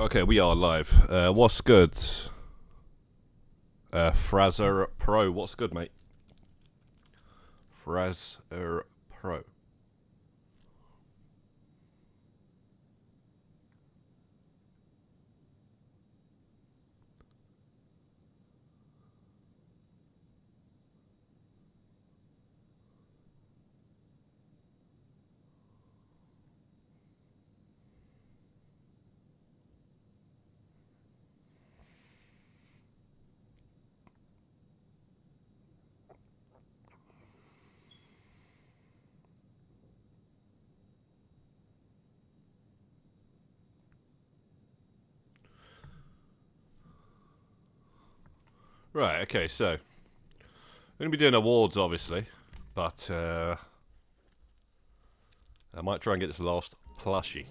Okay, we are live. What's good? Fraser Pro, what's good, mate? Fraser Pro. Right, okay, so I'm going to be doing awards, obviously, but I might try and get this last plushie.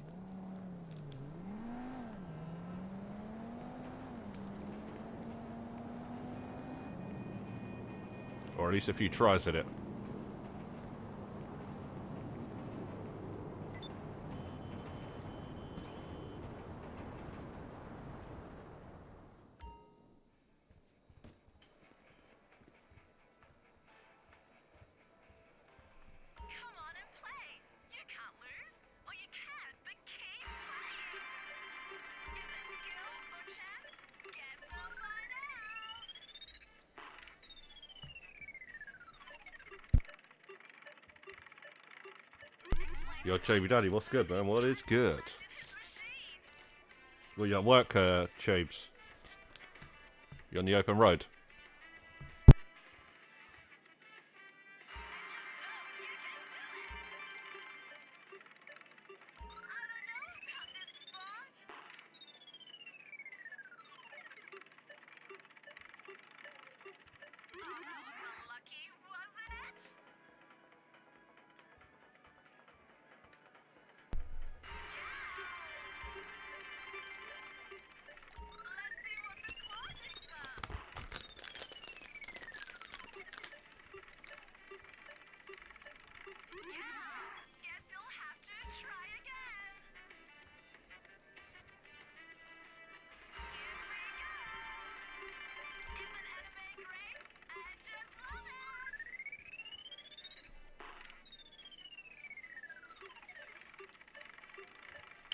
Or at least a few tries at it. Yo, Chabey Daddy, what's good, man? What is good? Well, you at work, Chabes? You on the open road?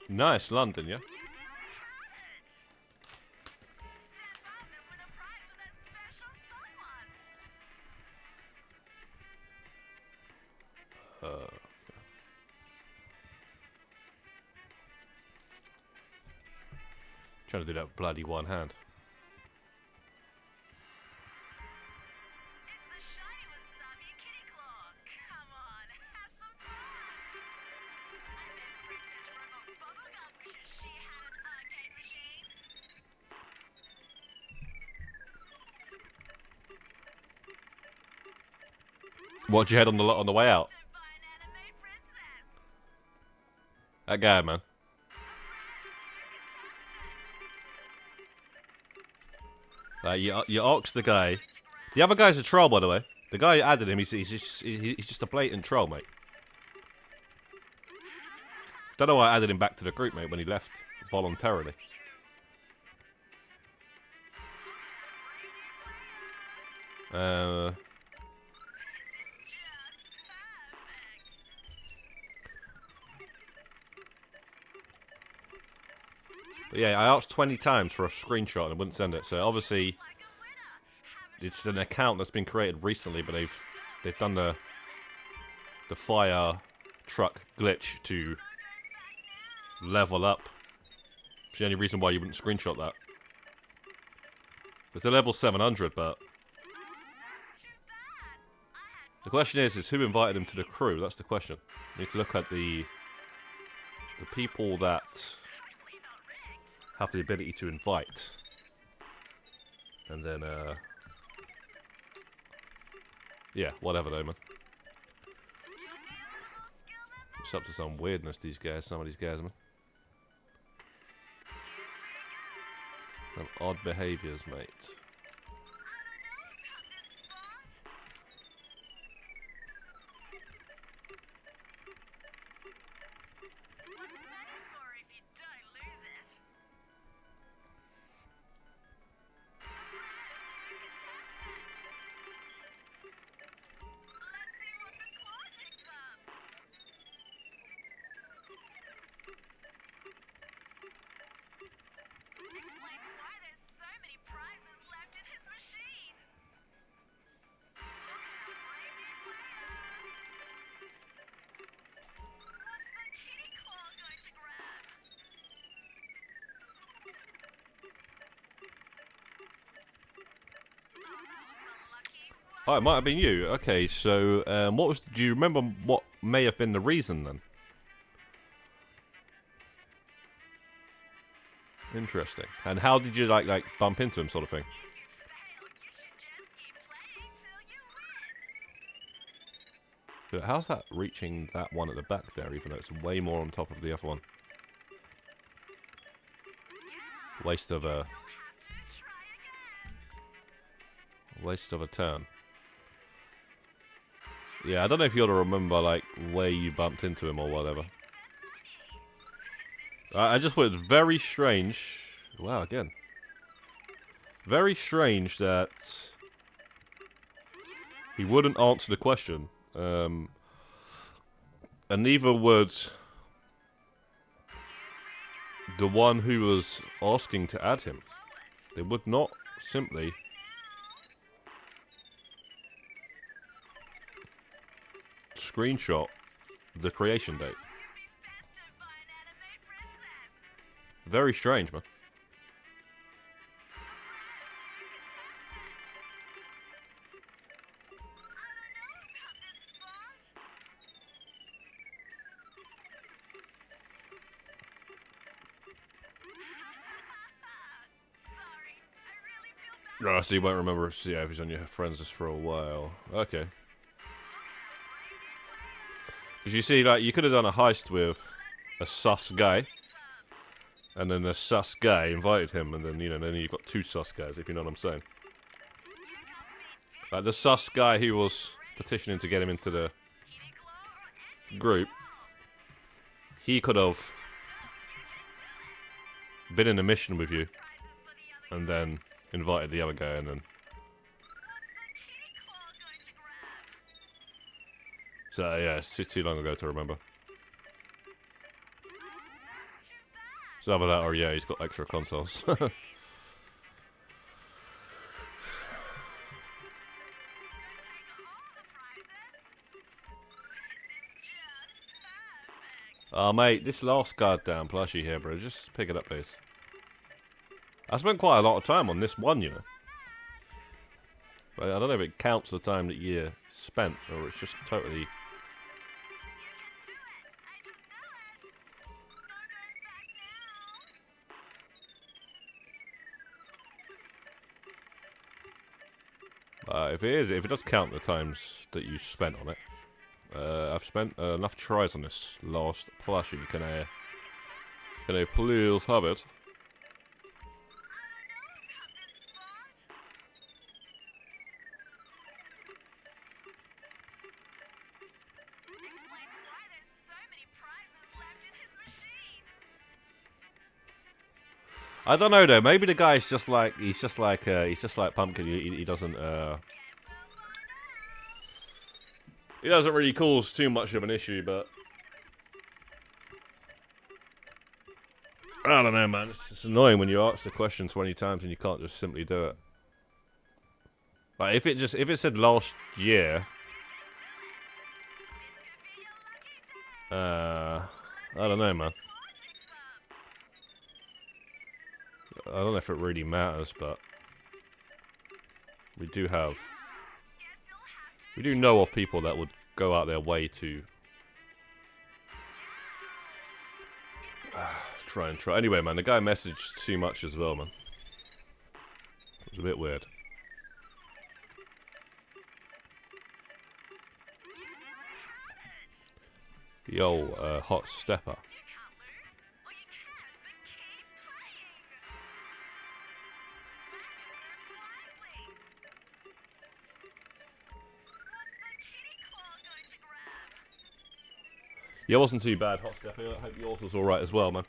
Nice, London, yeah? Trying to do that with bloody one hand. What'd you head on the way out? That guy, man. You asked the guy. The other guy's a troll, by the way. The guy who added him, he's just a blatant troll, mate. Don't know why I added him back to the group, mate, when he left voluntarily. But yeah, I asked 20 times for a screenshot and it wouldn't send it. So obviously, it's an account that's been created recently, but they've done the fire truck glitch to level up. It's the only reason why you wouldn't screenshot that. It's a level 700, but the question is who invited him to the crew? That's the question. You need to look at the people that have the ability to invite, and then yeah, whatever though, man. It's up to some weirdness, these guys, some of these guys, man. Some odd behaviours, mate. Oh, it might have been you. Okay, so what was? Do you remember what may have been the reason then? Interesting. And how did you like bump into him, sort of thing? How's that reaching that one at the back there, even though it's way more on top of the other one? Waste of a turn. Yeah, I don't know if you ought to remember like where you bumped into him or whatever. I just thought it was very strange. Wow, again. Very strange that he wouldn't answer the question. And neither would the one who was asking to add him. They would not simply screenshot the creation date. Very strange, man. Oh, so you won't remember if he's on your friends list for a while. Okay. Because you see, like, you could have done a heist with a sus guy. And then a sus guy invited him, and then, you know, then you've got two sus guys, if you know what I'm saying. Like, the sus guy who was petitioning to get him into the group, he could have been in a mission with you, and then invited the other guy, and then... So, yeah, it's too long ago to remember. So either that, or yeah, he's got extra consoles. Oh, mate, this last goddamn plushie here, bro, just pick it up, please. I spent quite a lot of time on this one, you know. But I don't know if it counts the time that you spent, or it's just totally... if it does count the times that you spent on it, I've spent enough tries on this last plushie. Can I please have it? I don't know though. Maybe the guy's just like he's just like Pumpkin. He doesn't really cause too much of an issue, but I don't know, man. It's just annoying when you ask the question 20 times and you can't just simply do it. Like if it said last year, I don't know, man. I don't know if it really matters, but we do know of people that would go out their way to try. Anyway, man, the guy messaged too much as well, man. It was a bit weird. Yo, hot stepper. Yeah, it wasn't too bad, hot stepper. I hope yours was alright as well, man.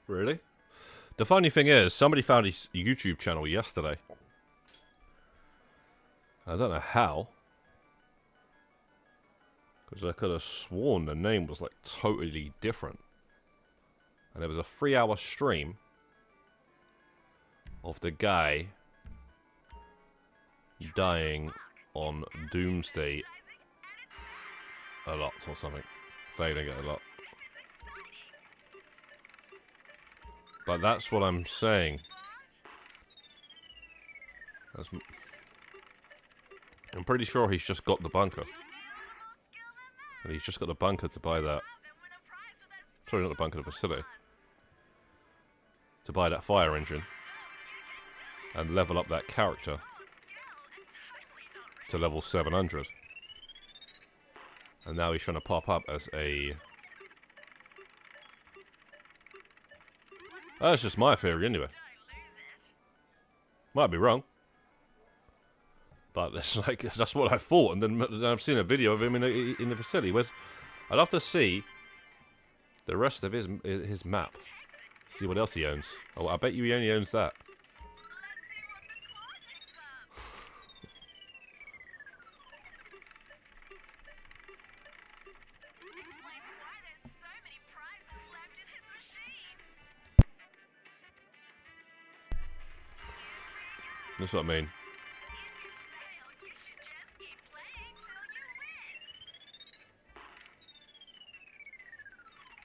Really? The funny thing is, somebody found his YouTube channel yesterday. I don't know how. Because I could have sworn the name was like totally different. And there was a 3-hour stream of the guy dying on Doomsday a lot or something. Failing it a lot. But that's what I'm saying. I'm pretty sure he's just got the bunker. And he's just got the bunker to buy that. Sorry, not the bunker, the facility. To buy that fire engine. And level up that character to level 700. And now he's trying to pop up as a... That's just my theory anyway. Might be wrong. But it's like, that's what I thought. And then I've seen a video of him in the facility. I'd love to see the rest of his map. See what else he owns. Oh, I bet you he only owns that. That's what I mean.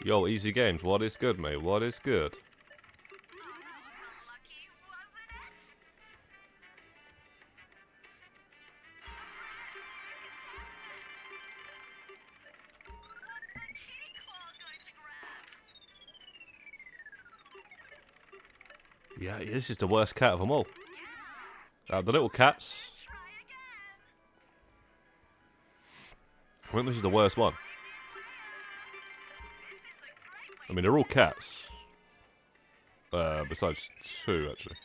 Yo, easy games. What is good, mate? What is good? Yeah, this is the worst cat of them all. The little cats. I think this is the worst one. I mean, they're all cats. Besides 2, actually.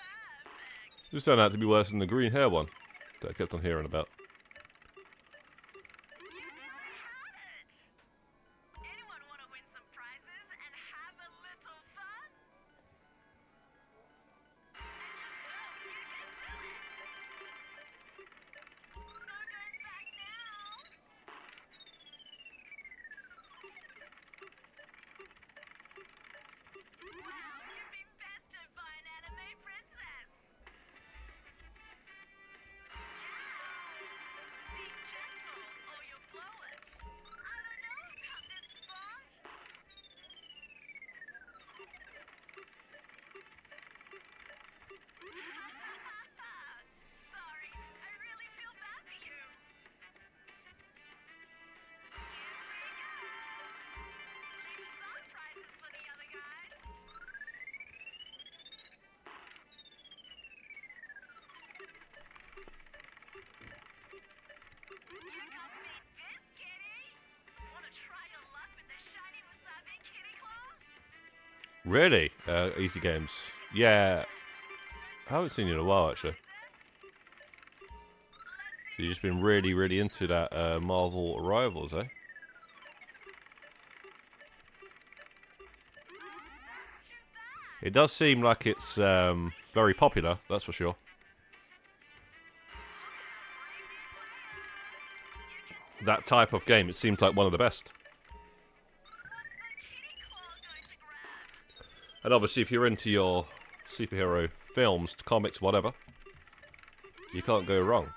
This turned out to be worse than the green hair one that I kept on hearing about. Really? Easy games. Yeah. I haven't seen you in a while, actually. So you've just been really, really into that Marvel Rivals, eh? It does seem like it's very popular, that's for sure. That type of game, it seems like one of the best. And obviously, if you're into your superhero films, comics, whatever, you can't go wrong.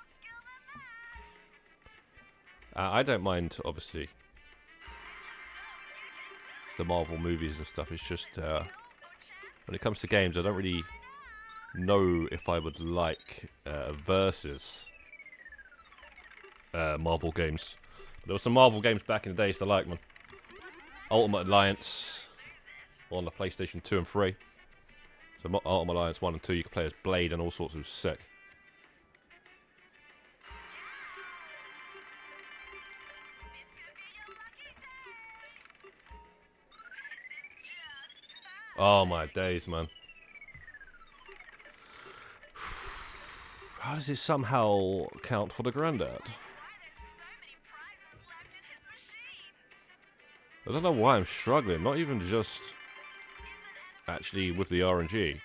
I don't mind, obviously, the Marvel movies and stuff. It's just, when it comes to games, I don't really know if I would like versus Marvel games. There were some Marvel games back in the days to like, man. Ultimate Alliance on the PlayStation 2 and 3. So Ultimate Alliance 1 and 2, you can play as Blade and all sorts of sick. Oh my days, man. How does it somehow count for the Grandad? I don't know why I'm struggling. Not even just actually with the RNG.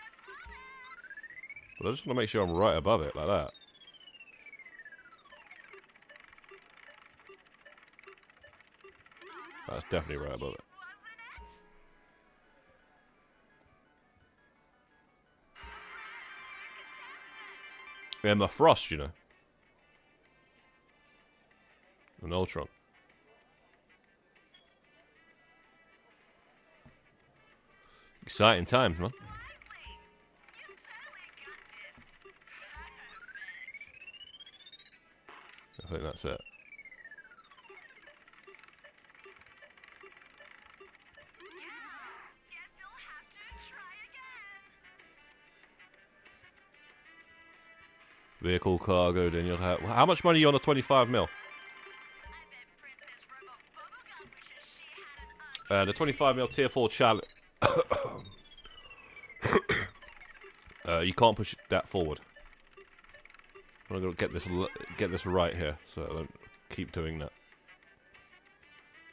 But I just want to make sure I'm right above it, like that. That's definitely right above it. And the Frost, you know. An Ultron. Exciting times, man. I think that's it. Vehicle, cargo, then you'll have... How much money are you on a 25 mil? The 25 mil tier 4 challenge. You can't push that forward. I'm gonna get this right here, so I don't keep doing that.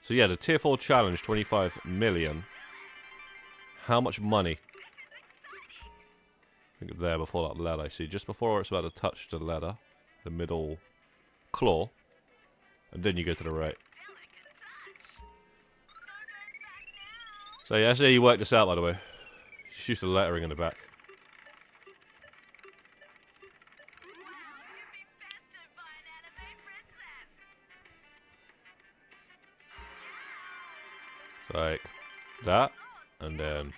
So yeah, the tier 4 challenge, 25 million. How much money? I think there before that ladder. See, just before it's about to touch the ladder, the middle claw, and then you go to the right. So yeah, that's how you work this out, by the way. Just use the lettering in the back. Like that, and then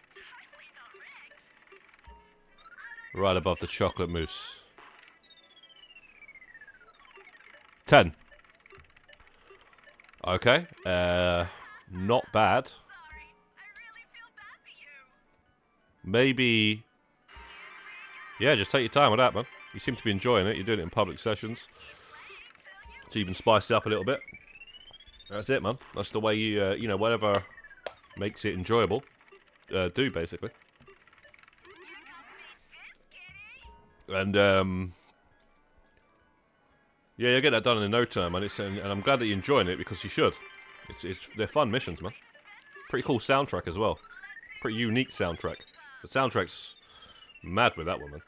right above the chocolate mousse. 10. Okay, not bad. Maybe, yeah, just take your time with that, man. You seem to be enjoying it. You're doing it in public sessions to even spice it up a little bit. That's it, man. That's the way you, you know, whatever makes it enjoyable, do basically. And yeah, you'll get that done in no time, and I'm glad that you're enjoying it because you should. They're fun missions, man. Pretty cool soundtrack as well. Pretty unique soundtrack. The soundtrack's mad with that one, man.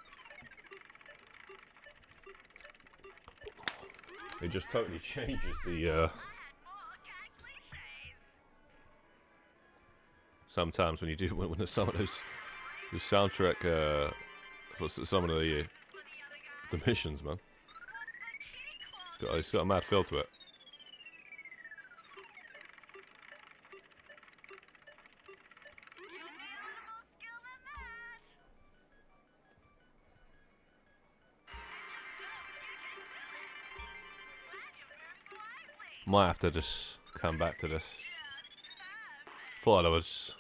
It just totally changes the. Sometimes when you do when there's some of those soundtrack for some of the missions, man. It's got a mad feel to it. Might have to just come back to this. I thought I was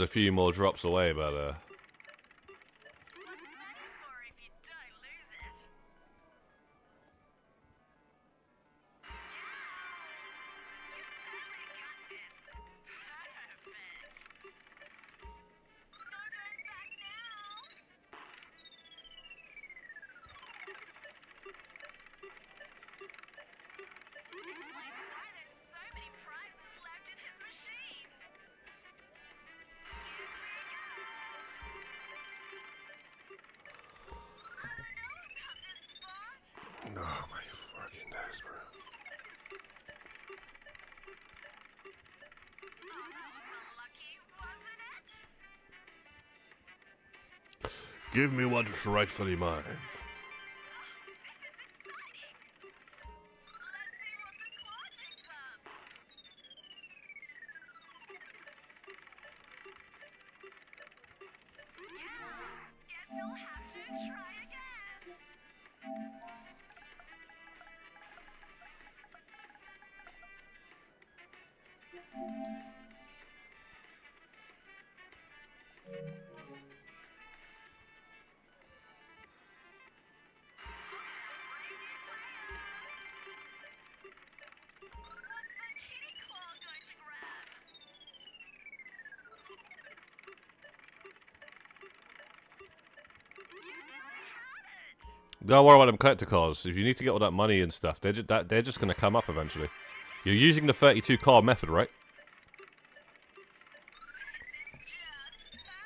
a few more drops away, but oh my fucking days, bro. Give me what's rightfully mine. Don't worry about them collector cars. If you need to get all that money and stuff, they're just going to come up eventually. You're using the 32 car method, right?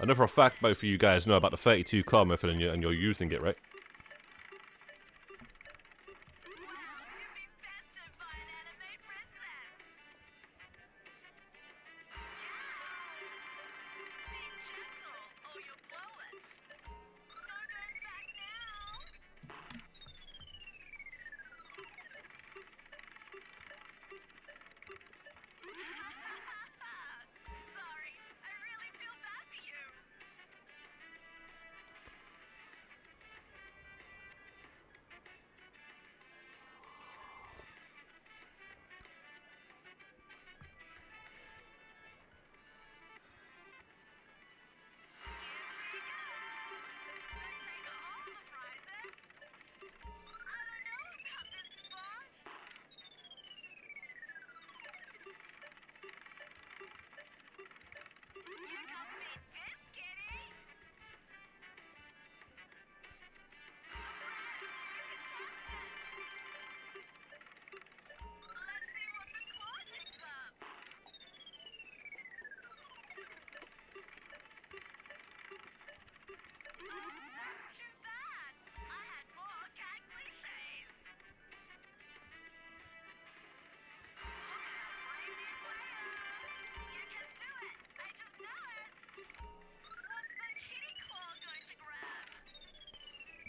I know for a fact both of you guys know about the 32 car method and you're using it, right?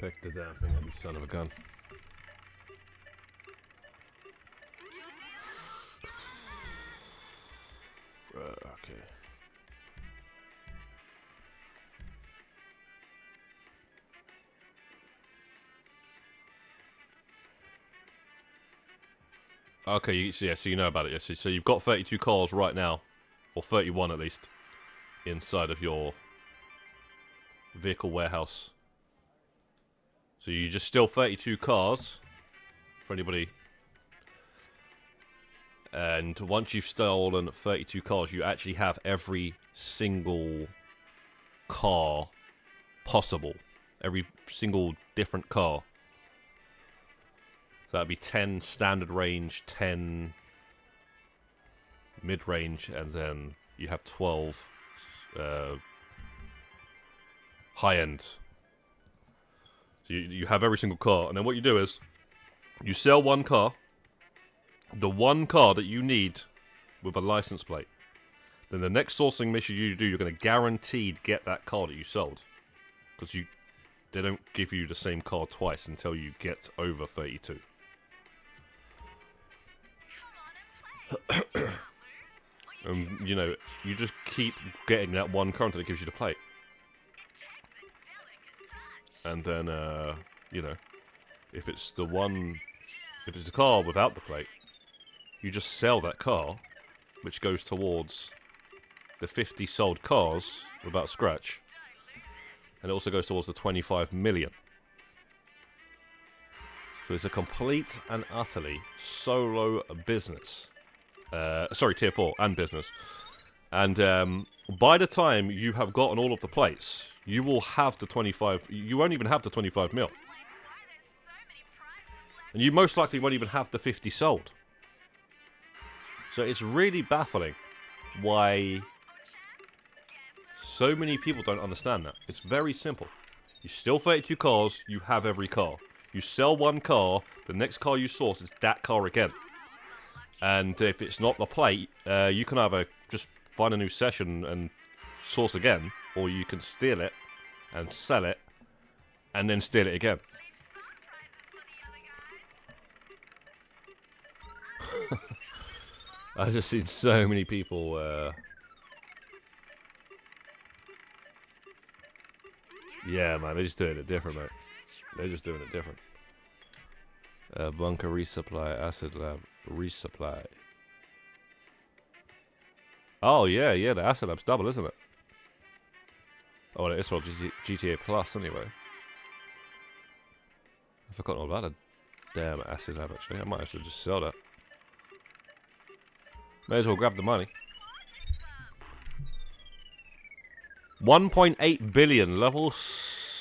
Pick the damn thing up, you son of a gun. Okay. Okay, so you know about it, yes. So you've got 32 cars right now, or 31 at least, inside of your vehicle warehouse. So you just steal 32 cars, for anybody. And once you've stolen 32 cars, you actually have every single car possible. Every single different car. So that'd be 10 standard range, 10 mid-range, and then you have 12 high-end. So you have every single car, and then what you do is you sell one car, the one car that you need with a license plate. Then the next sourcing mission you do, you're going to guaranteed get that car that you sold, because they don't give you the same car twice until you get over 32. You know, you just keep getting that one car until it gives you the plate. And then, you know, if it's a car without the plate, you just sell that car, which goes towards the 50 sold cars without scratch. And it also goes towards the 25 million. So it's a complete and utterly solo business. Sorry, tier 4 and business. And by the time you have gotten all of the plates, you will have the 25... You won't even have the 25 mil. And you most likely won't even have the 50 sold. So it's really baffling why so many people don't understand that. It's very simple. You steal 32 cars, you have every car. You sell one car, the next car you source is that car again. And if it's not the plate, you can either just find a new session and source again, or you can steal it and sell it, and then steal it again. I've just seen so many people, yeah, man, they're just doing it different, mate. They're just doing it different. Bunker resupply, acid lab resupply. Oh, yeah, the acid lab's double, isn't it? Oh, well, it is for GTA Plus, anyway. I've forgotten all about a damn acid lab, actually. I might actually just sell that. May as well grab the money. 1.8 billion, level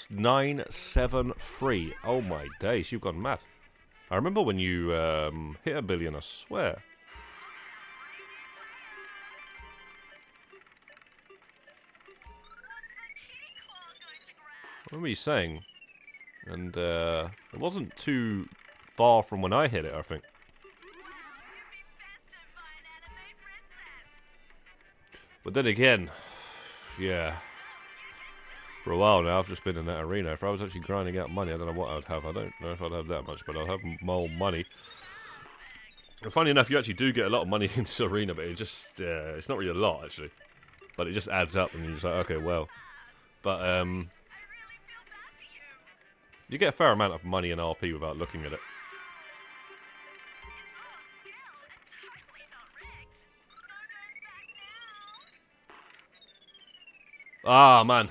973. Oh my days, you've gone mad. I remember when you hit a billion, I swear. remember you saying. And it wasn't too far from when I hit it, I think. But then again, yeah. For a while now, I've just been in that arena. If I was actually grinding out money, I don't know what I'd have. I don't know if I'd have that much, but I'll have more money. And funny enough, you actually do get a lot of money in this arena, but it just, it's not really a lot, actually. But it just adds up, and you're just like, okay, well. But, you get a fair amount of money in RP without looking at it. Ah, man.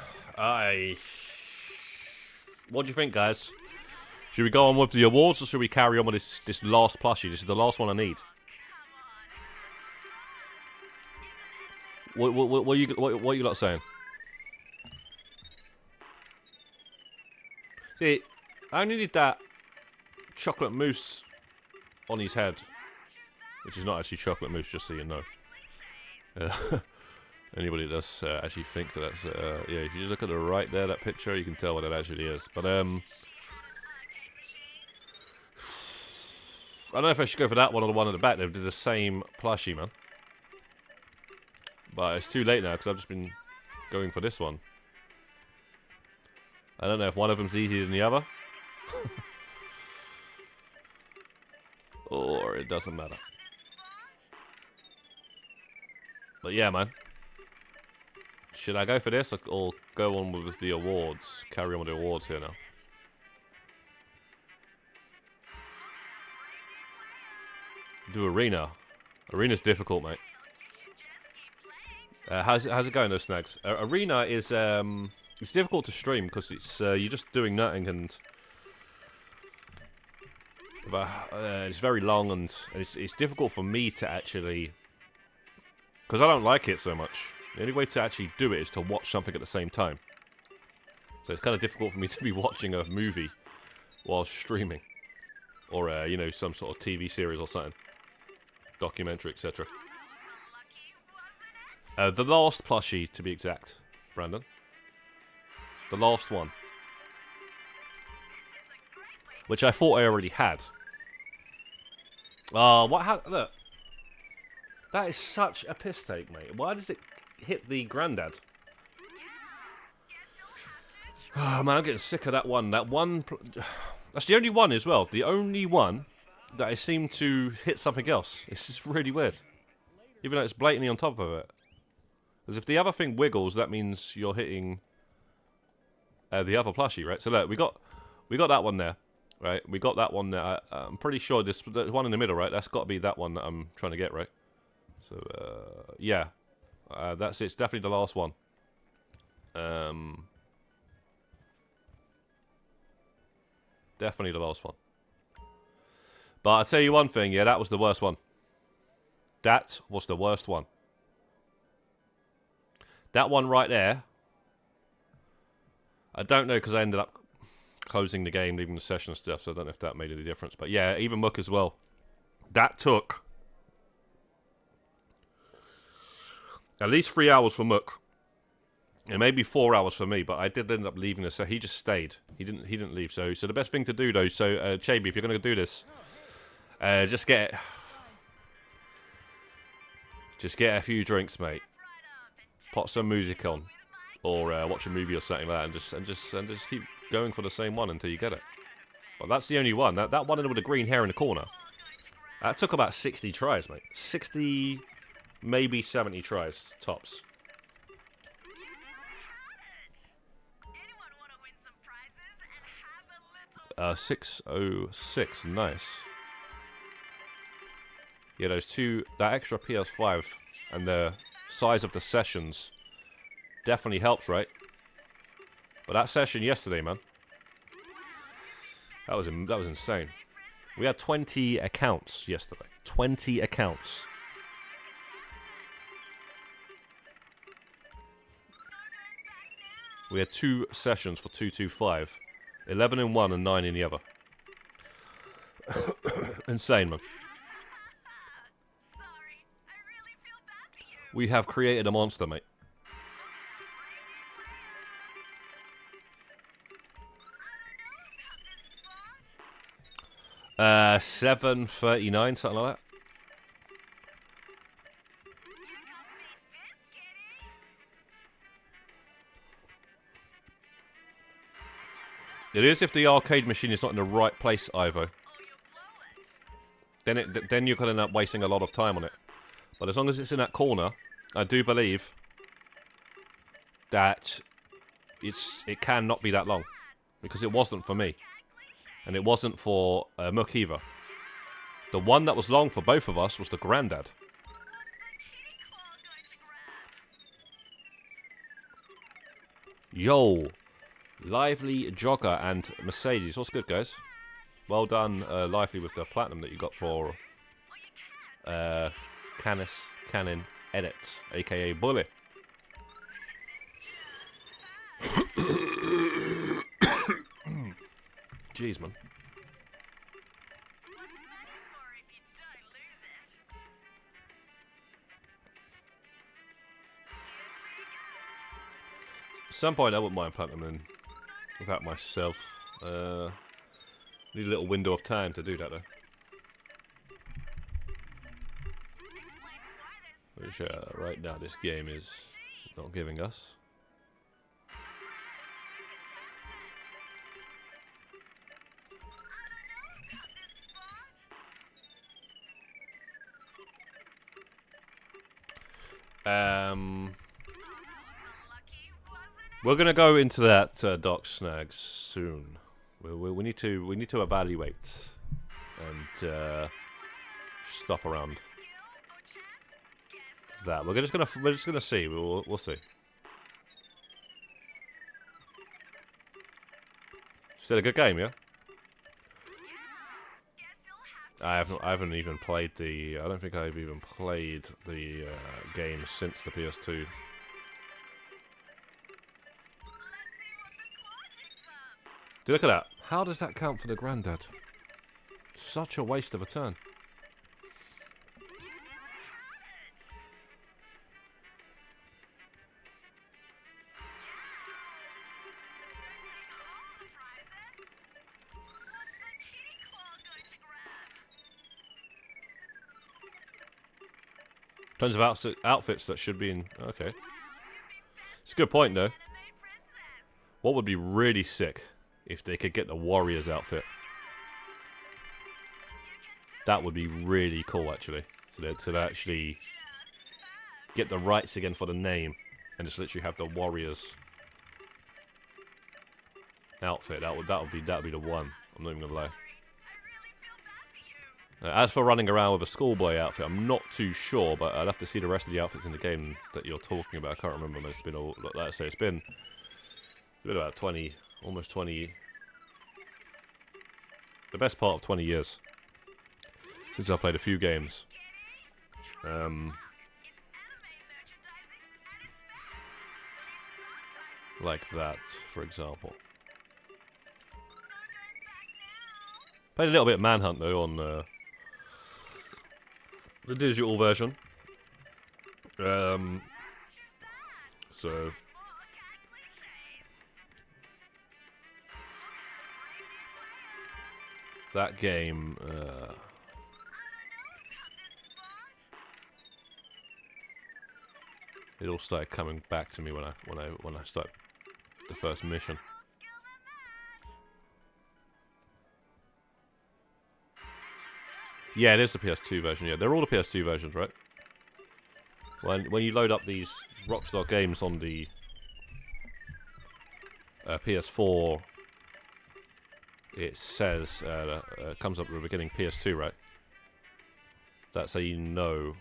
What do you think, guys? Should we go on with the awards, or should we carry on with this last plushie? This is the last one I need. What are you lot saying? See, I only need that chocolate mousse on his head, which is not actually chocolate mousse, just so you know. Anybody that does actually thinks that that's yeah. If you just look at the right there, that picture, you can tell what it actually is. But I don't know if I should go for that one or the one at the back. They did the same plushie, man. But it's too late now because I've just been going for this one. I don't know if one of them's easier than the other. Or it doesn't matter. But yeah, man. Should I go for this or go on with the awards? Carry on with the awards here now. Do arena. Arena's difficult, mate. How's it going, those snags? Arena is it's difficult to stream because it's you're just doing nothing and it's very long and it's difficult for me to actually, because I don't like it so much. The only way to actually do it is to watch something at the same time. So it's kind of difficult for me to be watching a movie while streaming, or you know, some sort of TV series or something, documentary, etc. The last plushie, to be exact, Brandon. The last one. Which I thought I already had. Look. That is such a piss take, mate. Why does it hit the granddad? Oh, man, I'm getting sick of that one. That one... That's the only one as well. The only one that I seem to hit something else. It's just really weird. Even though it's blatantly on top of it. Because if the other thing wiggles, that means you're hitting the other plushie, right? So look, we got that one there, right? We got that one there. I'm pretty sure the one in the middle, right? That's got to be that one that I'm trying to get, right? So yeah, that's it. It's definitely the last one. Definitely the last one. But I'll tell you one thing, yeah, that was the worst one. That was the worst one. That one right there, I don't know because I ended up closing the game, leaving the session and stuff, so I don't know if that made any difference. But yeah, even Mook as well. That took at least 3 hours for Mook. And maybe 4 hours for me, but I did end up leaving this, so he just stayed. He didn't leave. So the best thing to do though, so Chaby, if you're gonna do this, just get a few drinks, mate. Put some music on, or watch a movie or something like that, and just keep going for the same one until you get it. But that's the only one. That one with the green hair in the corner. That took about 60 tries, mate. 60, maybe 70 tries tops. 606, nice. Yeah, that extra PS5 and the size of the sessions definitely helps, right? But that session yesterday, man, that was insane. We had 20 accounts yesterday. 20 accounts. We had 2 sessions for 225. 11 in one and 9 in the other. Insane, man. We have created a monster, mate. 7:39, something like that. It is if the arcade machine is not in the right place, Ivo. Then you're gonna end up wasting a lot of time on it. But as long as it's in that corner, I do believe that it cannot be that long, because it wasn't for me, and it wasn't for Mook either. The one that was long for both of us was the Grandad. Yo, Lively, Jogger, and Mercedes. What's good, guys? Well done, Lively, with the platinum that you got for Canon Edits, aka Bully. Jeez, man. At some point, I wouldn't mind platinum without myself. Need a little window of time to do that, though. Which, right now, this game is not giving us. We're gonna go into that Doc Snags soon. We need to evaluate and stop around that. We're just gonna see. We'll see. Still a good game, yeah. I haven't even played the. I don't think I've even played the game since the PS2. Look at that. How does that count for the Grandad? Such a waste of a turn. Tons of outfits that should be in. Okay. It's a good point, though. What would be really sick if they could get the Warriors outfit? That would be really cool, actually. So they actually get the rights again for the name and just literally have the Warriors outfit. That would be the one. I'm not even gonna lie. As for running around with a schoolboy outfit, I'm not too sure, but I'd have to see the rest of the outfits in the game that you're talking about. I can't remember. It's been all, like I say, it's been about 20, almost 20, the best part of 20 years since I've played a few games. Like that, for example. Played a little bit of Manhunt, though, on the digital version. So that game, it all started coming back to me when I started the first mission. Yeah, it is the PS2 version. Yeah, they're all the PS2 versions, right? When you load up these Rockstar games on the PS4, it says comes up at the beginning PS2, right? That's how you know.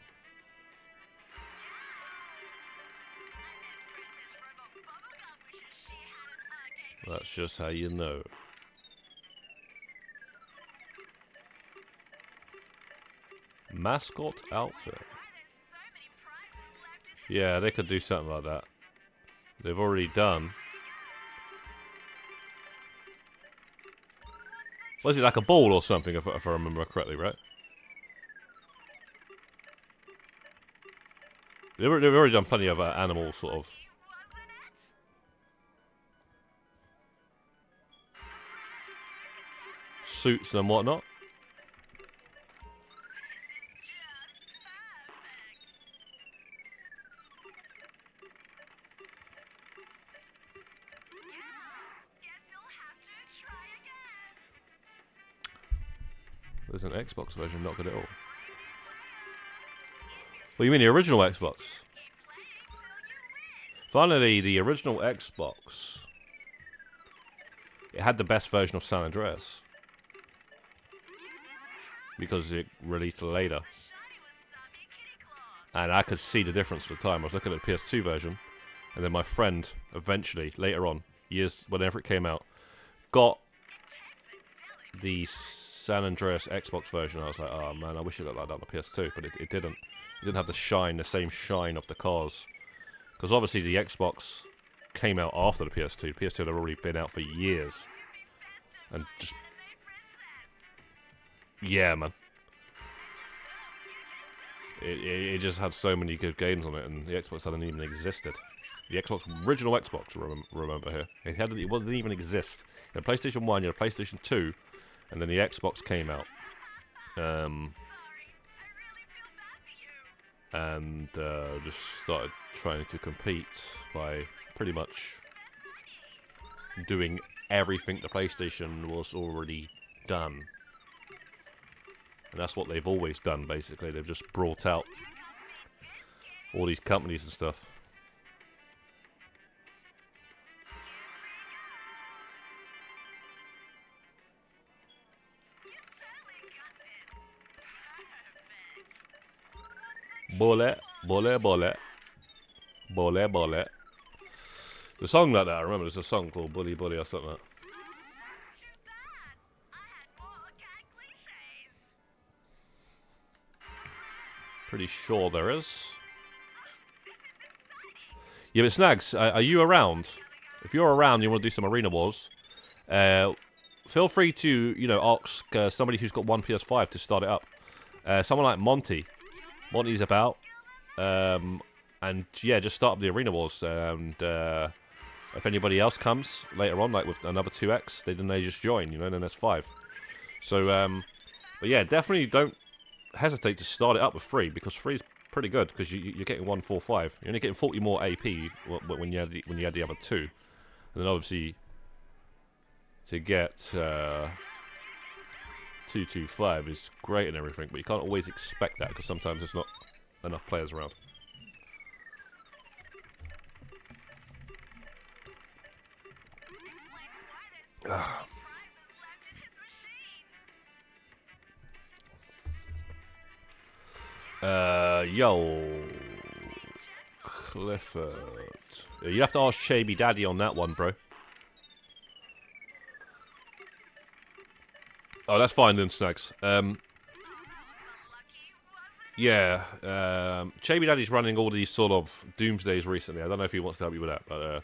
That's just how you know. Mascot outfit. Yeah, they could do something like that. They've already done. Was it like a ball or something, if I remember correctly, right? They've already done plenty of animal sort of. Suits and whatnot. Was an Xbox version not good at all? Well, you mean the original Xbox? Finally, the original Xbox. It had the best version of San Andreas. Because it released later. And I could see the difference at the time. I was looking at the PS2 version. And then my friend, eventually, later on, years, whenever it came out, got the San Andreas Xbox version. I was like, oh man, I wish it looked like that on the PS2. But it didn't. It didn't have the shine, the same shine of the cars. Because obviously the Xbox came out after the PS2. The PS2 had already been out for years. And just... yeah, man. It just had so many good games on it, and the Xbox hadn't even existed. The original Xbox, remember here. It wasn't even exist. You had PlayStation 1, you had PlayStation 2, and then the Xbox came out. And just started trying to compete by pretty much doing everything the PlayStation was already done. And that's what they've always done, basically. They've just brought out all these companies and stuff. Bole, bole, bole. Bole, bole. The song like that, I remember there's a song called Bully Bully or something like that. Pretty sure there is. Yeah, but Snags, are you around? If you're around and you want to do some Arena Wars, feel free to, you know, ask somebody who's got one PS5 to start it up. Someone like Monty. Monty's about. And yeah, just start up the Arena Wars. And if anybody else comes later on, like with another 2x, then they just join, you know, and then that's 5. So, but yeah, definitely don't hesitate to start it up with 3, because 3 is pretty good, because you're getting 145. You're only getting 40 more AP when you add the other 2, and then obviously to get 225 is great and everything, but you can't always expect that because sometimes there's not enough players around. Yo, Clifford. You have to ask Chaby Daddy on that one, bro. Oh, that's fine then, Snags. Yeah, Chaby Daddy's running all these sort of doomsdays recently. I don't know if he wants to help you with that, but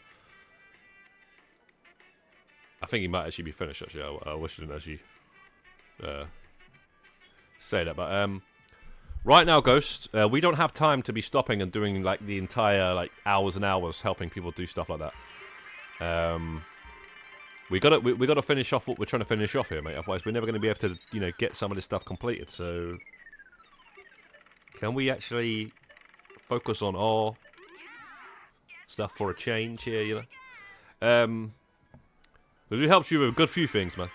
I think he might actually be finished, actually. I wish I didn't actually say that, but right now, Ghost, we don't have time to be stopping and doing like the entire like hours and hours helping people do stuff like that. We gotta finish off what we're trying to finish off here, mate. Otherwise, we're never going to be able to, you know, get some of this stuff completed. So, can we actually focus on our stuff for a change here? You know, it helps you with a good few things, man.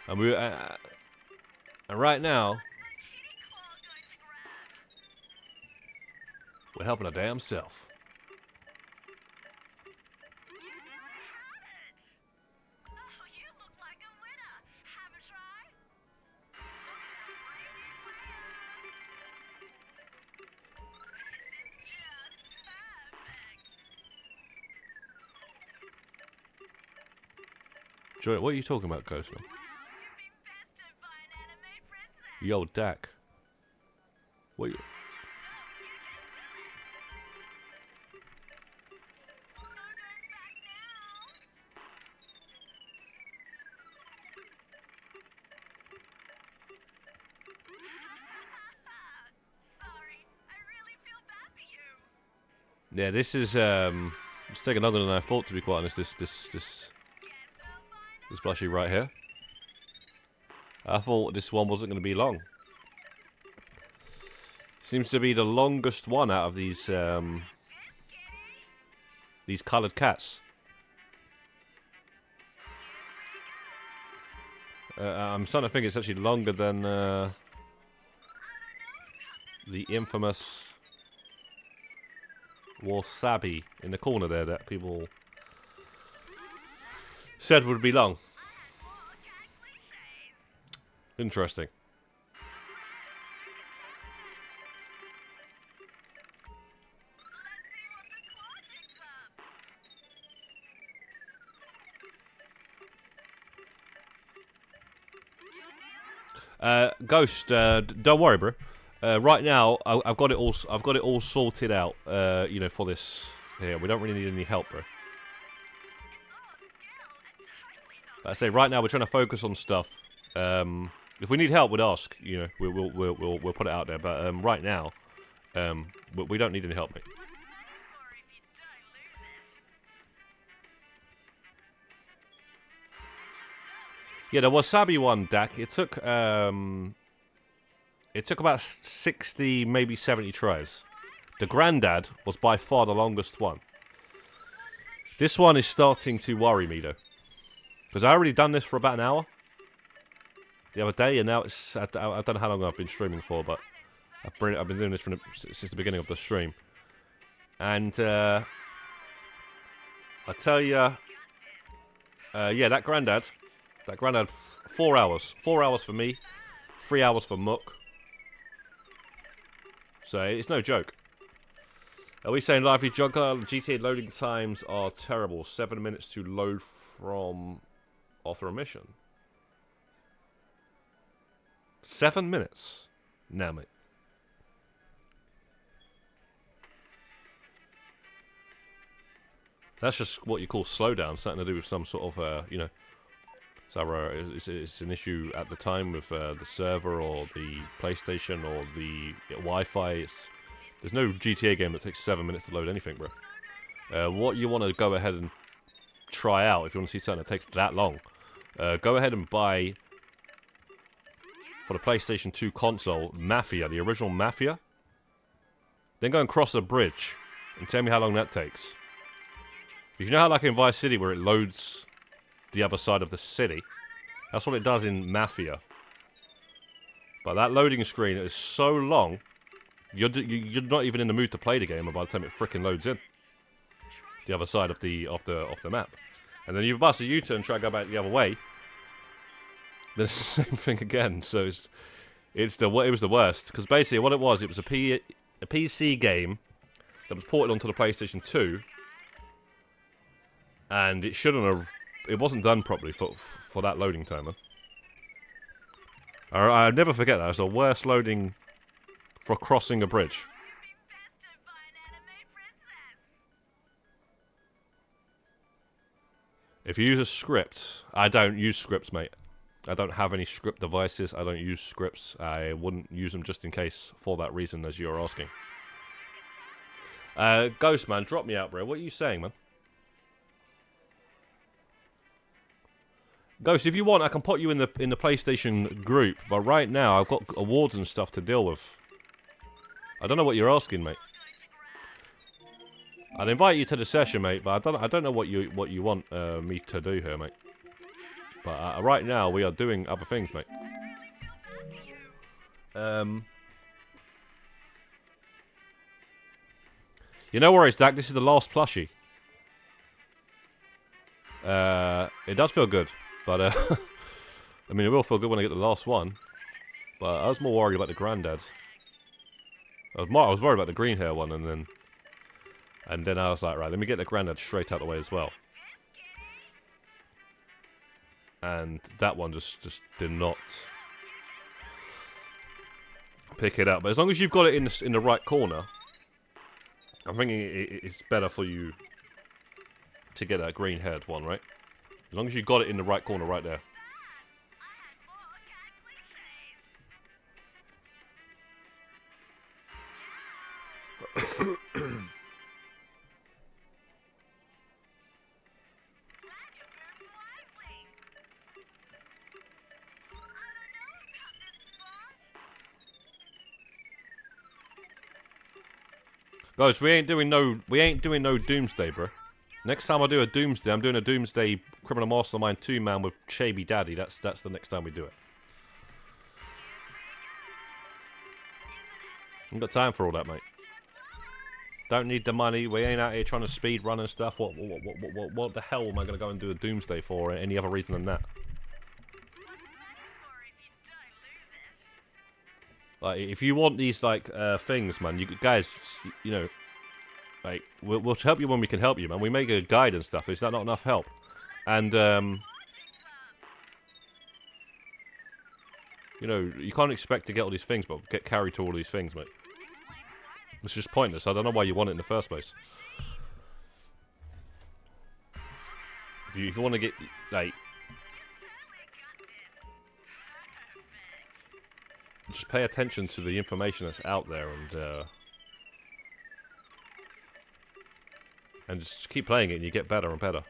And and right now, we're helping our damn self. Joy, what are you talking about, Ghost? Yo, Dak. What? Yeah, this is it's taking longer than I thought, to be quite honest. This plushie right here. I thought this one wasn't going to be long. Seems to be the longest one out of these coloured cats. I'm starting to think it's actually longer than the infamous wasabi in the corner there that people said would be long. Interesting. Ghost, don't worry, bro. Right now, I've got it all. I've got it all sorted out. You know, for this here, we don't really need any help, bro. Like I say, right now we're trying to focus on stuff. If we need help, we'd ask. You know, we'll put it out there. But right now, we don't need any help, mate. Yeah, the wasabi one, Dak. It took about 60, maybe 70 tries. The Grandad was by far the longest one. This one is starting to worry me, though. Because I already done this for about an hour the other day, and now it's... I don't know how long I've been streaming for, but I've been doing this since the beginning of the stream. And I tell you... yeah, that Grandad, 4 hours. 4 hours for me, 3 hours for Mook. So it's no joke. Are we saying lively jogger? GTA loading times are terrible. 7 minutes to load from after a mission. 7 minutes? Nah, mate. That's just what you call slowdown. Something to do with some sort of, you know... So it's an issue at the time with the server or the PlayStation or the Wi-Fi. There's no GTA game that takes 7 minutes to load anything, bro. What you want to go ahead and try out, if you want to see something that takes that long, go ahead and buy, for the PlayStation 2 console, Mafia, the original Mafia. Then go and cross a bridge and tell me how long that takes. Because you know how, like in Vice City, where it loads the other side of the city? That's what it does in Mafia. But that loading screen is so long, you're not even in the mood to play the game by the time it frickin' loads in the other side of the map. And then you bust a U-turn and try to go back the other way. Then it's the same thing again. So it was the worst, because basically what it was a PC game that was ported onto the PlayStation 2, and it shouldn't have. It wasn't done properly for that loading time, man. I'll never forget that. It's the worst loading for crossing a bridge. If you use a script, I don't use scripts, mate. I don't have any script devices. I don't use scripts. I wouldn't use them just in case for that reason, as you're asking. Ghost, man, drop me out, bro. What are you saying, man? Ghost, if you want, I can put you in the PlayStation group. But right now, I've got awards and stuff to deal with. I don't know what you're asking, mate. I'd invite you to the session, mate, but I don't know what you want me to do here, mate. But right now, we are doing other things, mate. You know where it's, Dak? This is the last plushie. It does feel good. But, I mean, it will feel good when I get the last one. But I was more worried about the Granddads. I was worried about the green hair one, and then I was like, right, let me get the Grandad straight out the way as well. And that one just did not pick it up. But as long as you've got it in the right corner, I'm thinking it's better for you to get that green-haired one, right? As long as you got it in the right corner right there. Guys, we ain't doing no doomsday, bro. Next time I do a Doomsday, I'm doing a Doomsday Criminal Mastermind 2-man with Shaby Daddy. That's the next time we do it. Ain't got time for all that, mate. Don't need the money. We ain't out here trying to speed run and stuff. What the hell am I going to go and do a Doomsday for? Any other reason than that? Like, if you want these like things, man, you guys, you know, like we'll help you when we can help you, man. We make a guide and stuff. Is that not enough help? And you know, you can't expect to get all these things, but get carried to all these things, mate. It's just pointless. I don't know why you want it in the first place. If you want to get, like, just pay attention to the information that's out there and just keep playing it and you get better and better.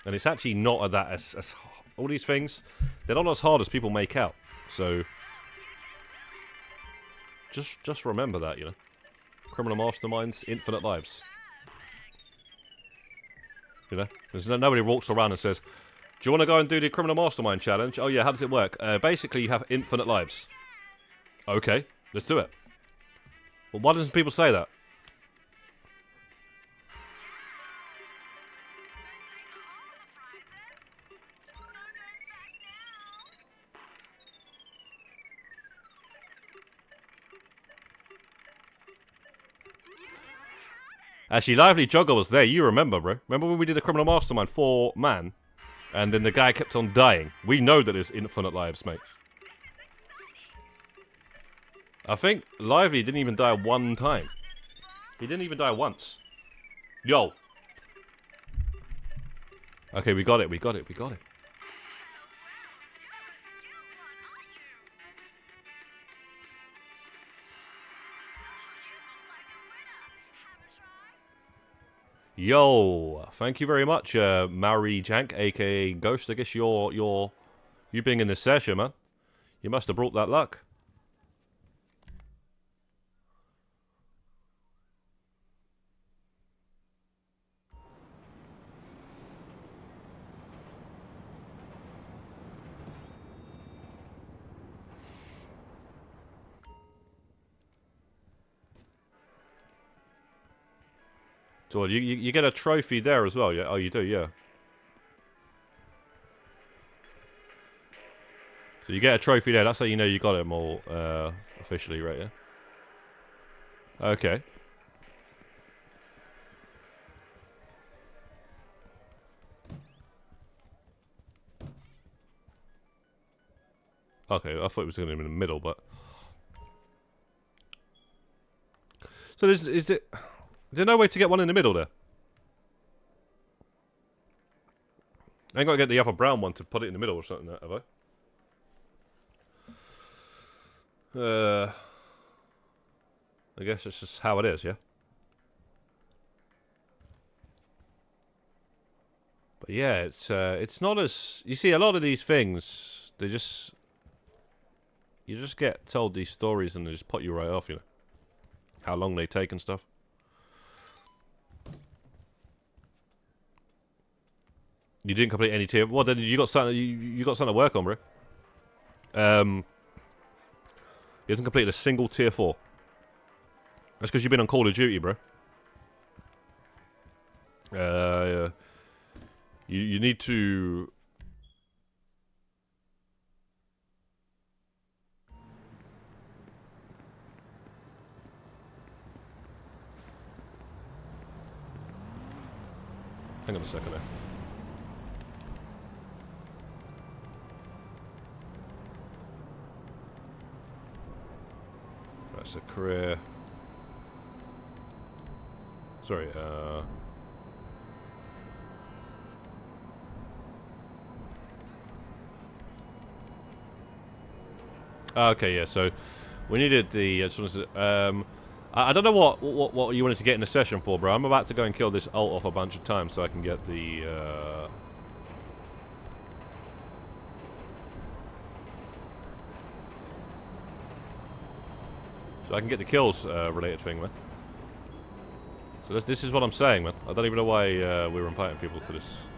And it's actually not that as all these things, they're not as hard as people make out. So just remember that, you know. Criminal masterminds, infinite lives. You know, there's nobody walks around and says, "Do you want to go and do the criminal mastermind challenge?" "Oh yeah, how does it work?" Basically, you have infinite lives. Okay, let's do it. Well, why doesn't people say that? Actually, Lively Jogger was there. You remember, bro? Remember when we did a criminal mastermind 4-man? And then the guy kept on dying. We know that there's infinite lives, mate. I think Lively didn't even die one time. He didn't even die once. Yo. Okay, we got it. We got it. We got it. Yo, thank you very much, Maori Jank, aka Ghost. I guess you being in this session, man. You must have brought that luck. So you get a trophy there as well, yeah? Oh, you do, yeah. So you get a trophy there. That's how you know you got it more officially, right? Yeah. Okay. Okay, I thought it was going to be in the middle, but so is there no way to get one in the middle there? I ain't got to get the other brown one to put it in the middle or something, have I? I guess it's just how it is, yeah? But yeah, it's not as... You see, a lot of these things, they just... You just get told these stories and they just put you right off, you know? How long they take and stuff. You didn't complete any tier... Well, then you got something, you got something to work on, bro. He hasn't completed a single tier 4. That's because you've been on Call of Duty, bro. You need to... Hang on a second there. That's a career... Sorry, okay, yeah, so we needed the... I don't know what you wanted to get in the session for, bro. I'm about to go and kill this ult off a bunch of times so I can get the... So I can get the kills related thing, man. So this is what I'm saying, man. I don't even know why we're inviting people to this.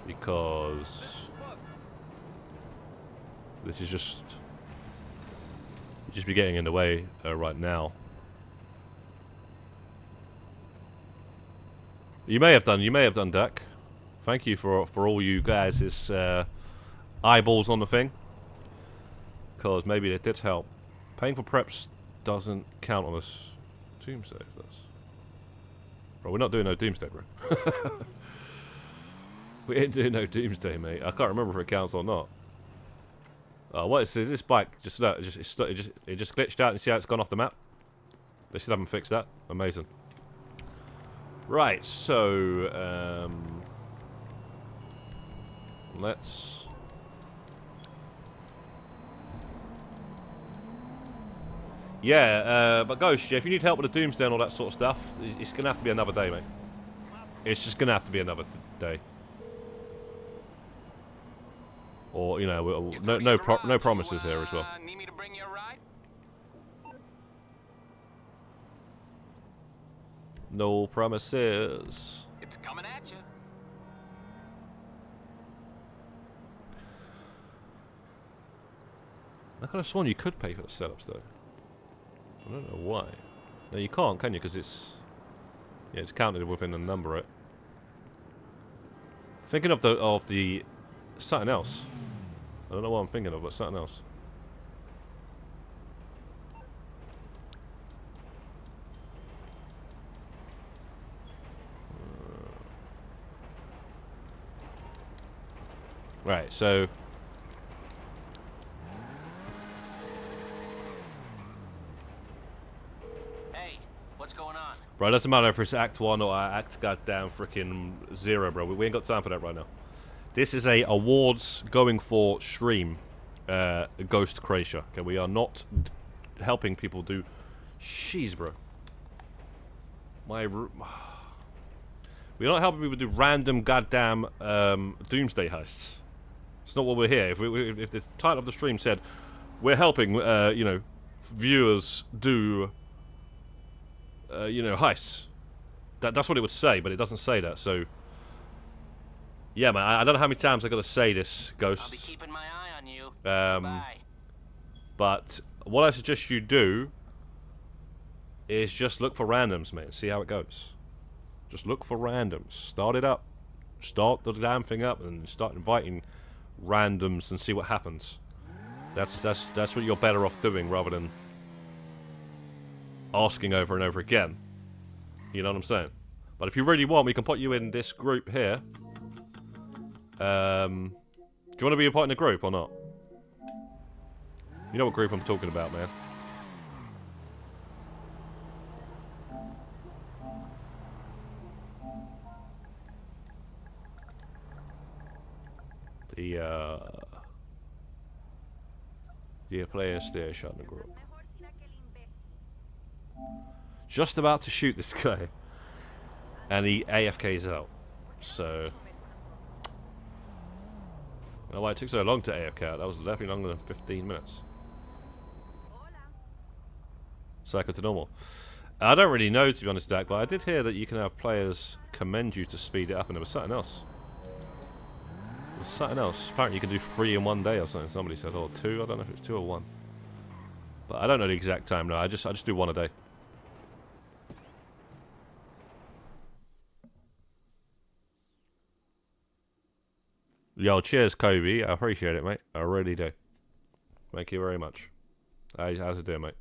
Because this is just be getting in the way right now. You may have done, Dak. Thank you for all you guys' eyeballs on the thing. Because maybe it did help. Paying for preps doesn't count on this. Doomsday does. Bro, we're not doing no Doomsday, bro. We ain't doing no Doomsday, mate. I can't remember if it counts or not. What is this bike? It just glitched out and see how it's gone off the map? They still haven't fixed that. Amazing. Right, so let's but Ghost, if you need help with the Doomsday and all that sort of stuff, it's gonna have to be another day, mate. It's just gonna have to be another day. Or, you know, no promises here as well. Need me to bring you a ride? No promises. It's coming at you. I could have sworn you could pay for the setups, though. I don't know why. No, you can't, can you? Because it's counted within the number, right? Thinking of the something else. I don't know what I'm thinking of, but something else. Right, so Hey, what's going on? bro, it doesn't matter if it's Act 1 or Act goddamn freaking 0, bro. We ain't got time for that right now. This is a awards going for stream, Ghost Creature. Okay, we are not helping people do. Jeez, bro. We're not helping people do random goddamn Doomsday heists. It's not what we're here. If the title of the stream said we're helping, you know, viewers do, you know, heists, that's what it would say, but it doesn't say that. So. Yeah, man, I don't know how many times I got to say this, Ghost. I'll be keeping my eye on you. Bye. But what I suggest you do is just look for randoms, man. See how it goes. Just look for randoms. Start it up. Start the damn thing up and start inviting randoms and see what happens. That's what you're better off doing rather than asking over and over again. You know what I'm saying? But if you really want, we can put you in this group here. Do you want to be a part in the group or not? You know what group I'm talking about, man. The player station in the group. Just about to shoot this guy, and he AFK's out. So. I don't know why it took so long to AFK out. That was definitely longer than 15 minutes. Cycle to normal. I don't really know, to be honest, Dak, but I did hear that you can have players commend you to speed it up, and there was something else. There was something else. Apparently you can do 3 in 1 day or something. Somebody said, or 2. I don't know if it's 2 or 1. But I don't know the exact time, no. I just do 1 a day. Yo, cheers, Kobe. I appreciate it, mate. I really do. Thank you very much. How's it doing, mate?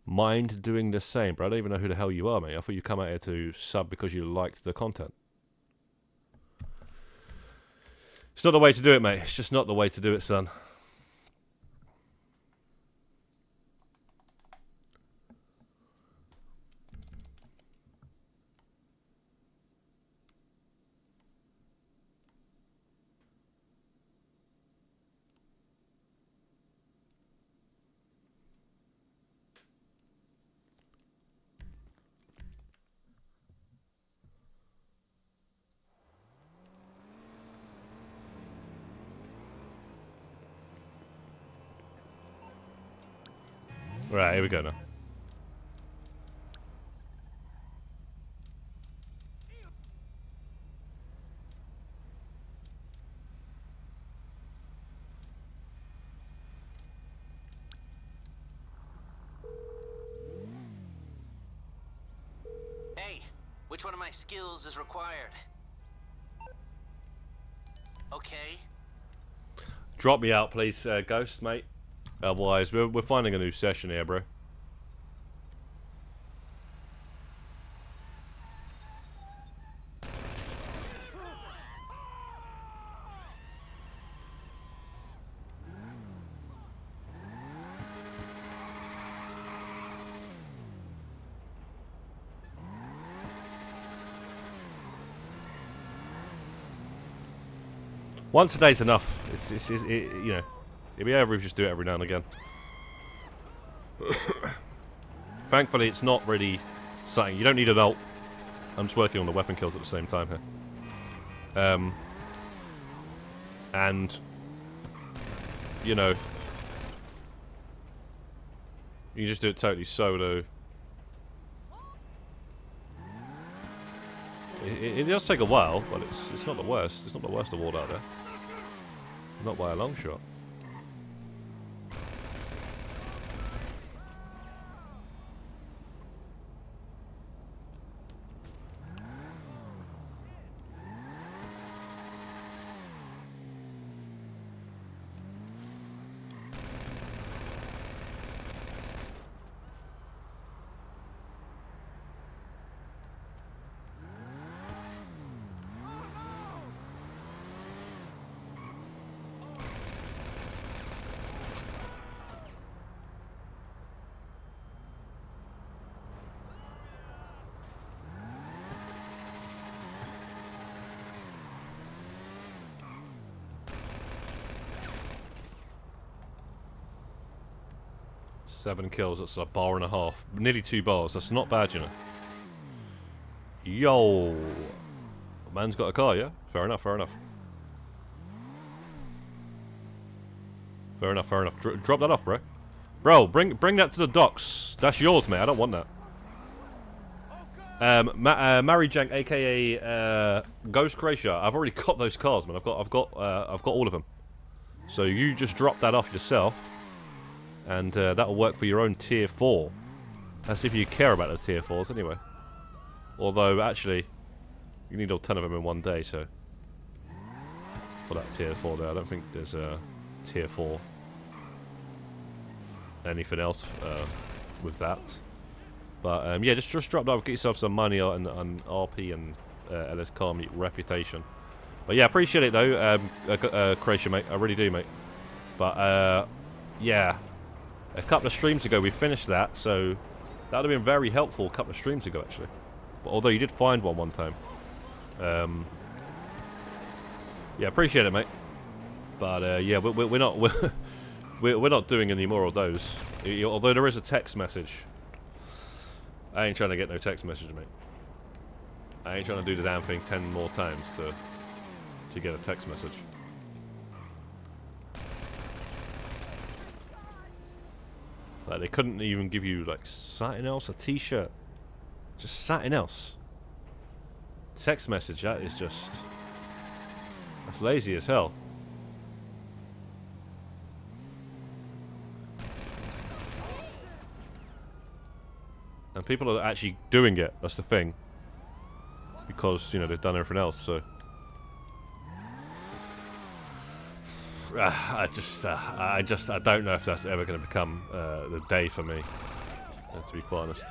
Mind doing the same, bro? I don't even know who the hell you are, mate. I thought you come out here to sub because you liked the content. It's not the way to do it, mate. It's just not the way to do it, son. Right, here we go now. Hey, which one of my skills is required? Okay. Drop me out, please, Ghost, mate. Otherwise, we're finding a new session here, bro. Once a day's enough. You know, it'd be over if we just do it every now and again. Thankfully, it's not really something. You don't need an ult. I'm just working on the weapon kills at the same time here. And you know, you just do it totally solo. It does take a while, but it's not the worst. It's not the worst award out there. Not by a long shot. Seven kills, that's a bar and a half. Nearly 2 bars, that's not bad, you know. Yo! Man's got a car, yeah? Fair enough, fair enough. Fair enough, fair enough. Drop that off, bro. Bro, bring that to the docks. That's yours, mate, I don't want that. Mary Jank, aka Ghost Croatia. I've already got those cars, man. I've got all of them. So you just drop that off yourself. And that'll work for your own tier 4. That's if you care about the tier 4s anyway. Although, actually, you need all 10 of them in one day, so... For that tier 4 there, I don't think there's a tier 4. Anything else with that. But, yeah, just drop that off, get yourself some money on RP and LS car meet reputation. But, yeah, appreciate it, though, Croatia, mate. I really do, mate. But, yeah... A couple of streams ago we finished that, so that would have been very helpful a couple of streams ago actually. But although you did find one time. Yeah, appreciate it, mate. But yeah, we're not we're not doing any more of those. Although there is a text message. I ain't trying to get no text message, mate. I ain't trying to do the damn thing 10 more times to get a text message. Like, they couldn't even give you, like, something else, a t-shirt. Just something else. Text message, that is just... That's lazy as hell. And people are actually doing it, that's the thing. Because, you know, they've done everything else, so... I don't know if that's ever going to become the day for me, to be quite honest.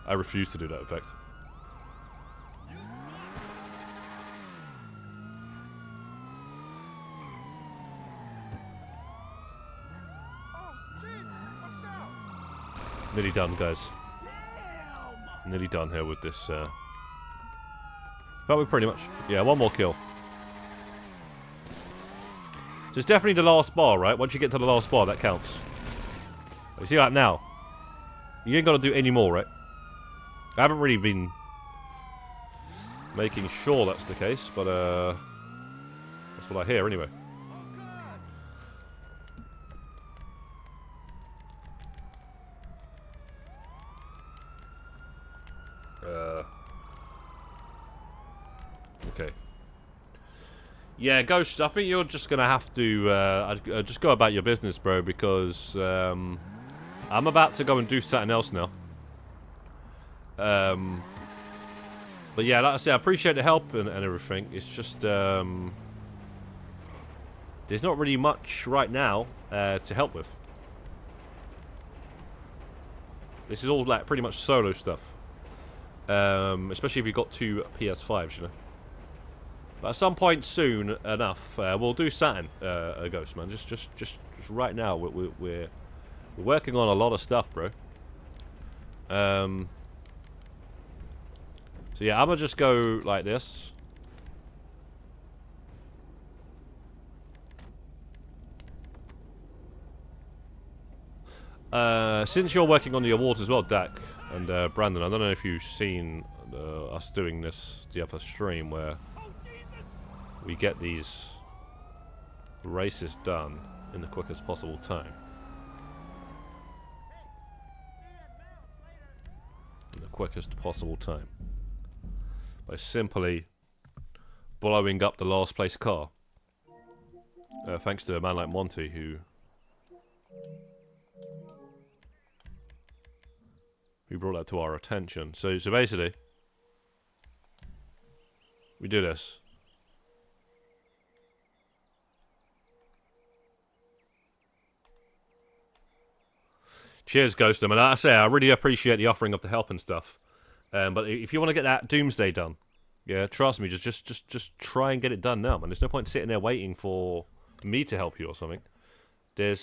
I refuse to do that, in fact. Nearly done, guys. Nearly done here with this. But we're pretty much... Yeah, one more kill. So it's definitely the last bar, right? Once you get to the last bar, that counts. You see that now? You ain't got to do any more, right? I haven't really been making sure that's the case, but that's what I hear anyway. Okay. Yeah, Ghost, I think you're just going to have to just go about your business, bro, because I'm about to go and do something else now. But yeah, like I say, I appreciate the help and everything. It's just there's not really much right now to help with. This is all like pretty much solo stuff. Especially if you've got 2 PS5s, you know. But at some point soon enough, we'll do something, Ghost, man. Just right now, we're working on a lot of stuff, bro. So yeah, I'm gonna just go like this. Since you're working on the awards as well, Dak and Brandon, I don't know if you've seen us doing this the other stream where we get these races done in the quickest possible time. In the quickest possible time. By simply blowing up the last place car. Thanks to a man like Monty who brought that to our attention. So basically, we do this. Cheers, Ghost. I mean, like I say, I really appreciate the offering of the help and stuff. But if you want to get that Doomsday done, yeah, trust me, just try and get it done now, man. There's no point sitting there waiting for me to help you or something. I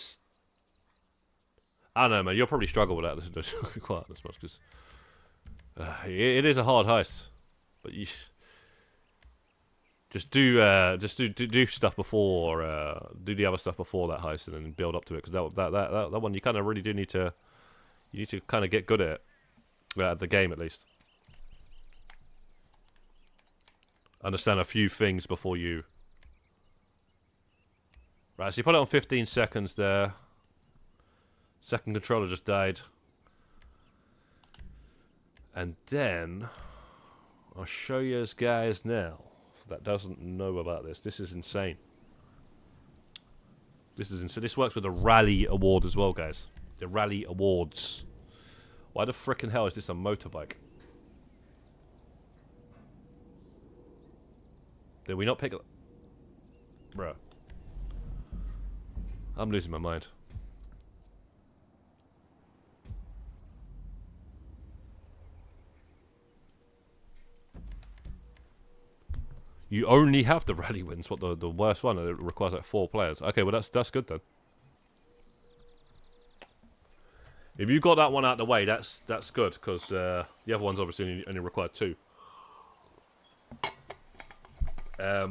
don't know, man. You'll probably struggle with that quite as much because it is a hard heist. But you just do stuff before, do the other stuff before that heist, and then build up to it. Because that one you kind of really do need to kind of get good at it, at the game at least. Understand a few things before you. Right, so you put it on 15 seconds there. Second controller just died. And then I'll show you guys now that doesn't know about this. This is insane. This is insane. This works with the Rally Award as well, guys. The Rally Awards. Why the frickin' hell is this a motorbike? Did we not pick it? Bruh. I'm losing my mind. You only have the rally wins. What, the worst one? It requires like 4 players. Okay, well that's good then. If you got that one out of the way, that's good because the other ones obviously only require 2. I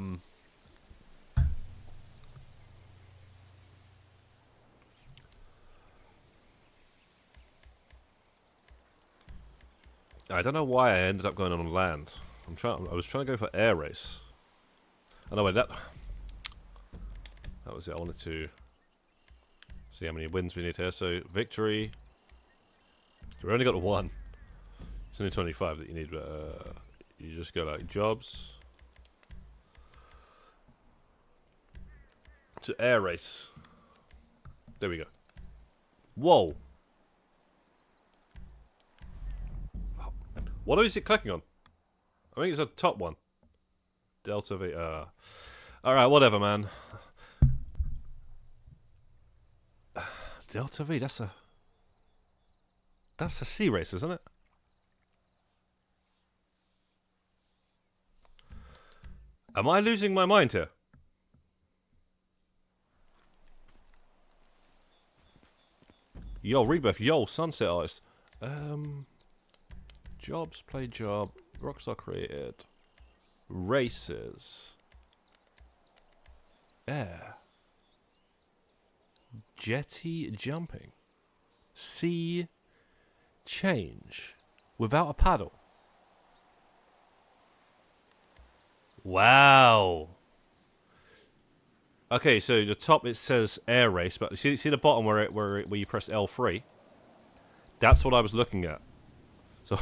don't know why I ended up going on land. I was trying to go for air race. Oh no, wait, that was it. I wanted to see how many wins we need here. So victory. We only got 1. It's only 25 that you need, but you just go like jobs. To air race. There we go. Whoa. What is it clicking on? I think it's a top one. Delta V. Alright, whatever, man. Delta V, that's a C race, isn't it? Am I losing my mind here? Yo, Rebirth, yo, Sunset Artist. Jobs, play job, Rockstar created, races, air, jetty jumping, sea change, without a paddle. Wow. Okay, so the top it says air race, but see the bottom where you press L3? That's what I was looking at. So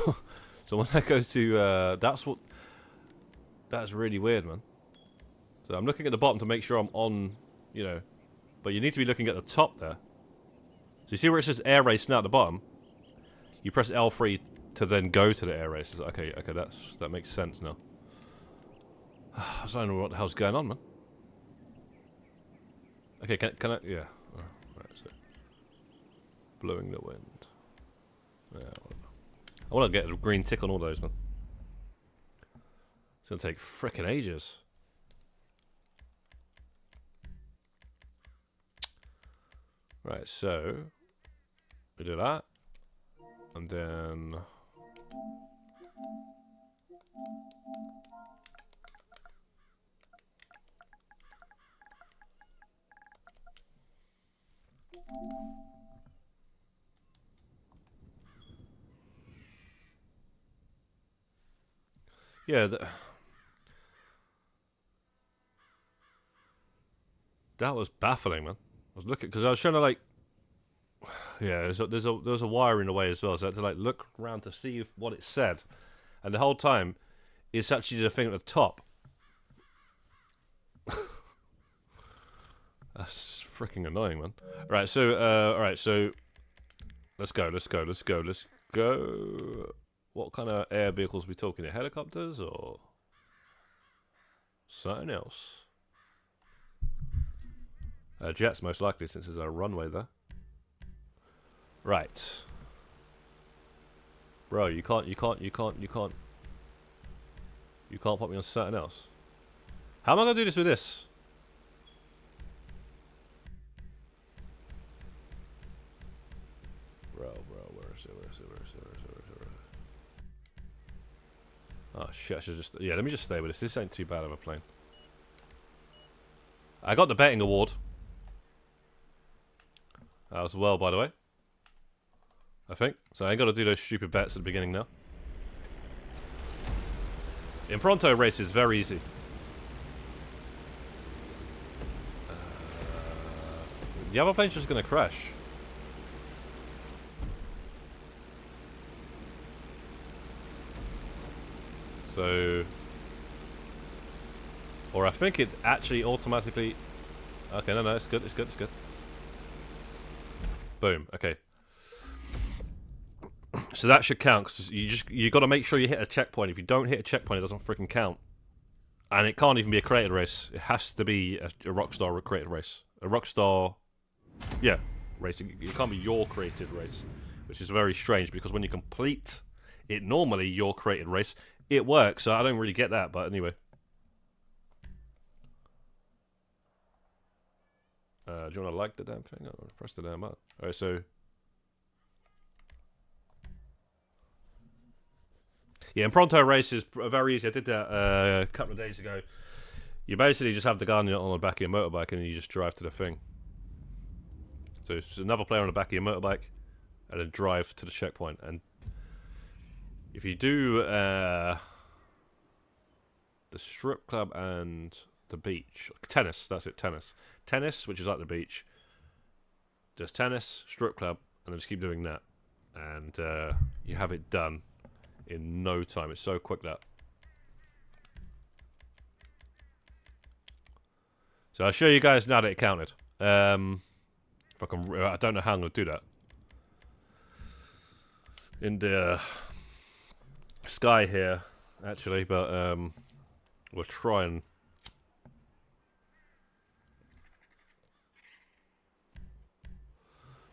when I go to that's what That's really weird, man. So I'm looking at the bottom to make sure I'm on, you know, but you need to be looking at the top there. So you see where it says air race now at the bottom? You press L3 to then go to the air races. Okay, that makes sense now. I don't know what the hell's going on, man. Okay, can I? Yeah. Oh, right, so blowing the wind. Yeah, I want to get a green tick on all those, man. It's gonna take frickin' ages. Right, so we do that, and then yeah, that was baffling, man. I was looking because I was trying to like, yeah, there's a wire in the way as well, so I had to like look around to see what it said, and the whole time it's actually the thing at the top. That's freaking annoying, man. Right, so alright, so let's go. What kind of air vehicles are we talking here? Helicopters or something else? Jets most likely, since there's a runway there. Right. Bro, you can't put me on something else. How am I gonna do this with this? Bro, where is it? Oh shit, I should just... Yeah, let me just stay with this. This ain't too bad of a plane. I got the betting award. As well, by the way. I think. So I ain't got to do those stupid bets at the beginning now. Impronto race is very easy. The other plane's just going to crash. So... Or I think it actually automatically... Okay, no, it's good. Boom, okay. So that should count, because you got to make sure you hit a checkpoint. If you don't hit a checkpoint, it doesn't freaking count. And it can't even be a created race. It has to be a Rockstar created race. A Rockstar... Yeah, race. It can't be your created race. Which is very strange, because when you complete it normally, your created race, it works. So I don't really get that, but anyway. Do you want to like the damn thing? Or press the damn button. Alright, so... Yeah, Impronto race is very easy. I did that a couple of days ago. You basically just have the gun on the back of your motorbike and you just drive to the thing. So it's another player on the back of your motorbike and then drive to the checkpoint. And if you do the strip club and the beach, tennis, that's it, tennis. Tennis, which is like the beach. Just tennis, strip club, and then just keep doing that. And you have it done in no time. It's so quick that. So I'll show you guys now that it counted. If I can, I don't know how I'm going to do that. In the sky here, actually, but we'll try and.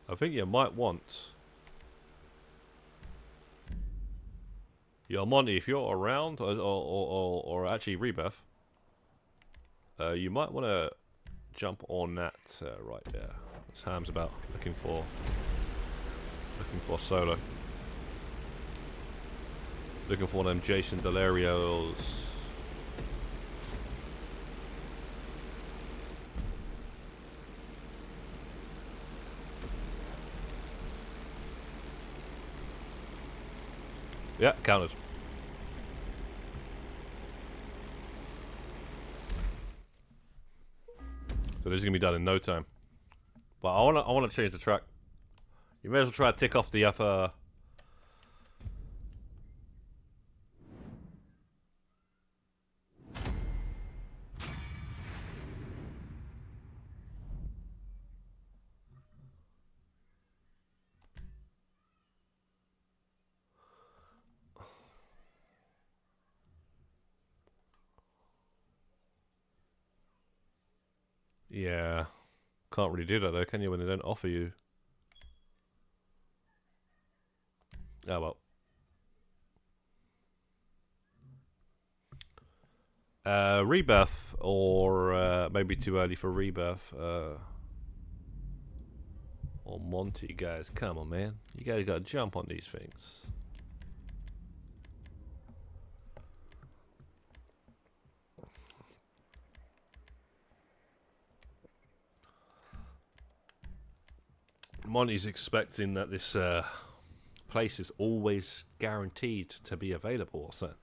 I think you might want. Yo, Monty, if you're around, or actually Rebeth, you might want to jump on that right there. That's Ham's about looking for solo. Looking for them Jason Delarios. Yeah, counted. So this is gonna be done in no time. But I wanna change the track. You may as well try to tick off the upper. Yeah. Can't really do that though, can you, when they don't offer you? Oh well. Rebirth, or maybe too early for Rebirth. Or Monty, guys, come on, man. You guys gotta jump on these things. Monty's expecting that this place is always guaranteed to be available or something.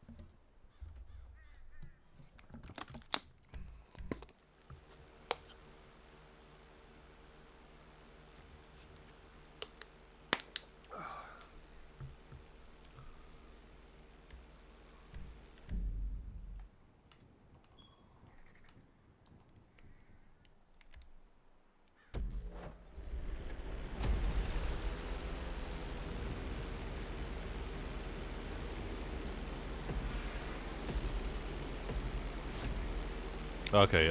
Okay,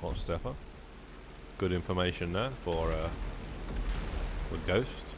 hot stepper. Good information there for Ghost.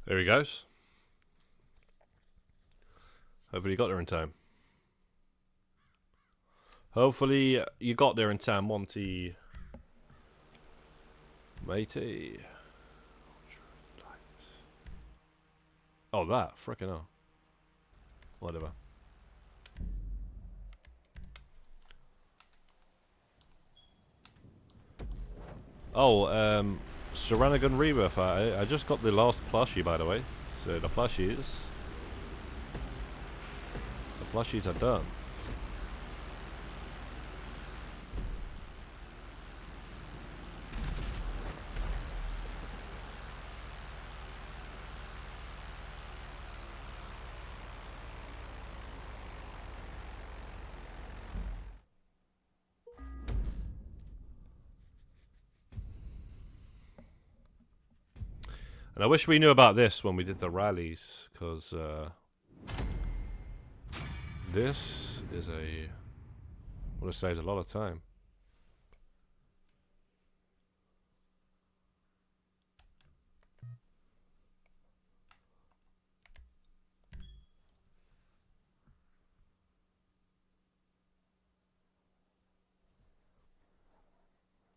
There he goes. Hopefully you got there in time. Hopefully you got there in time, Monty. Matey. Oh, that. Frickin' hell. Whatever. Oh, Seranagon Rebirth. I just got the last plushie, by the way. So the plushies are done. And I wish we knew about this when we did the rallies, because this is would have saved a lot of time.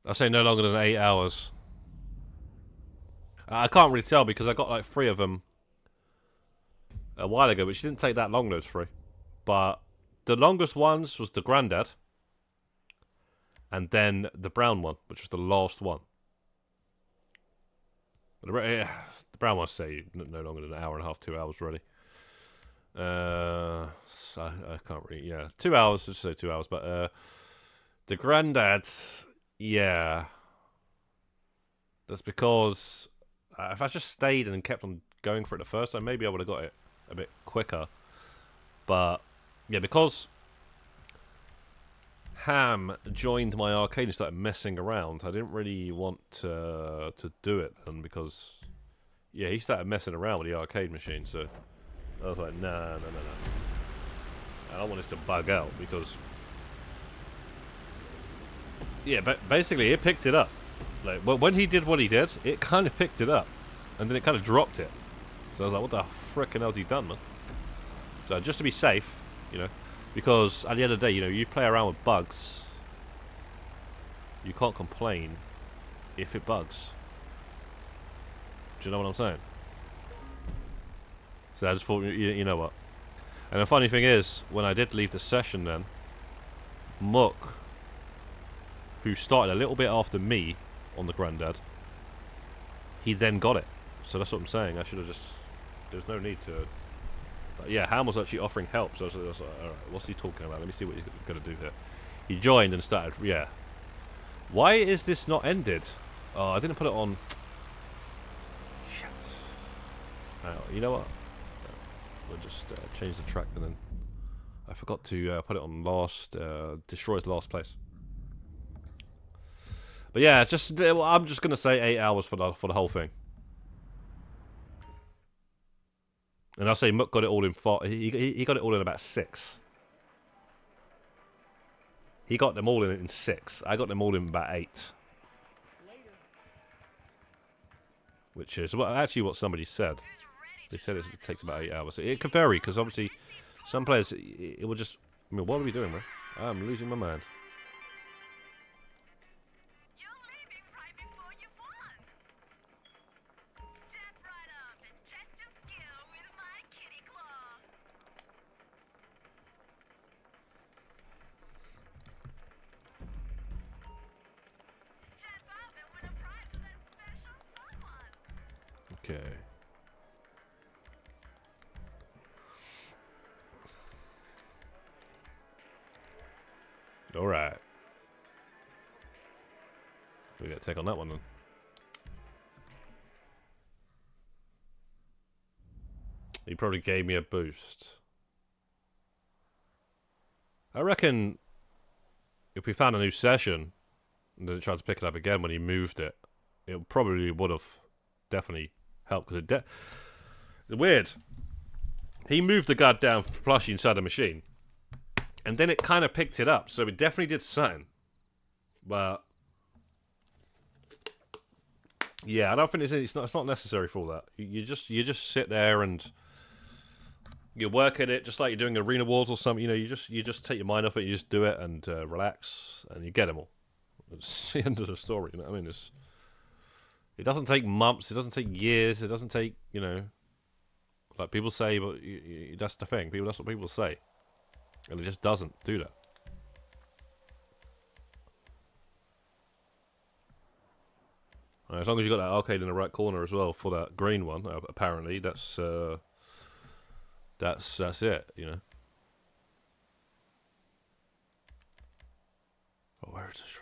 I say no longer than 8 hours. I can't really tell because I got like 3 of them a while ago, which didn't take that long, those 3. But the longest ones was the Grandad, and then the brown one, which was the last one. The brown ones say no longer than an hour and a half, 2 hours, really. So I can't really, yeah. 2 hours, let's say 2 hours, but the Grandad, yeah. That's because if I just stayed and kept on going for it the first time, maybe I would have got it a bit quicker. But yeah, because Ham joined my arcade and started messing around, I didn't really want to do it then, because yeah, he started messing around with the arcade machine. So I was like, nah. I don't want this to bug out, because yeah, but basically it picked it up. Like, when he did what he did, it kind of picked it up, and then it kind of dropped it. So I was like, what the frickin' hell's he done, man? So just to be safe, you know, because at the end of the day, you know, you play around with bugs, you can't complain if it bugs. Do you know what I'm saying? So I just thought, you know what? And the funny thing is, when I did leave the session then, Mook, who started a little bit after me on the Grandad, he then got it. So that's what I'm saying. I should have just... There's no need to... But yeah, Ham was actually offering help, so I was like, alright, what's he talking about? Let me see what he's going to do here. He joined and started... Yeah. Why is this not ended? Oh, I didn't put it on... Shit. You know what? We'll just change the track and then... I forgot to put it on last... destroys last place. But yeah, it's just... I'm just going to say 8 hours for the whole thing. And I say Mook got it all in 4. He got it all in about 6. He got them all in 6. I got them all in about 8. Which is actually what somebody said. They said it takes about 8 hours. It can vary because obviously some players it will just. I mean, what are we doing, man? I'm losing my mind. Okay. All right. We got to take on that one then. He probably gave me a boost. I reckon if we found a new session and then tried to pick it up again when he moved it, it probably would have definitely helped because it's weird. He moved the goddamn plushie inside the machine, and then it kind of picked it up, so it definitely did something. But yeah, I don't think it's not necessary for all that. You just sit there and you work at it just like you're doing arena wars or something. You know, you just take your mind off it, you just do it and relax, and you get them all. It's the end of the story. You know what I mean? It doesn't take months. It doesn't take years. It doesn't take, you know, like people say, but that's the thing. That's what people say. And it just doesn't do that. As long as you got that arcade in the right corner as well for that green one, apparently, that's it, you know. Oh, where is this?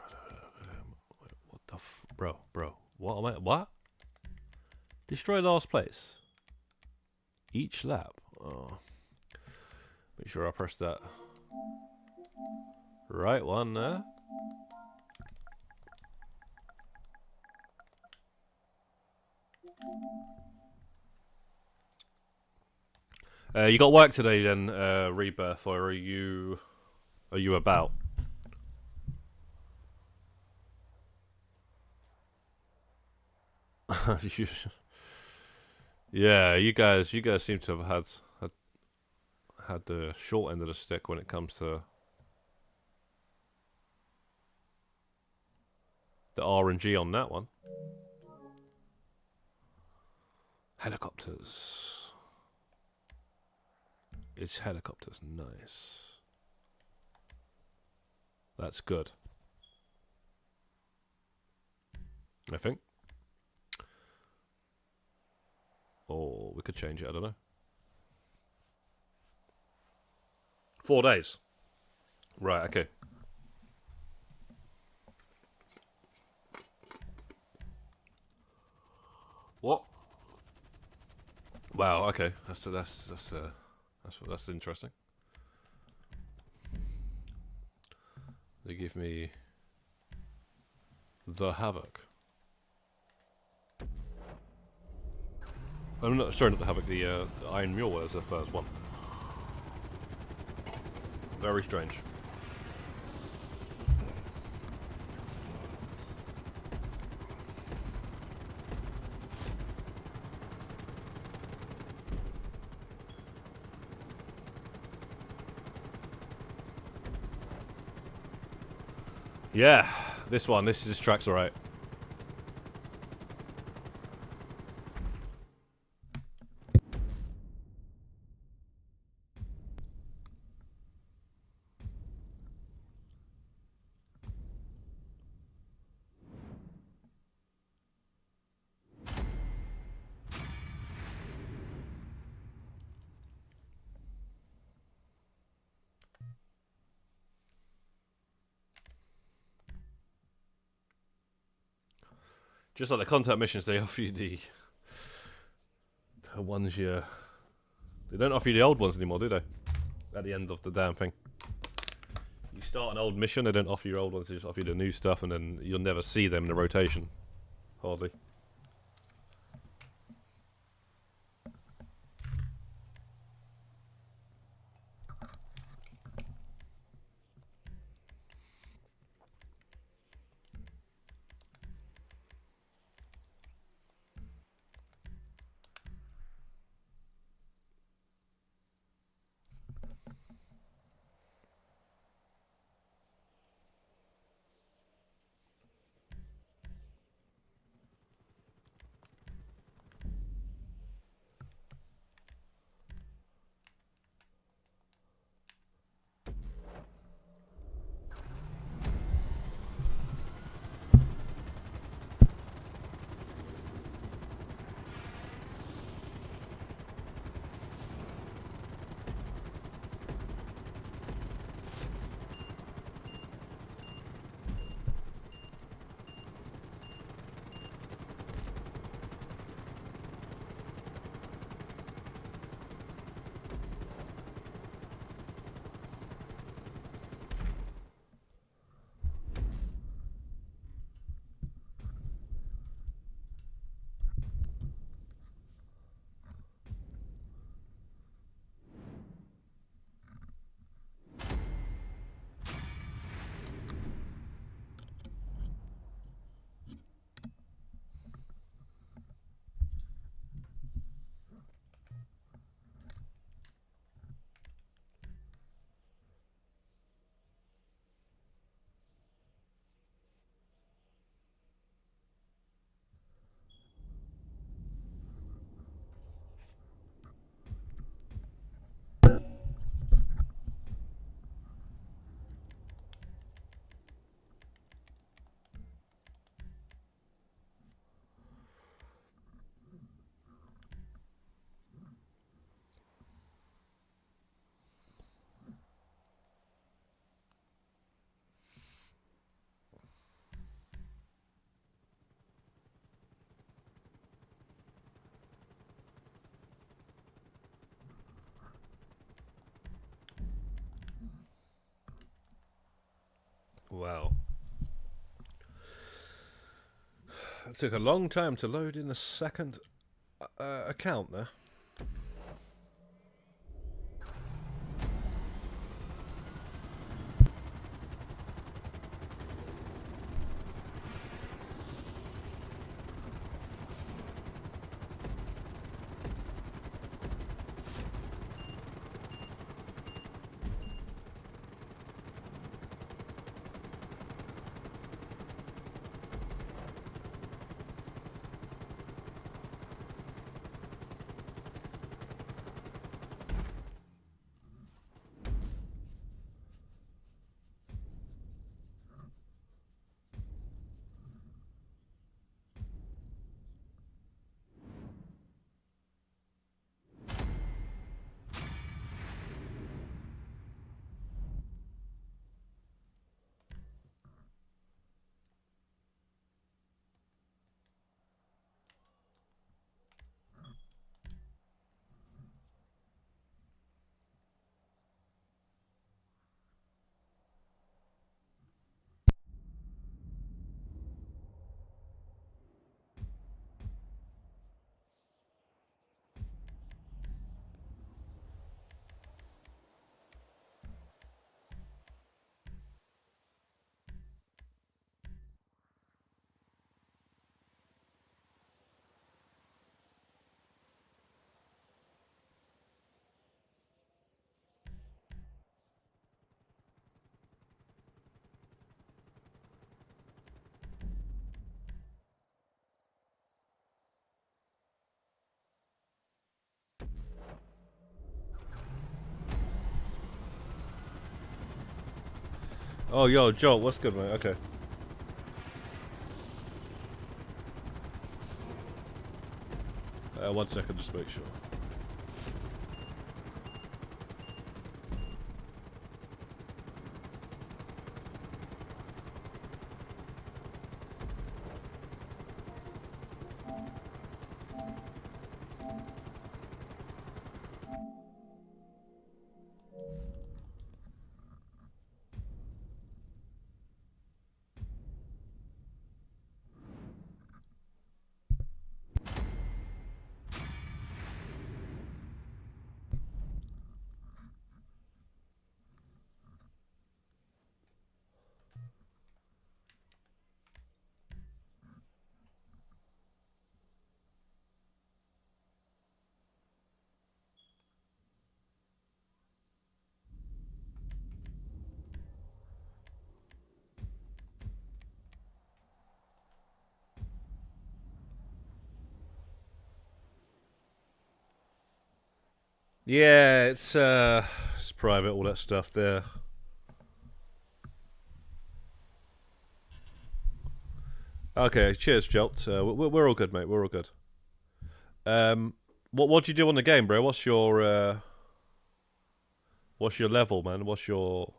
What the bro? What? Destroy last place. Each lap. Oh. Make sure I press that right one there. You got work today then, Rebirth, or are you about? Yeah, you guys seem to have had the short end of the stick when it comes to the RNG on that one. Helicopters. It's helicopters, nice. That's good. I think. Or we could change it, I don't know. 4 days. Right, okay. What? Wow, okay. That's interesting. They give me the Havoc. I'm not sorry, not the Havoc. The Iron Mule was the first one. Very strange. Yeah, This track's alright. Just like the contact missions, they offer you the ones you... They don't offer you the old ones anymore, do they? At the end of the damn thing. You start an old mission, they don't offer you old ones, they just offer you the new stuff, and then you'll never see them in the rotation. Hardly. Wow. It took a long time to load in a second account there. Oh, yo, Joel, what's good, mate? Okay. One second, just make sure. Yeah, it's private, all that stuff there. Okay, cheers, Jolt. We're all good, mate. We're all good. What do you do on the game, bro? What's your level, man? What do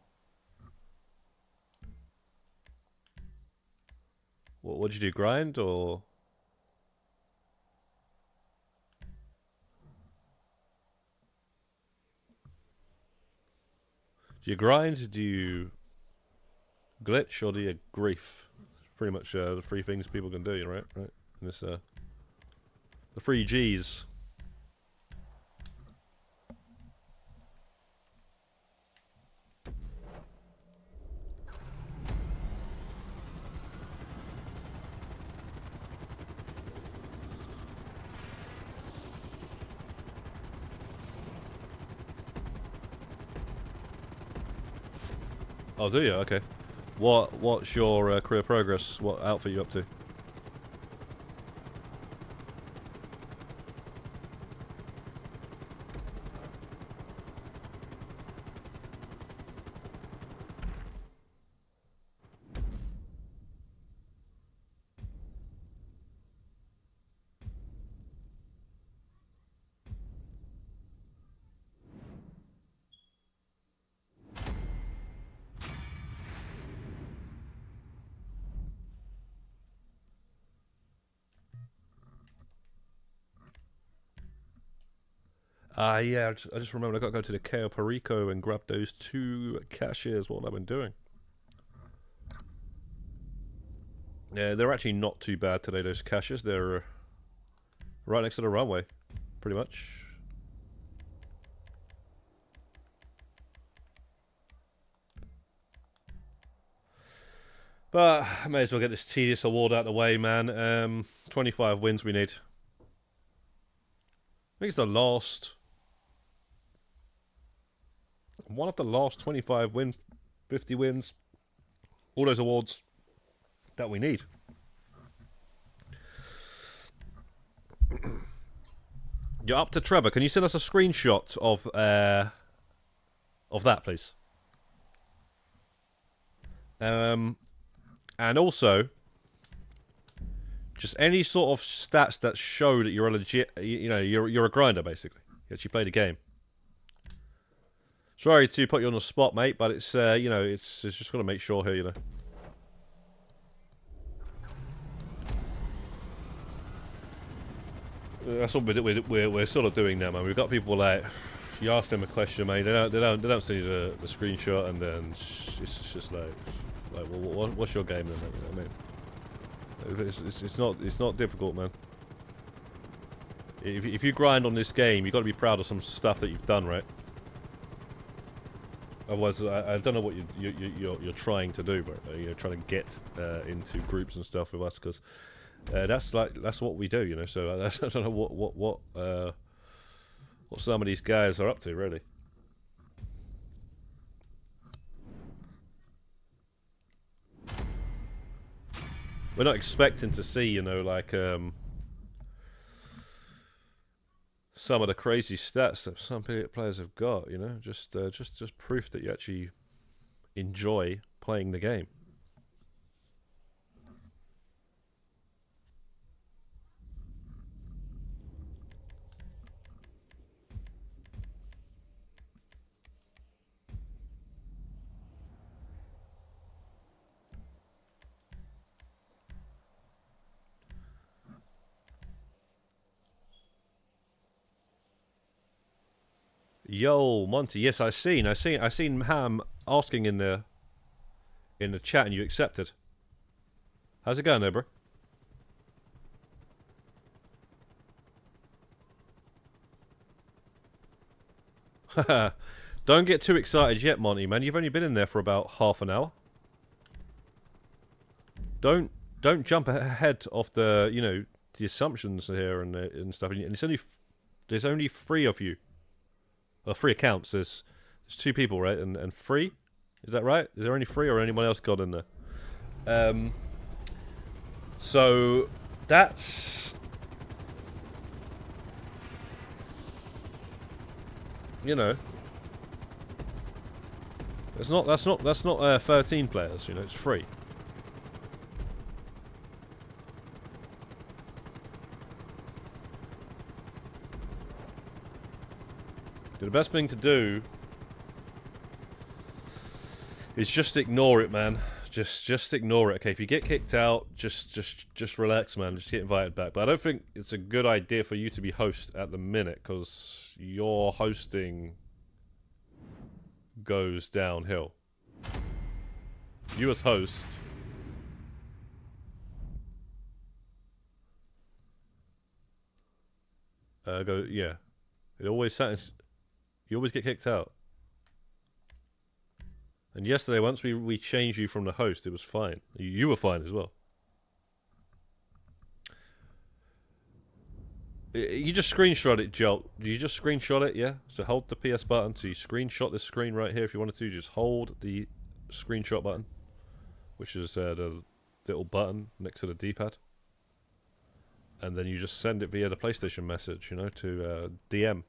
you do? Grind or do you grind? Do you glitch or do you grief? Pretty much the three things people can do, right? Right. And this the three G's. Oh, do you? Okay. What's your career progress? What outfit you up to? Yeah, I just remembered I got to go to the Cayo Perico and grab those 2 cashiers. What I've been doing. Yeah, they're actually not too bad today, those cashiers. They're right next to the runway, pretty much. But I may as well get this tedious award out of the way, man. 25 wins we need. I think it's the last... one of the last 25 win, 50 wins, all those awards that we need. You're up to Trevor. Can you send us a screenshot of that, please? And also, just any sort of stats that show that you're a legit, you're a grinder, basically. You actually play the game. Sorry to put you on the spot, mate, but it's it's just got to make sure here, That's what we're sort of doing now, man. We've got people like, if you ask them a question, mate, they don't see the screenshot, and then it's just like well, what's your game then, mate? You know what I mean? It's not difficult, man. If you grind on this game, you've got to be proud of some stuff that you've done, right? Otherwise, I don't know what you're trying to do, but you're trying to get into groups and stuff with us, because that's what we do, So I don't know what some of these guys are up to, really. We're not expecting to see, some of the crazy stats that some players have got, just proof that you actually enjoy playing the game. Yo, Monty. Yes, I seen Ham asking in the chat, and you accepted. How's it going, there, bro? Don't get too excited yet, Monty, man. You've only been in there for about half an hour. Don't jump ahead of the the assumptions here and stuff. And it's only there's only 3 of you. 3 accounts. There's 2 people, right? And 3? Is that right? Is there only 3 or anyone else got in there? So that's that's not 13 players. It's 3. The best thing to do is just ignore it, man. Just ignore it. Okay, if you get kicked out, just relax, man. Just get invited back. But I don't think it's a good idea for you to be host at the minute, because your hosting goes downhill. You as host. Yeah. It always sounds. You always get kicked out. And yesterday, once we changed you from the host, it was fine. You were fine as well. You just screenshot it, Jolt. You just screenshot it, yeah? So hold the PS button. So you screenshot this screen right here if you wanted to. Just hold the screenshot button, which is the little button next to the D-pad. And then you just send it via the PlayStation message, to DM.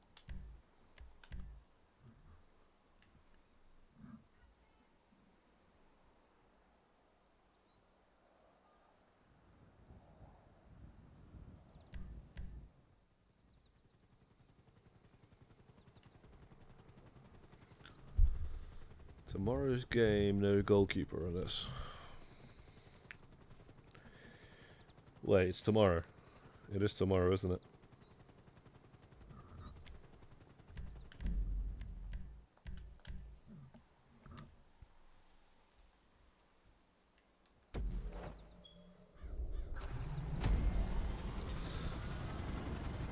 Tomorrow's game, no goalkeeper on this. Wait, it's tomorrow. It is tomorrow, isn't it?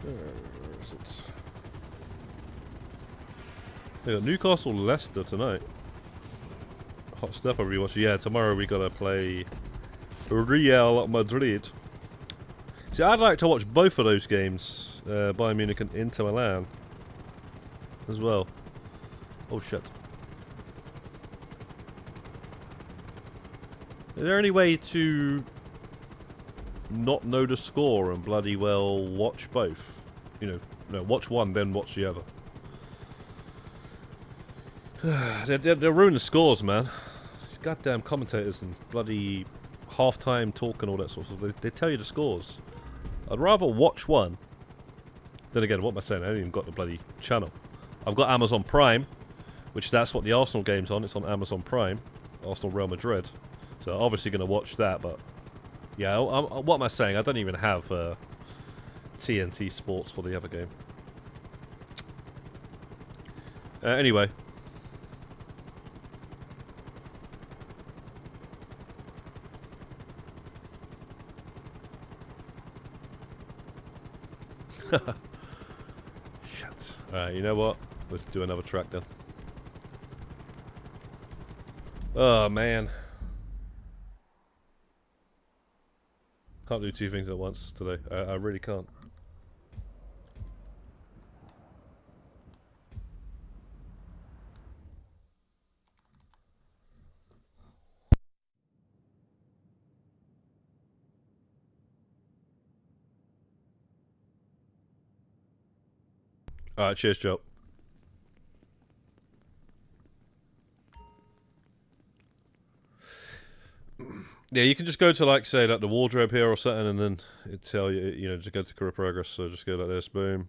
Where is it? We got Newcastle Leicester tonight. Hot stuff, everyone. Yeah, tomorrow we gotta play Real Madrid. See, I'd like to watch both of those games, Bayern Munich and Inter Milan, as well. Oh shit! Is there any way to not know the score and bloody well watch both? No, watch one then watch the other. They're ruining the scores, man. These goddamn commentators and bloody half-time talk and all that sort of stuff. They tell you the scores. I'd rather watch one. Then again, what am I saying? I haven't even got the bloody channel. I've got Amazon Prime, which that's what the Arsenal game's on. It's on Amazon Prime. Arsenal Real Madrid. So obviously going to watch that, but yeah, what am I saying? I don't even have TNT Sports for the other game. Anyway. Shit. Alright, you know what? Let's do another track then. Oh, man. Can't do 2 things at once today. I really can't. Alright, cheers, Joe. Yeah, you can just go to like say like the wardrobe here or something, and then it tell you, you know, just go to career progress. So just go like this, boom.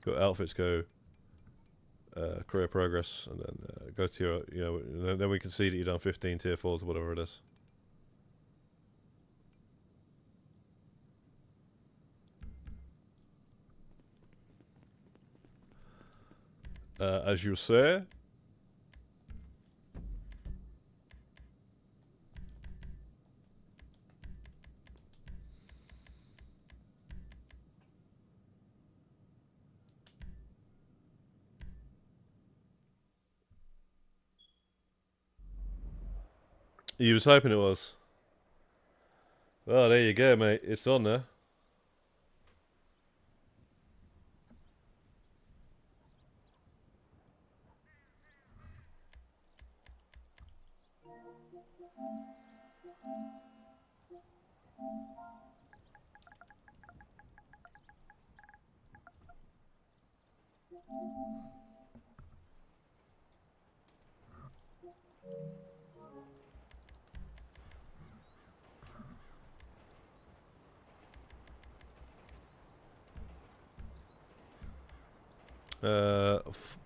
Go outfits, go career progress, and then go to your, you know, then we can see that you've done 15 tier 4s or whatever it is. As you say. You was hoping it was. Oh, there you go, mate. It's on there.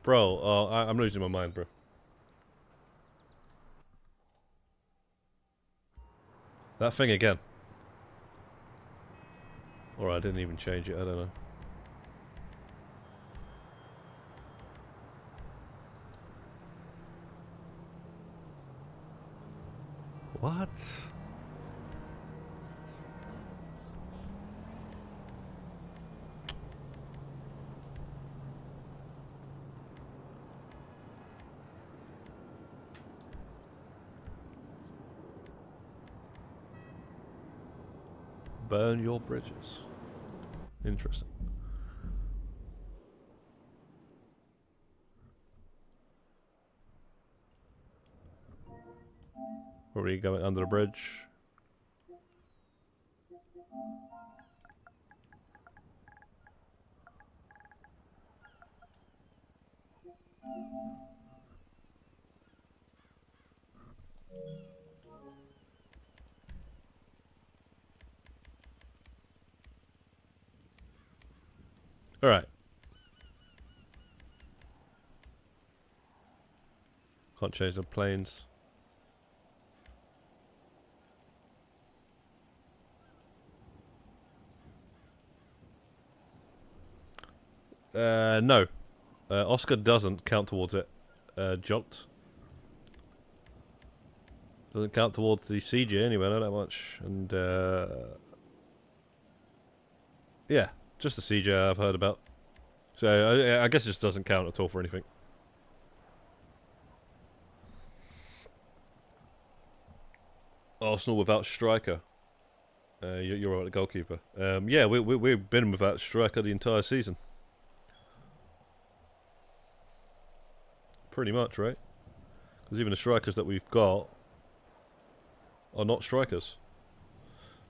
Bro, oh, I'm losing my mind, bro. That thing again. Or I didn't even change it, I don't know. What? Burn your bridges. Interesting. Are we going under the bridge? Alright. Can't change the planes. No. Oscar doesn't count towards it. Jolt. Doesn't count towards the CG anyway, not that much. And, yeah, just the CG I've heard about. So, I guess it just doesn't count at all for anything. Arsenal without striker. You're right, the goalkeeper. Yeah, we've been without striker the entire season. Pretty much, right? Because even the strikers that we've got are not strikers.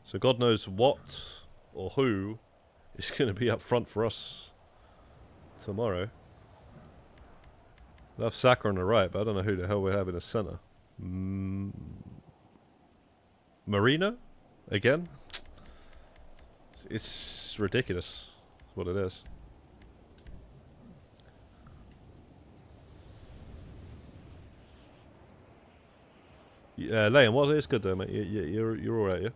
So God knows what or who is going to be up front for us tomorrow. We have Saka on the right, but I don't know who the hell we have in the centre. Marino? Again? It's ridiculous. That's what it is. Liam, what is good though, mate? You're alright, yeah?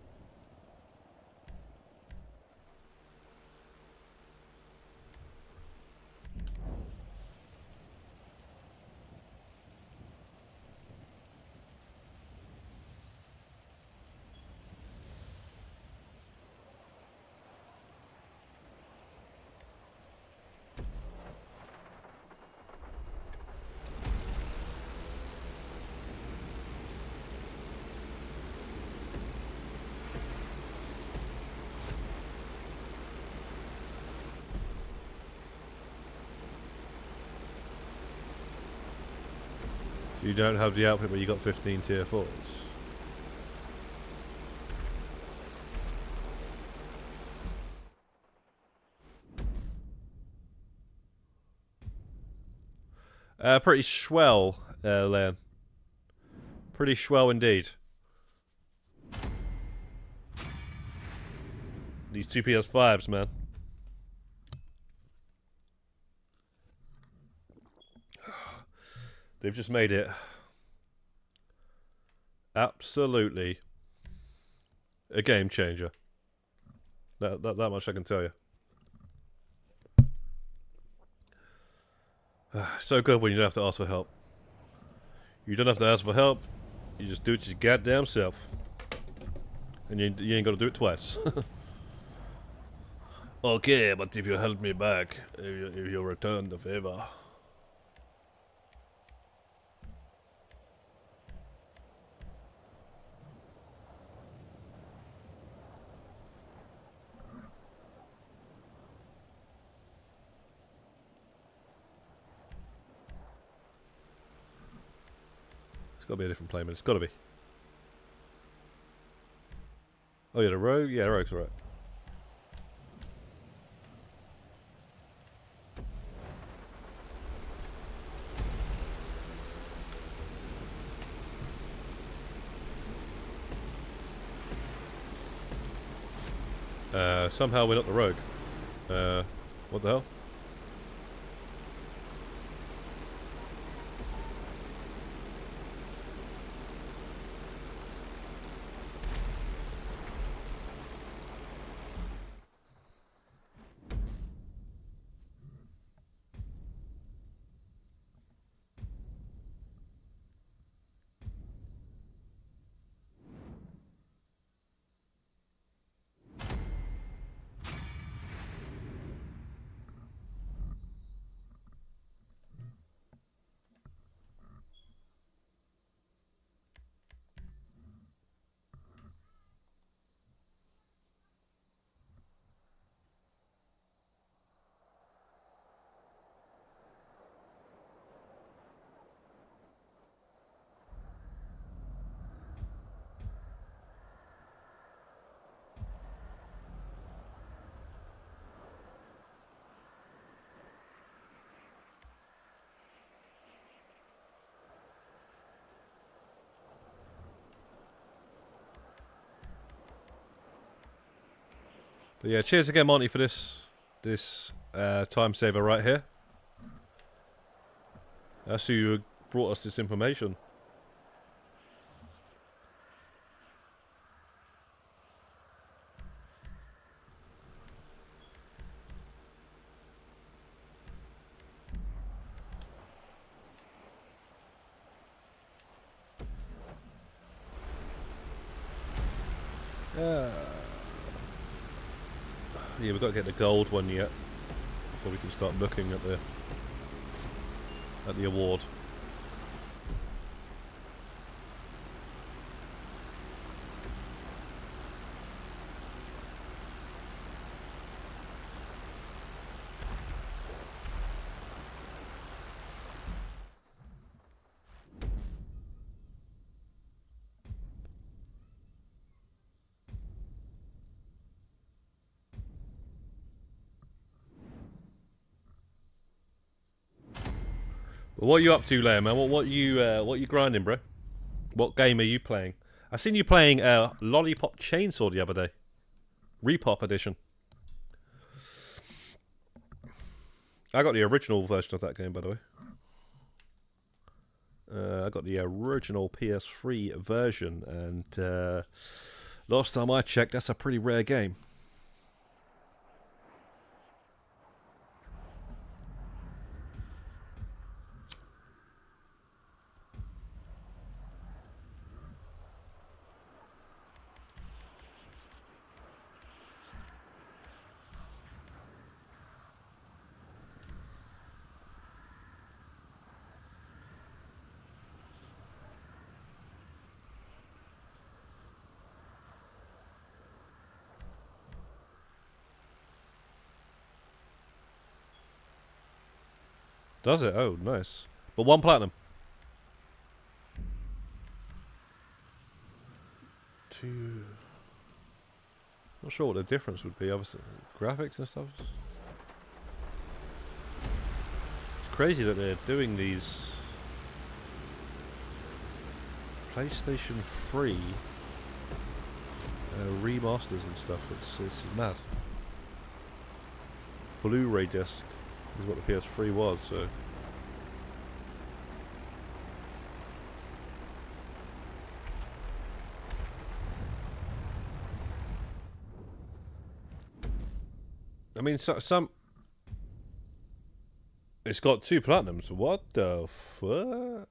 So you don't have the outfit, but you got 15 tier 4s. Pretty swell, Liam. Pretty swell indeed. these two PS5s, man. They've just made it absolutely a game changer. That much I can tell you. So good when you don't have to ask for help. You don't have to ask for help. You just do it your goddamn self. And you ain't got to do it twice. Okay, but if you help me back, if you return the favor. It's got to be a different playman. It's got to be. Oh yeah, the rogue? Yeah, the rogue's right. Somehow we're not the rogue. What the hell? But yeah, cheers again, Monty, for this time saver right here. That's who brought us this information. Yeah, we've got to get the gold one yet before we can start looking at the award. But what are you up to, Leia, man? What you grinding, bro? What game are you playing? I seen you playing Lollipop Chainsaw the other day, Repop edition. I got the original version of that game, by the way. I got the original PS3 version, and last time I checked, that's a pretty rare game. Does it? Oh, nice. But 1 platinum. 2. Not sure what the difference would be. Obviously, graphics and stuff. It's crazy that they're doing these PlayStation 3 remasters and stuff. It's mad. Blu-ray disc is what the PS3 was, so. I mean, some. It's got 2 platinums. What the fuck?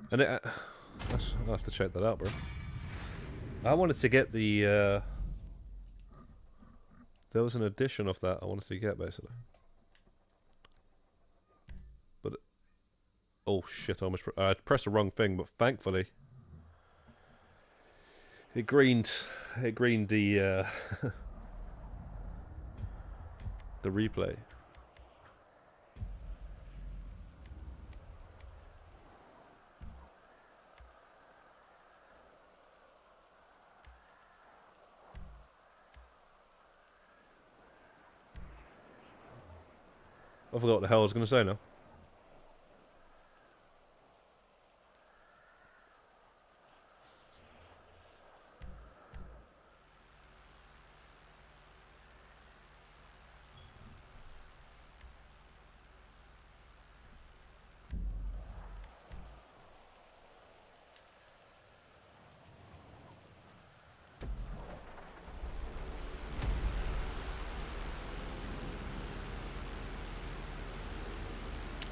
And I'll have to check that out, bro. I wanted to get the. There was an edition of that I wanted to get, basically. But. Oh shit, I pressed the wrong thing, but thankfully. It greened the. The replay. I forgot what the hell I was going to say now.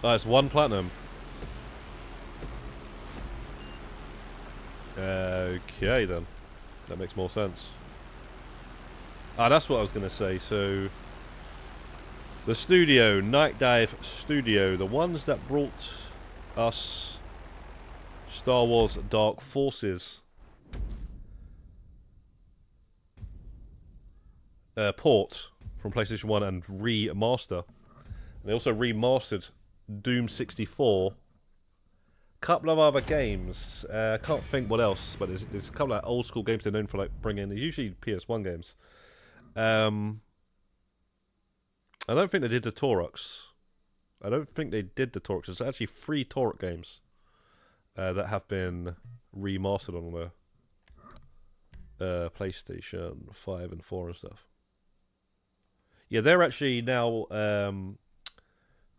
Oh, it's 1 platinum. Okay then. That makes more sense. Ah, that's what I was going to say. So, the studio, Night Dive Studio, the ones that brought us Star Wars Dark Forces port from PlayStation 1 and remaster. And they also remastered Doom 64. Couple of other games. I can't think what else, but there's a couple of old school games they're known for, like bringing. They're usually PS1 games. I don't think they did the Torox. It's actually 3 Torok games that have been remastered on the PlayStation 5 and 4 and stuff. Yeah, they're actually now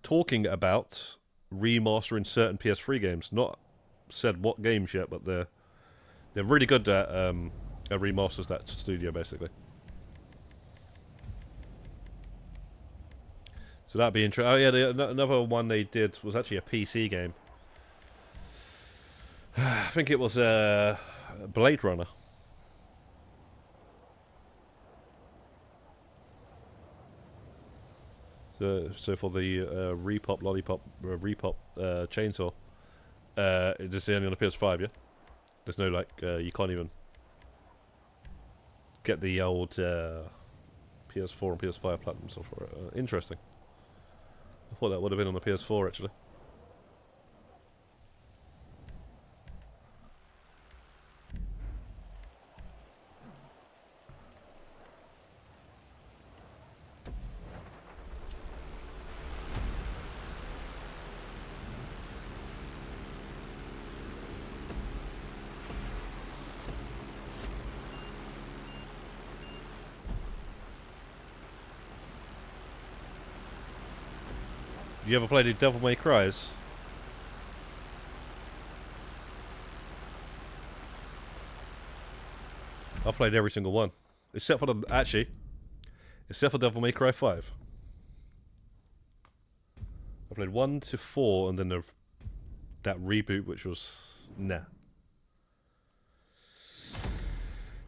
talking about remastering certain PS3 games. Not said what games yet, but they're really good at remasters, that studio, basically. So that'd be interesting. Oh yeah, another one they did was actually a PC game. I think it was Blade Runner. So for the Repop Lollipop Repop chainsaw, it's only on the PS5, yeah. There's no like you can't even get the old PS4 and PS5 platinum software. Interesting. I thought that would have been on the PS4 actually. You ever played the Devil May Cry's? I've played every single one, except for Devil May Cry 5. I played 1 to 4, and then that reboot, which was nah.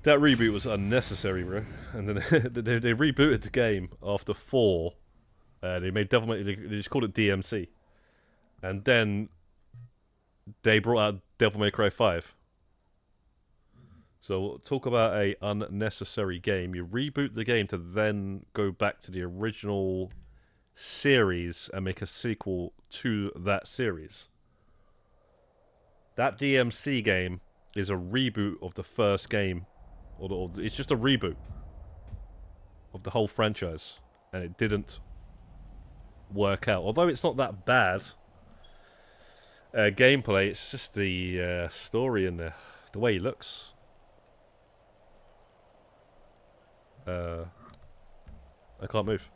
That reboot was unnecessary, bro. And then they rebooted the game after 4. They made Devil May. They just called it DMC, and then they brought out Devil May Cry 5. So talk about a unnecessary game. You reboot the game to then go back to the original series and make a sequel to that series. That DMC game is a reboot of the first game, or it's just a reboot of the whole franchise, and it didn't work out. Although it's not that bad. gameplay. It's just the story and the way he looks. I can't move.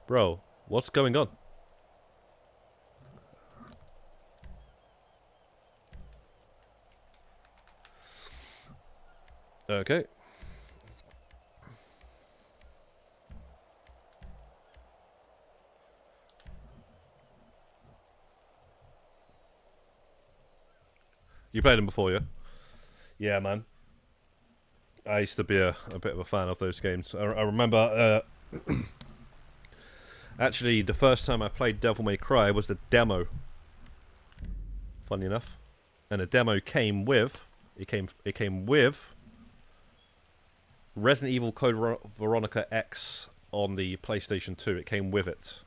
Bro, what's going on? Okay. You played them before, yeah? Yeah, man. I used to be a bit of a fan of those games. I remember, actually, the first time I played Devil May Cry was the demo. Funny enough, and the demo came with it came with Resident Evil Code Veronica X on the PlayStation 2. It came with it.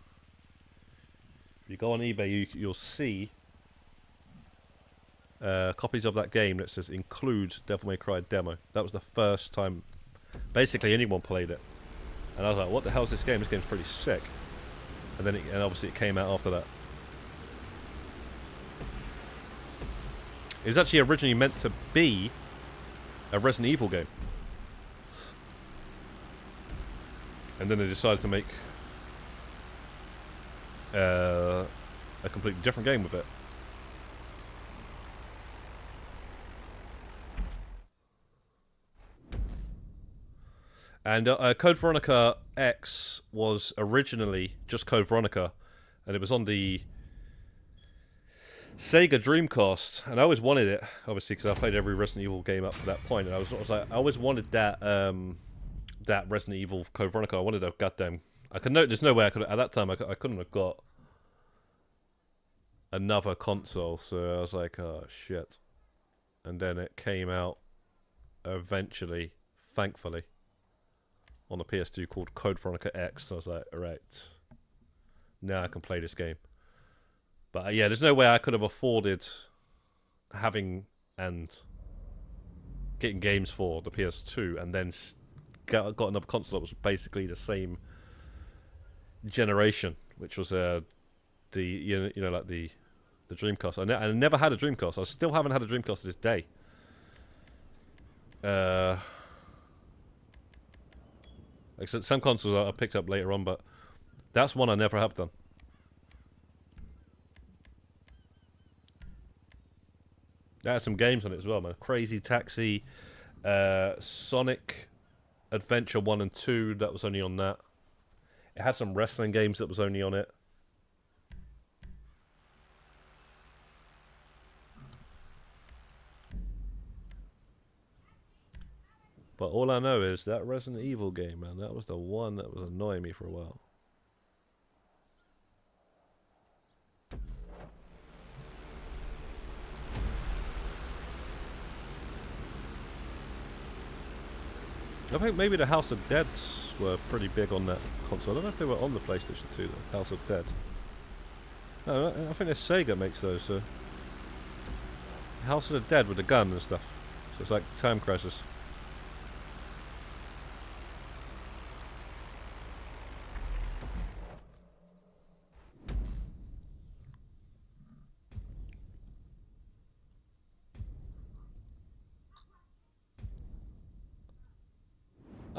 If you go on eBay, you'll see copies of that game that says includes Devil May Cry demo. That was the first time basically anyone played it, and I was like, what the hell is this game? This game's pretty sick. And then and obviously it came out after that. It was actually originally meant to be a Resident Evil game, and then they decided to make a completely different game with it. And Code Veronica X was originally just Code Veronica, and it was on the Sega Dreamcast, and I always wanted it, obviously, because I played every Resident Evil game up to that point, and I was like, I always wanted that that Resident Evil Code Veronica. I wanted a goddamn. There's no way I could at that time. I couldn't have got another console, so I was like, oh shit. And then it came out eventually, thankfully, on the PS2 called Code Veronica X. So I was like, alright, now I can play this game. But yeah, there's no way I could have afforded having and getting games for the PS2 and then got another console that was basically the same generation, which was the like the Dreamcast. I never had a Dreamcast. I still haven't had a Dreamcast to this day. Like I said, some consoles I picked up later on, but that's one I never have done. That had some games on it as well, man. Crazy Taxi, Sonic Adventure 1 and 2, that was only on that. It had some wrestling games that was only on it. But all I know is that Resident Evil game, man, that was the one that was annoying me for a while. I think maybe the House of Deads were pretty big on that console. I don't know if they were on the PlayStation 2 though. House of Dead. No, I think Sega makes those. So House of the Dead with the gun and stuff. So it's like Time Crisis.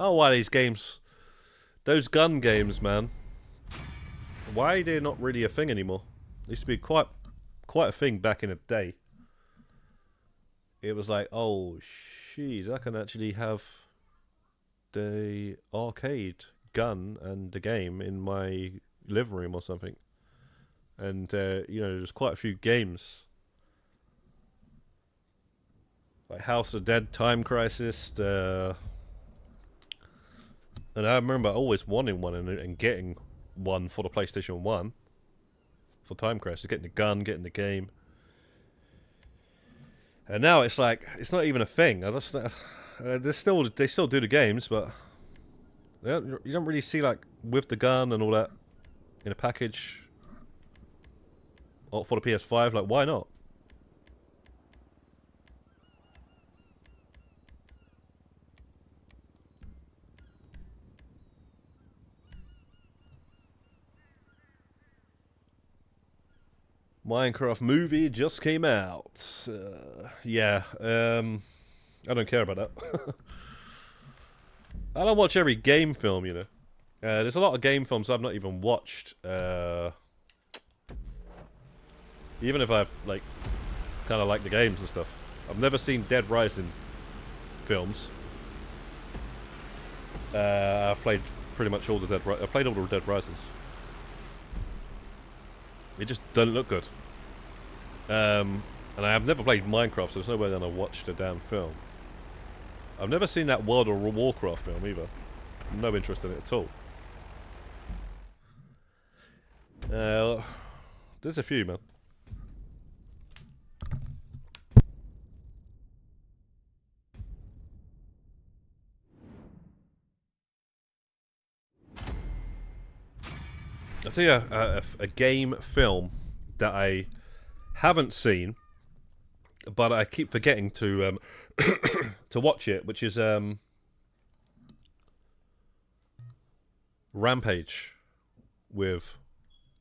Oh, why these games? Those gun games, man. Why are they not really a thing anymore? They used to be quite a thing back in the day. It was like, oh, jeez, I can actually have the arcade gun and the game in my living room or something. And, there's quite a few games. Like House of Dead, Time Crisis, and I remember always wanting one and getting one for the PlayStation 1 for Time Crisis, getting the gun, getting the game. And now it's like, it's not even a thing. They still do the games, but you don't really see like with the gun and all that in a package or for the PS5. Like, why not? Minecraft movie just came out. Yeah, I don't care about that. I don't watch every game film, you know. There's a lot of game films I've not even watched. Even if I like, kind of like the games and stuff. I've never seen Dead Rising films. I've played pretty much all the I played all the Dead Risings. It just doesn't look good. And I have never played Minecraft, so there's no way I'm gonna watch the damn film. I've never seen that World of Warcraft film either. No interest in it at all. There's a few, man. I'll tell you a game film that I haven't seen, but I keep forgetting to to watch it, which is Rampage with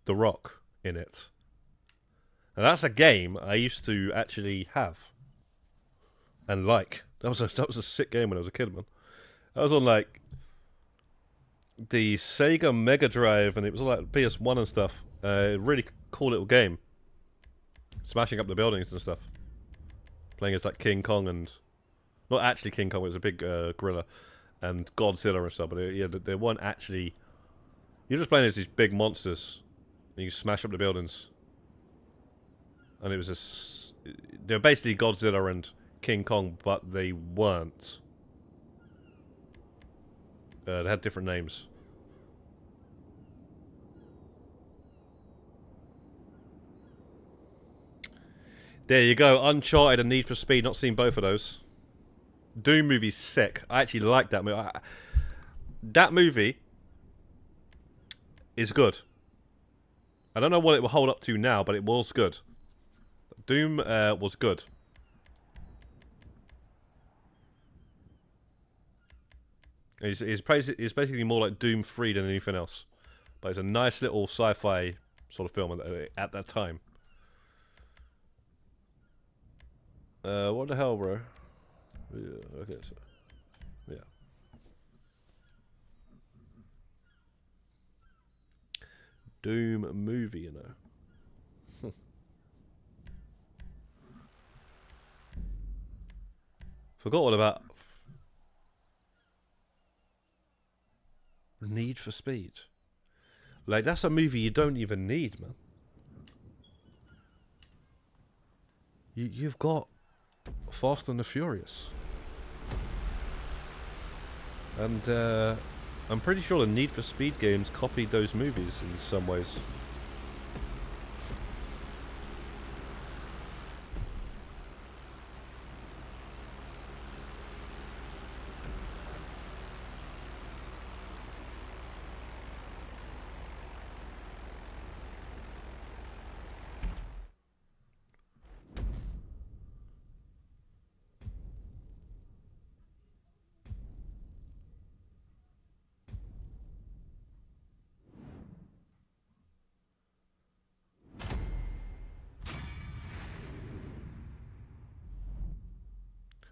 The Rock in it. And that's a game I used to actually have and like. That was a sick game when I was a kid, man. I was on like the Sega Mega Drive, and it was like PS1 and stuff. Really cool little game. Smashing up the buildings and stuff. Playing as like King Kong and... Not actually King Kong, it was a big gorilla. And Godzilla and stuff, but yeah, they weren't actually... You're just playing as these big monsters. And you smash up the buildings. And it was they were basically Godzilla and King Kong, but they weren't. They had different names. There you go. Uncharted and Need for Speed. Not seen both of those. Doom movie's sick. I actually like that movie. That movie is good. I don't know what it will hold up to now, but it was good. Doom was good. It's basically more like Doom 3 than anything else. But it's a nice little sci-fi sort of film at that time. What the hell, bro? Yeah, okay, so... Yeah. Doom movie, you know. Forgot all about... Need for Speed. Like, that's a movie you don't even need, man. You've got Fast and the Furious. And, I'm pretty sure the Need for Speed games copied those movies in some ways.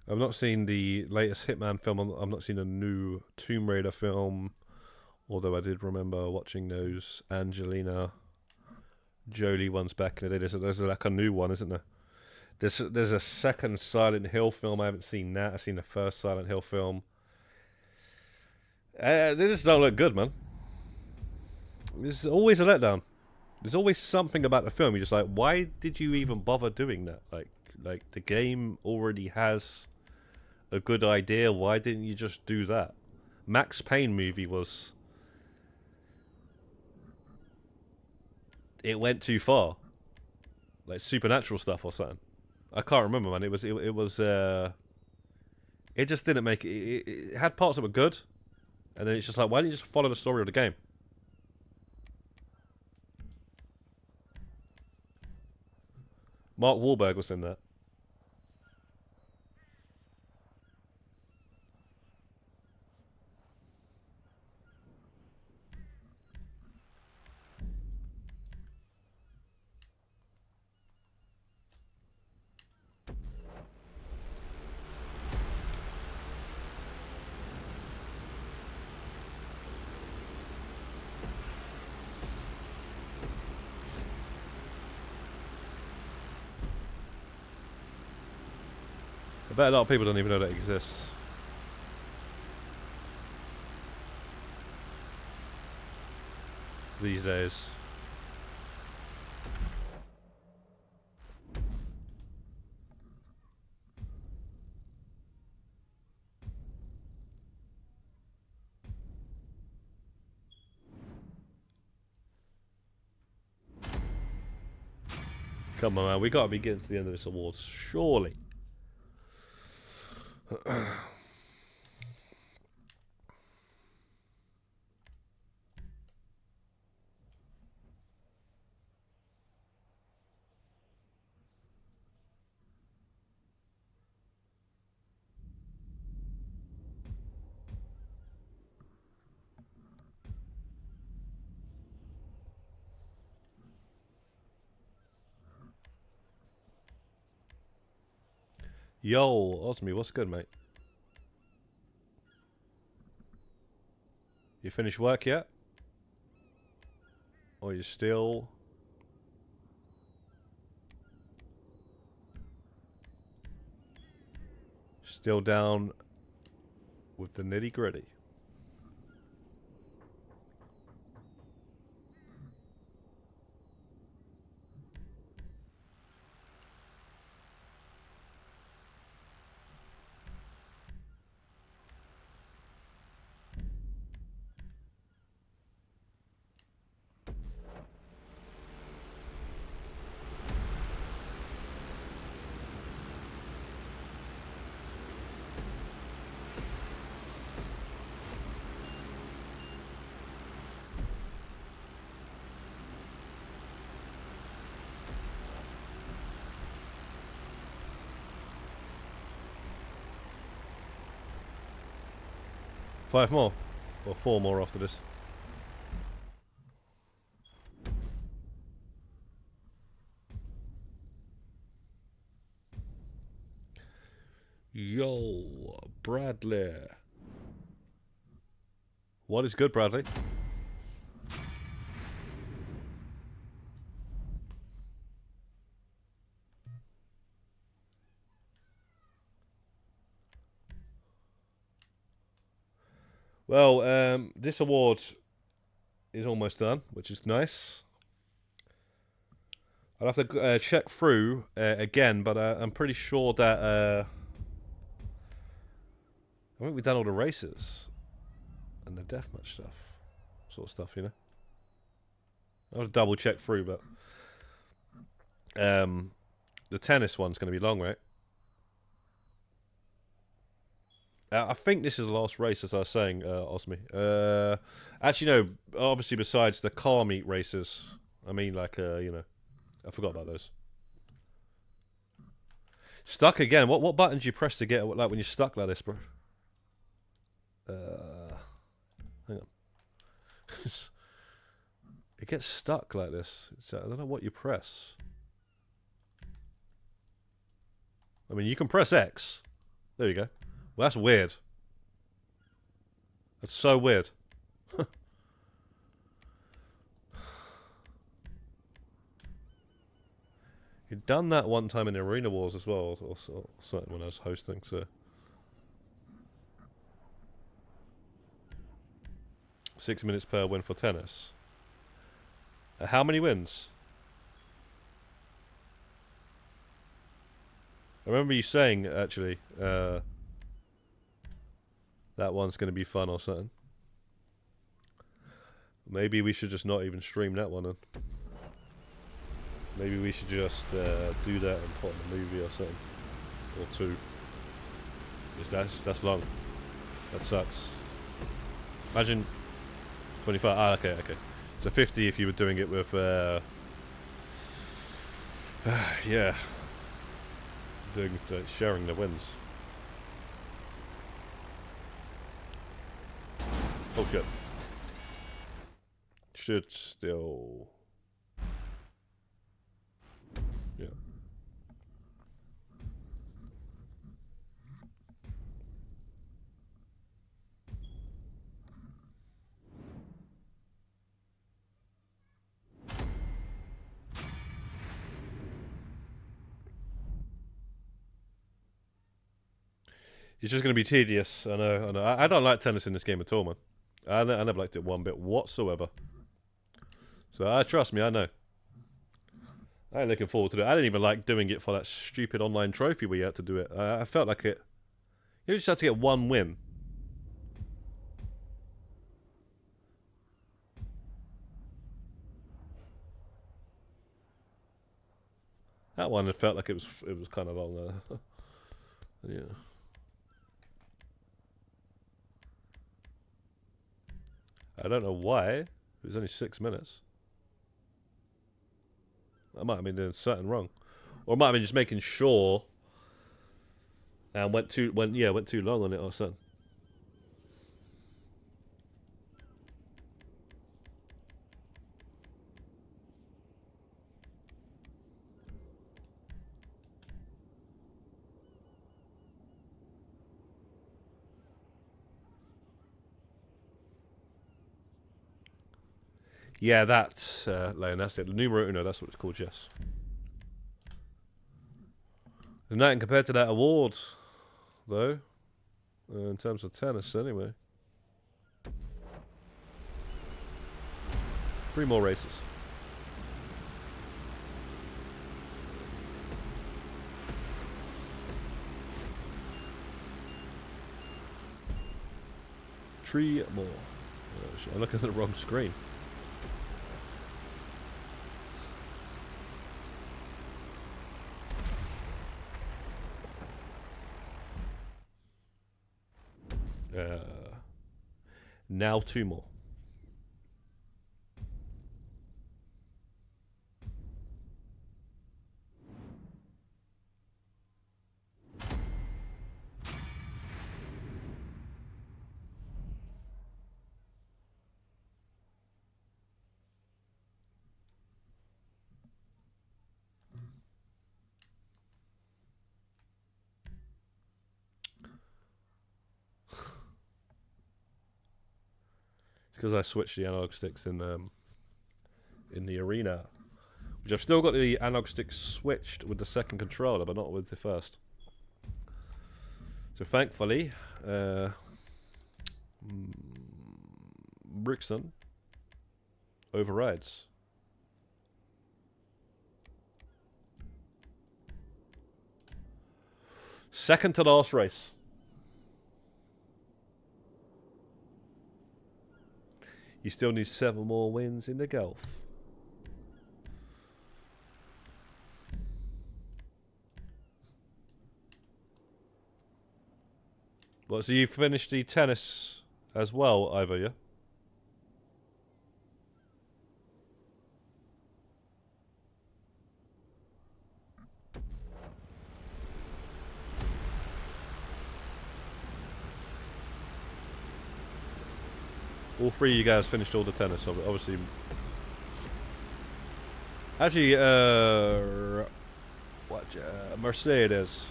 I've not seen the latest Hitman film. I've not seen a new Tomb Raider film. Although I did remember watching those Angelina Jolie ones back in the day. There's like a new one, isn't there? There's a second Silent Hill film. I haven't seen that. I've seen the first Silent Hill film. They just don't look good, man. There's always a letdown. There's always something about the film. You're just like, why did you even bother doing that? Like the game already has a good idea. Why didn't you just do that? Max Payne movie was... It went too far. Like supernatural stuff or something. I can't remember, man. It was it just didn't make it. It had parts that were good, and then it's just like, why didn't you just follow the story of the game? Mark Wahlberg was in that. bet a lot of people don't even know that exists. These days. Come on, man. We gotta be getting to the end of this awards, surely. Yo, Osmi, what's good, mate? You finished work yet? Or you still... Still down with the nitty gritty? Five more? Or four more after this? Yo, Bradley. What is good, Bradley? Well, this award is almost done, which is nice. I'll have to check through again, but I'm pretty sure that I think we've done all the races and the deathmatch stuff, sort of stuff, you know. I'll have to double check through, but the tennis one's going to be long, right? I think this is the last race, as I was saying, Osmi. Actually, no. Obviously, besides the car meet races, I mean, like, you know, I forgot about those. Stuck again. What button do you press to get like when you're stuck like this, bro? Hang on. It gets stuck like this. I don't know what you press. I mean, you can press X. There you go. Well, that's weird. That's so weird. You'd done that one time in Arena Wars as well, or something when I was hosting, so. 6 minutes per win for tennis. How many wins? I remember you saying, actually, that one's going to be fun or something. Maybe we should just not even stream that one then. Maybe we should just do that and put on a movie or something. Or two. Because that's long. That sucks. Imagine 25. Ah, okay. So 50 if you were doing it with, yeah. Sharing the wins. Oh shit. Should still. Yeah. It's just going to be tedious. I know. I know. I don't like tennis in this game at all, man. I never liked it one bit whatsoever. So trust me, I know. I ain't looking forward to it. I didn't even like doing it for that stupid online trophy where you had to do it. I felt like it. You just had to get one win. That one, it felt like it was kind of long. Yeah. I don't know why. It was only 6 minutes. I might have been doing something wrong, or I might have been just making sure, and went too long on it or something. Yeah, that's Leon. That's it. Numero uno. That's what it's called. Yes. And nothing compared to that award, though, in terms of tennis, anyway. 3 more races. Three more. Oh, shit, I'm looking at the wrong screen. Now 2 more. Because I switched the analog sticks in the arena, which I've still got the analog sticks switched with the second controller, but not with the first. So thankfully, Brixton overrides. Second to last race. You still need 7 more wins in the golf. Well, so you finished the tennis as well, Ivor, yeah? All 3 of you guys finished all the tennis, obviously. Actually, Mercedes.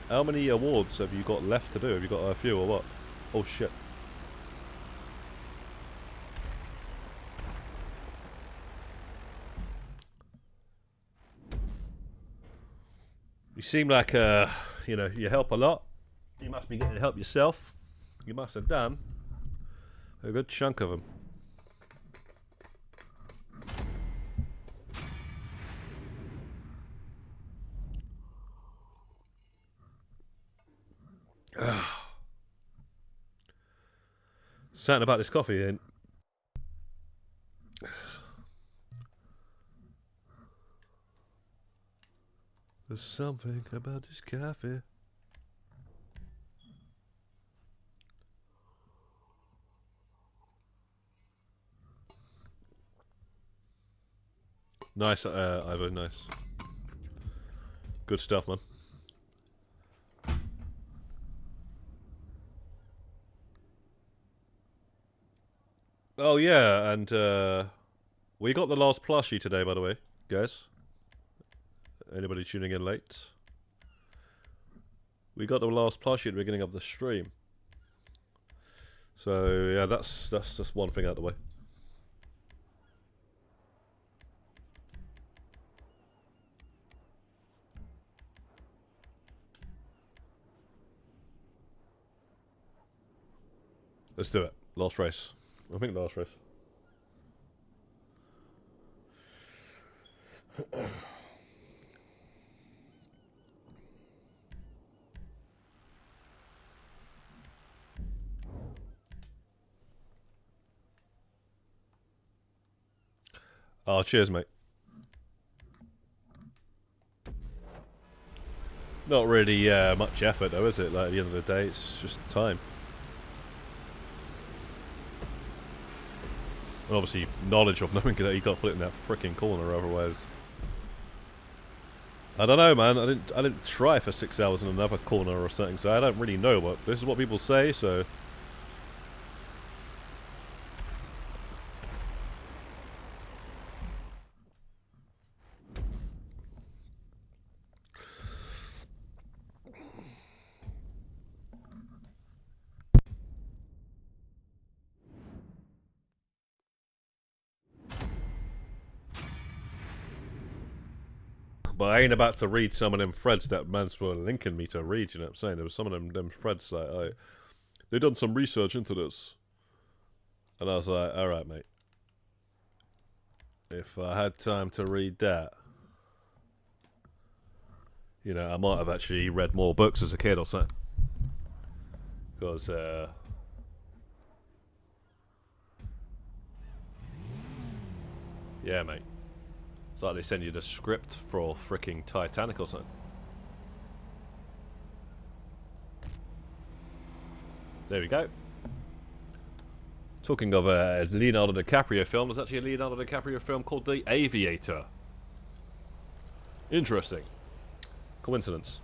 How many awards have you got left to do? Have you got a few or what? Oh shit. You seem like, you know, you help a lot. You must be getting help yourself. You must have done a good chunk of them. Something about this coffee ain't. There's something about this coffee. Nice, Ivo, nice. Good stuff, man. Oh yeah, and we got the last plushie today, by the way, guys. Anybody tuning in late? We got the last plushie at the beginning of the stream. So yeah, that's just one thing out of the way. Let's do it. Last race. I think last race. Oh, cheers, mate. Not really much effort, though, is it? Like, at the end of the day, it's just time. And obviously, knowledge of knowing that you got to put it in that freaking corner, otherwise. I don't know, man. I didn't try for 6 hours in another corner or something, so I don't really know. But this is what people say, so. But I ain't about to read some of them threads that mans were linking me to read, you know what I'm saying? There was some of them threads like, they done some research into this. And I was like, alright, mate. If I had time to read that, you know, I might have actually read more books as a kid or something. Because, yeah, mate. It's like they send you the script for freaking Titanic or something. There we go. Talking of a Leonardo DiCaprio film, there's actually a Leonardo DiCaprio film called The Aviator. Interesting. Coincidence.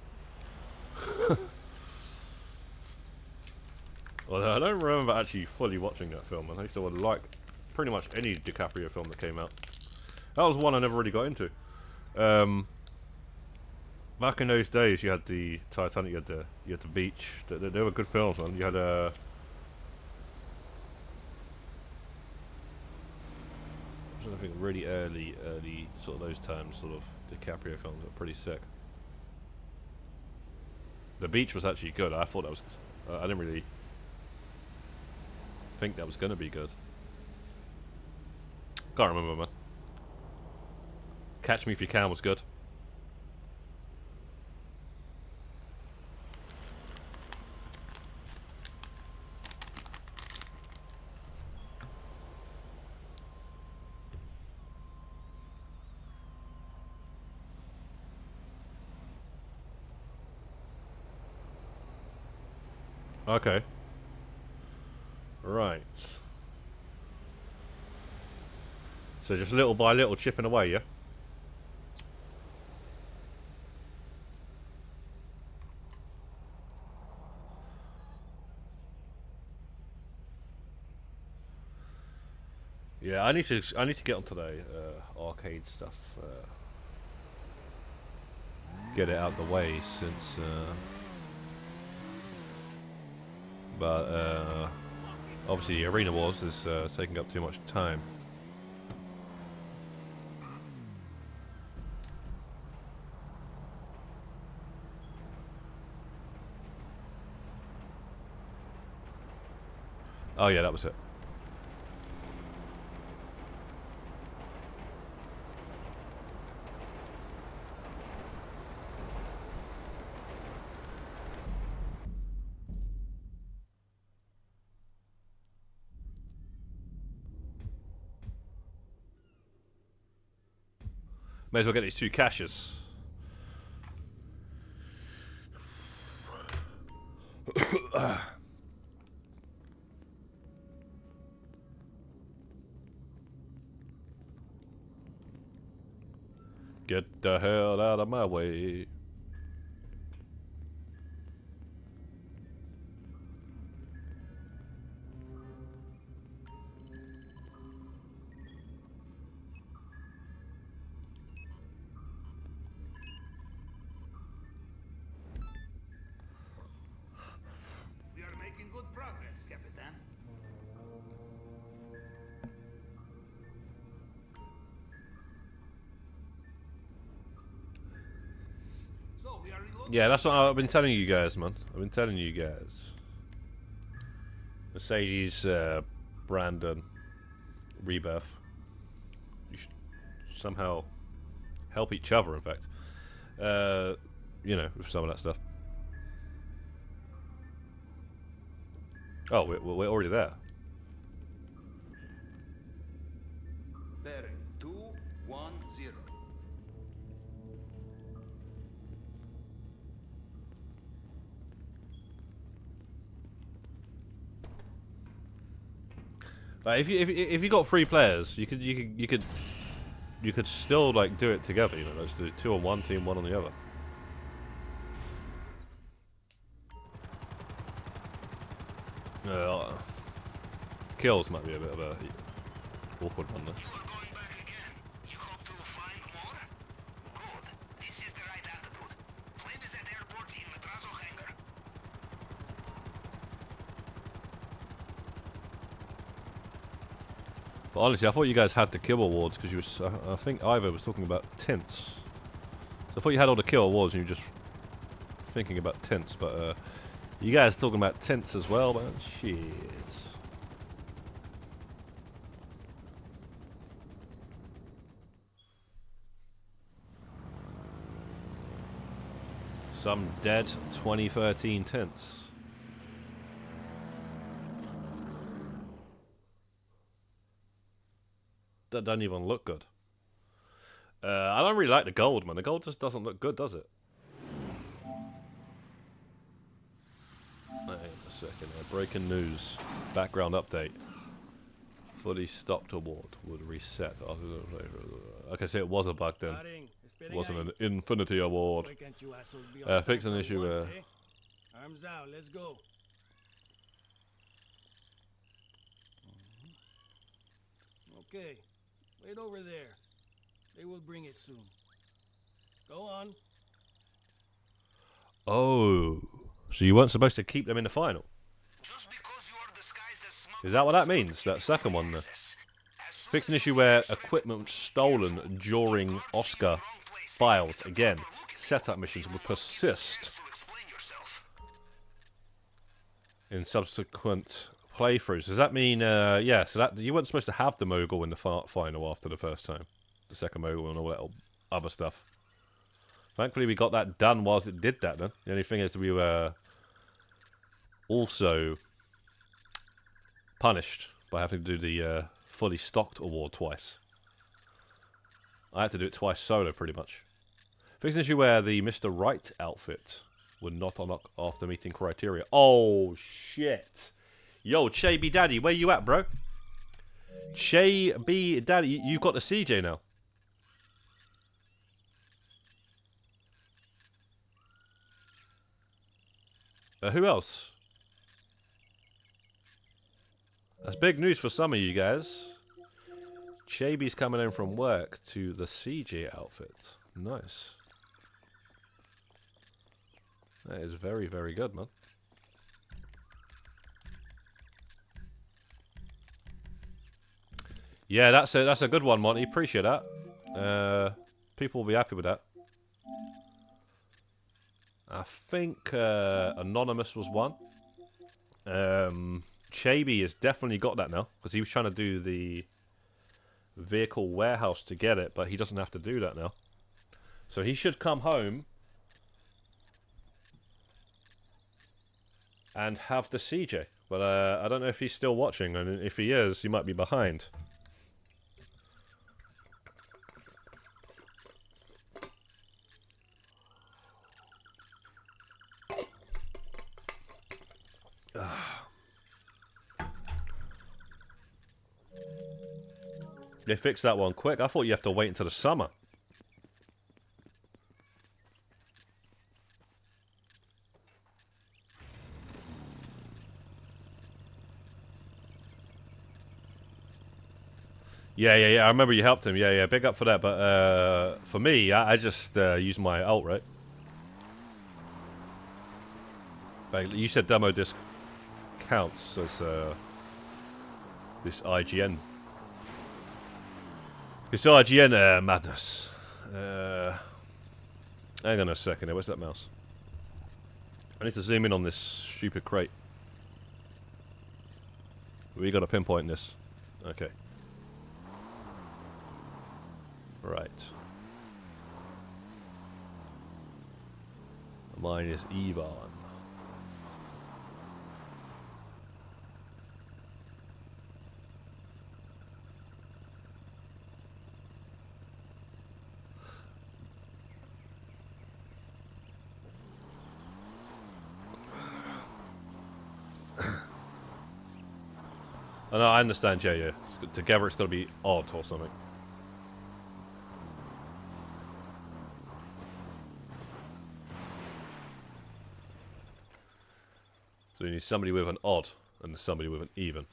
Well, I don't remember actually fully watching that film, and I used to like pretty much any DiCaprio film that came out. That was one I never really got into. Back in those days, you had the Titanic, you had the beach. They were good films, man. You had I think really early sort of those times, sort of DiCaprio films were pretty sick. The beach was actually good. I thought that was. I didn't really think that was gonna be good. Can't remember, man. Catch Me If You Can was good. Okay. Right. So just little by little chipping away, yeah? Yeah, I need to get onto the arcade stuff. Get it out the way since. But obviously, Arena Wars is taking up too much time. Oh yeah, that was it. May as well get these 2 caches. Get the hell out of my way. We are making good progress, Capitan. So we are reloading. Yeah, that's what I've been telling you guys, man. I've been telling you guys. Mercedes, Brandon, Rebirth. You should somehow help each other, in fact. You know, with some of that stuff. Oh, we're already there. Bearing 210. Like if you got 3 players, you could still like do it together. You know, let's do 2 on one team, 1 on the other. Kills might be a bit of a awkward one though. But honestly, I thought you guys had the kill awards because you was. I think Ivo was talking about tints. So I thought you had all the kill awards and you were just thinking about tints. But you guys talking about tints as well, man. Shit. Some dead 2013 tints. That doesn't even look good. I don't really like the gold, man. The gold just doesn't look good, does it? Wait a second here. Breaking news. Background update. Fully stocked award would reset. Okay, so it was a bug then. It wasn't an infinity award. Fix an issue. Arms out, let's go. Okay, wait over there. They will bring it soon. Go on. Oh, so you weren't supposed to keep them in the final? Is that what that means? That second one there. Fix an issue where equipment was stolen during Oscar files. Again, setup missions will persist in subsequent playthroughs. Does that mean, yeah, so that you weren't supposed to have the mogul in the final after the first time? The second mogul and all that other stuff. Thankfully we got that done whilst it did that then. The only thing is we were also punished by having to do the fully stocked award twice. I had to do it twice solo pretty much. Fix an issue where the Mr. Right outfit would not unlock after meeting criteria. Oh shit. Yo, Che B Daddy, where you at, bro? Che B Daddy, you've got the CJ now. Who else? That's big news for some of you guys. Chaby's coming in from work to the CJ outfit. Nice. That is very, very good, man. Yeah, that's a good one, Monty. Appreciate that. People will be happy with that. I think Anonymous was one. Chaby has definitely got that now because he was trying to do the vehicle warehouse to get it, but he doesn't have to do that now. So he should come home and have the CJ. But I don't know if he's still watching, and if he is, he might be behind. They fixed that one quick. I thought you have to wait until the summer. Yeah. I remember you helped him. Yeah. Big up for that. But for me, I just use my alt, right? Like you said demo disc counts as this IGN. It's IGN madness. Hang on a second here. Where's that mouse? I need to zoom in on this stupid crate. We got to pinpoint this. Okay. Right. Mine is Yvonne. Oh, no, I understand, yeah. Together it's got to be odd or something. So you need somebody with an odd and somebody with an even.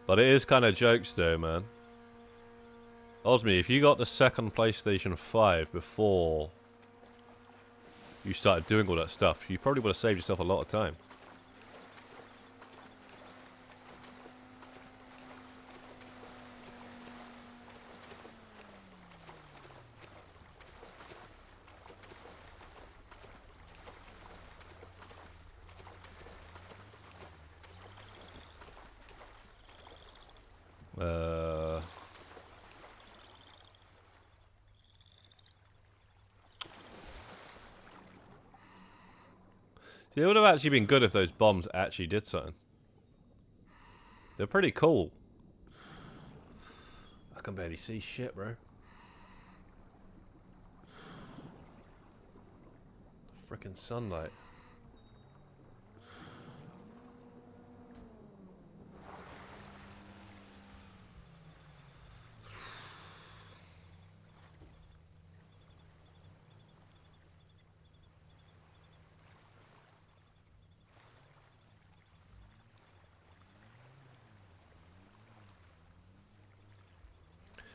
But it is kind of jokes though, man. Osmi, if you got the second PlayStation 5 before you started doing all that stuff, you probably would have saved yourself a lot of time. See, it would have actually been good if those bombs actually did something. They're pretty cool. I can barely see shit, bro. Frickin' sunlight.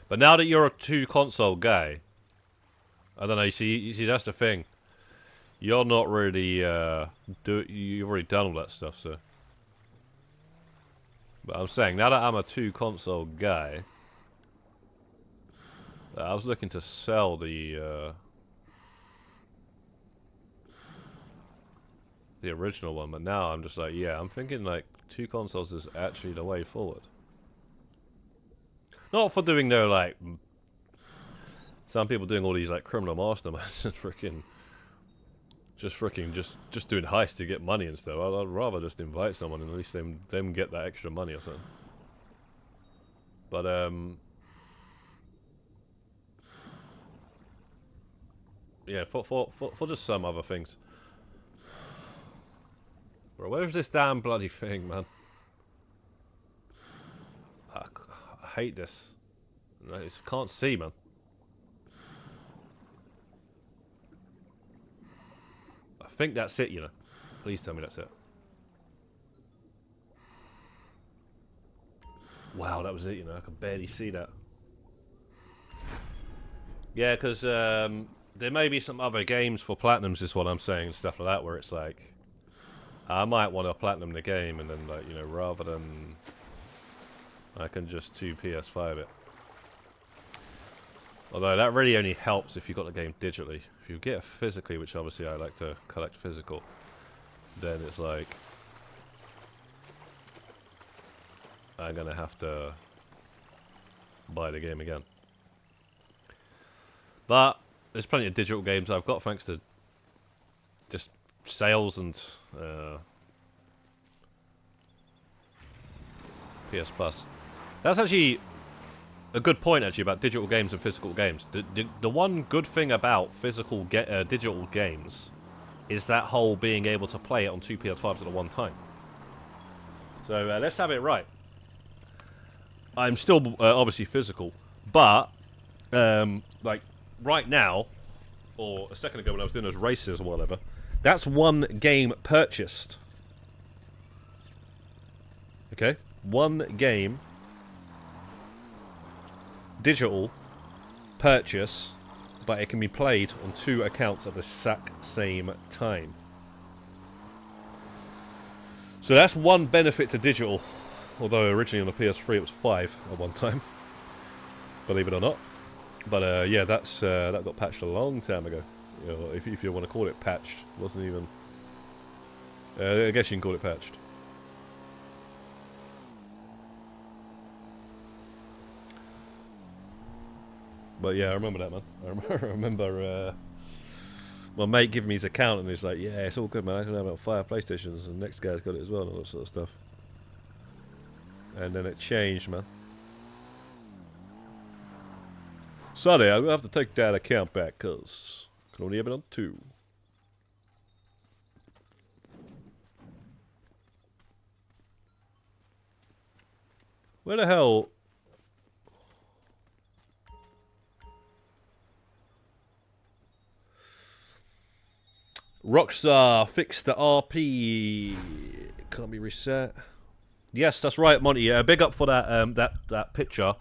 But now that you're a two-console guy, I don't know. You see, that's the thing. You're not really you've already done all that stuff, so. But I'm saying now that I'm a two-console guy, I was looking to sell the original one, but now I'm just like, yeah, I'm thinking like two consoles is actually the way forward. Not for doing no like some people doing all these like criminal masterminds and just doing heists to get money and stuff. I'd rather just invite someone and at least them get that extra money or something. But yeah, for just some other things. Bro, where's this damn bloody thing, man? I hate this. I just can't see, man. I think that's it, you know. Please tell me that's it. Wow, that was it, you know. I could barely see that. Yeah, because there may be some other games for Platinums, is what I'm saying, and stuff like that, where it's like, I might want to Platinum the game, and then, like, you know, rather than I can just 2 PS5 it. Although that really only helps if you got the game digitally. If you get it physically, which obviously I like to collect physical, then it's like I'm gonna have to buy the game again. But there's plenty of digital games I've got thanks to just sales and PS Plus. That's actually a good point, actually, about digital games and physical games. The one good thing about digital games is that whole being able to play it on 2 PS5s at one time. So let's have it right. I'm still obviously physical, but like right now, or a second ago when I was doing those races or whatever, that's one game purchased. Okay? One game digital purchase, but it can be played on 2 accounts at the exact same time. So that's one benefit to digital, although originally on the PS3 it was 5 at one time, believe it or not. But yeah, that got patched a long time ago. You know, if you want to call it patched, it wasn't even. I guess you can call it patched. But yeah, I remember that, man. I remember my mate giving me his account, and he's like, "Yeah, it's all good, man. I can have about 5 PlayStations, and the next guy's got it as well, and all that sort of stuff." And then it changed, man. Sorry, I'm gonna have to take that account back, cause I can only have it on 2. Where the hell? Rockstar fixed the RP. Can't be reset. Yes, that's right, Monty. Big up for that that picture,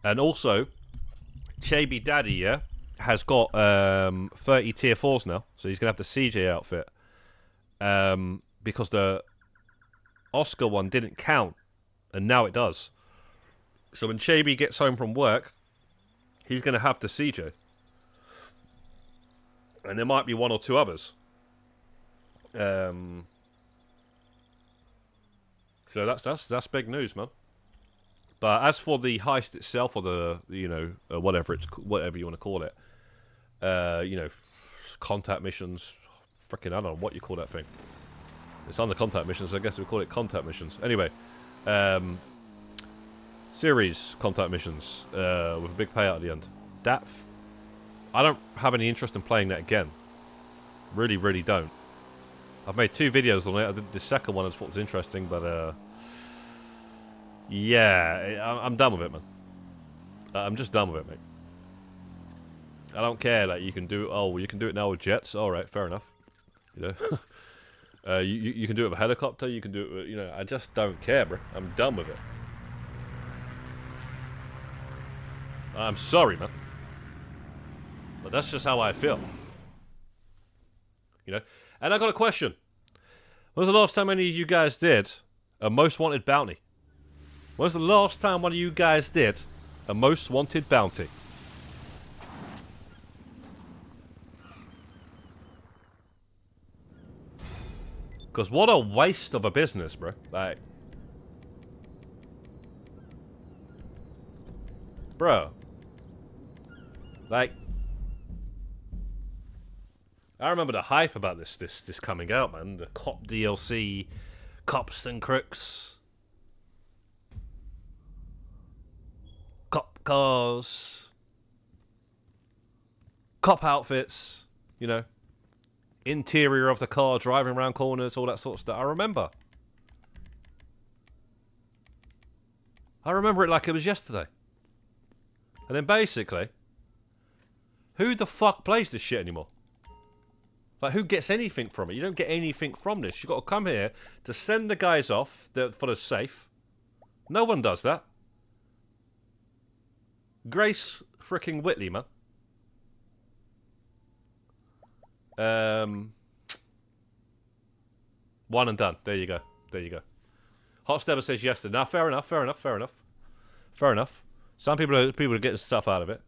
and also, Chaby Daddy has got 30 tier 4s now, so he's gonna have the CJ outfit. Because the Oscar one didn't count, and now it does. So when Chaby gets home from work, he's gonna have the CJ, and there might be 1 or 2 others. So that's big news, man. But as for the heist itself, or the whatever you want to call it, contact missions, freaking I don't know what you call that thing. It's under contact missions, so I guess we call it contact missions. Anyway, series contact missions with a big payout at the end. I don't have any interest in playing that again. Really, really don't. I've made 2 videos on it. I did the second one I thought was interesting, but yeah, I'm done with it, man. I'm just done with it, mate. I don't care. Like, you can do it now with jets. All right, fair enough. You know, you can do it with a helicopter. You can do it with, I just don't care, bro. I'm done with it. I'm sorry, man, but that's just how I feel. And I got a question. When was the last time any of you guys did a most wanted bounty? When was the last time one of you guys did a most wanted bounty? Because what a waste of a business, bro. Like, bro. Like, I remember the hype about this coming out, man. The cop DLC, cops and crooks, cop cars, cop outfits, interior of the car, driving around corners, all that sort of stuff. I remember it like it was yesterday. And then basically, who the fuck plays this shit anymore? Like, who gets anything from it? You don't get anything from this. You've got to come here to send the guys off for the safe. No one does that. Grace freaking Whitley, man. One and done. There you go. There you go. Hot Stepper says yes. Now, fair enough. Fair enough. Fair enough. Fair enough. Some people are getting stuff out of it.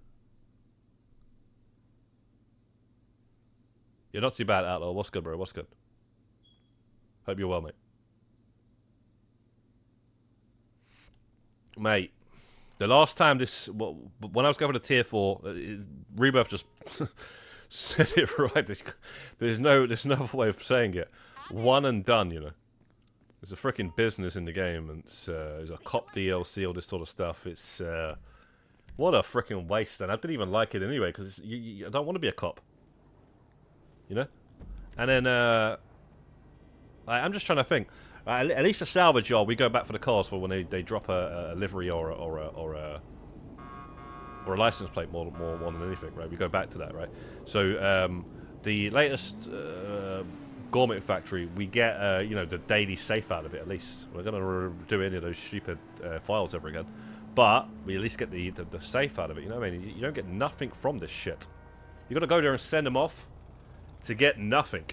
You're not too bad, Outlaw. What's good, bro? What's good? Hope you're well, mate. Mate, the last time when I was going for the tier 4, Rebirth just said it right. There's no other way of saying it. One and done, There's a freaking business in the game, and there's a cop DLC, all this sort of stuff. It's what a freaking waste, and I didn't even like it anyway because I don't want to be a cop. And then I'm just trying to think. At least a salvage yard, we go back for the cars for when they drop a livery or a license plate more than anything, right? We go back to that, right? So the latest Gourmet Factory, we get the daily safe out of it. At least we're gonna do any of those stupid files ever again, but we at least get the safe out of it. You know what I mean? You don't get nothing from this shit. You got to go there and send them off to get nothing,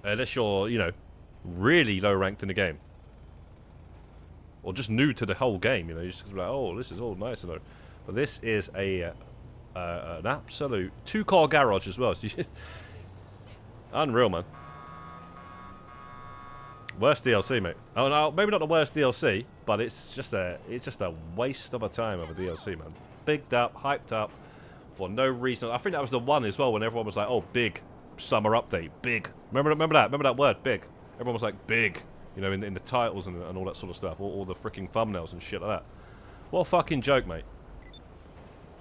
unless you're really low ranked in the game, or just new to the whole game. You're just like, oh, this is all nice and all. But this is a an absolute 2-car garage as well. Unreal, man. Worst DLC, mate. Oh no, maybe not the worst DLC, but it's just a waste of a time of a DLC, man. Bigged up, hyped up for no reason. I think that was the one as well when everyone was like, "Oh, big summer update, big." Remember that word, big. Everyone was like, "Big," you know, in the titles and all that sort of stuff, all the freaking thumbnails and shit like that. What a fucking joke, mate.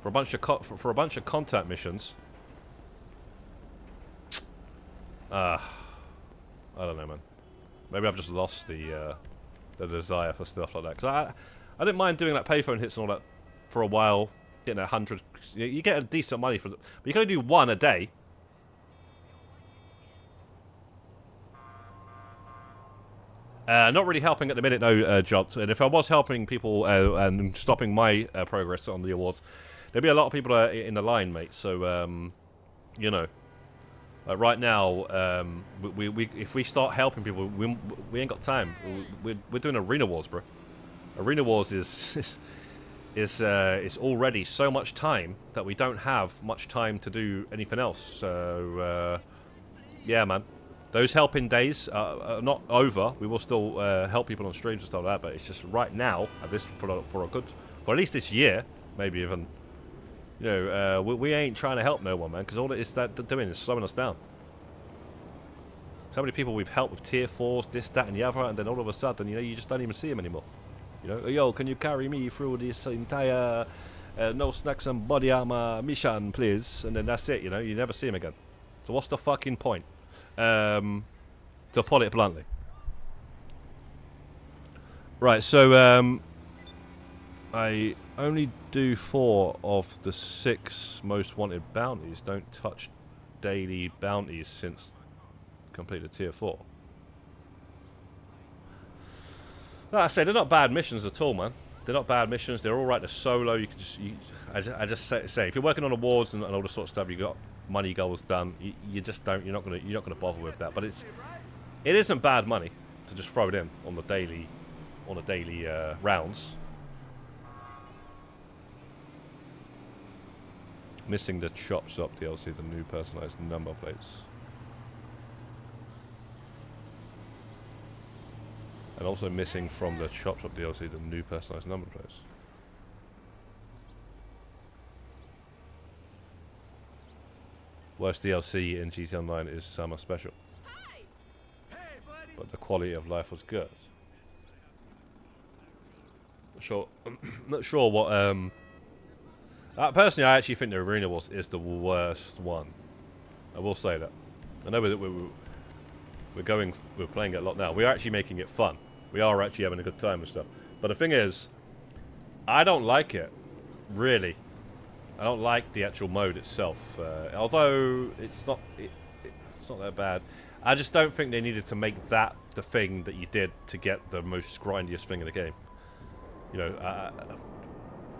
For a bunch of contact missions. I don't know, man. Maybe I've just lost the desire for stuff like that. Because I didn't mind doing like payphone hits and all that for a while. Getting 100, you get a decent money for it, but you can only do one a day. Not really helping at the minute, no, Job. And if I was helping people and stopping my progress on the awards, there'd be a lot of people in the line, mate. So, you know. Right now, if we start helping people, we ain't got time. We're doing Arena Wars, bro. Arena Wars is already so much time that we don't have much time to do anything else. So, yeah, man. Those helping days are not over. We will still help people on streams and stuff like that. But it's just right now, at this for at least this year, maybe even. You know, we ain't trying to help no one, man, because all it is that doing is slowing us down. So many people we've helped with tier 4s, this, that, and the other, and then all of a sudden, you know, you just don't even see them anymore. You know, yo, can you carry me through this entire no snacks and body armor mission, please? And then that's it, you know, you never see them again. So what's the fucking point? To put it bluntly. Right, so, I only do 4 of the 6 most wanted bounties. Don't touch daily bounties since completed tier 4. Like I say, they're not bad missions at all, man. They're not bad missions. They're all right to solo. You can just, I just say, if you're working on awards and all the sort of stuff, you got money goals done. You just don't. You're not gonna bother with that. But it isn't bad money to just throw it in on the daily, rounds. Missing the Chop Shop DLC, the new personalized number plates. And also missing from the Chop Shop DLC, the new personalized number plates. Worst DLC in GT Online is Summer Special. But the quality of life was good. Not sure what personally, I actually think the Arena Wars is the worst one. I will say that. I know we're playing it a lot now. We are actually making it fun. We are actually having a good time and stuff. But the thing is, I don't like it, really. I don't like the actual mode itself. Although it's not that bad. I just don't think they needed to make that the thing that you did to get the most grindiest thing in the game. You know,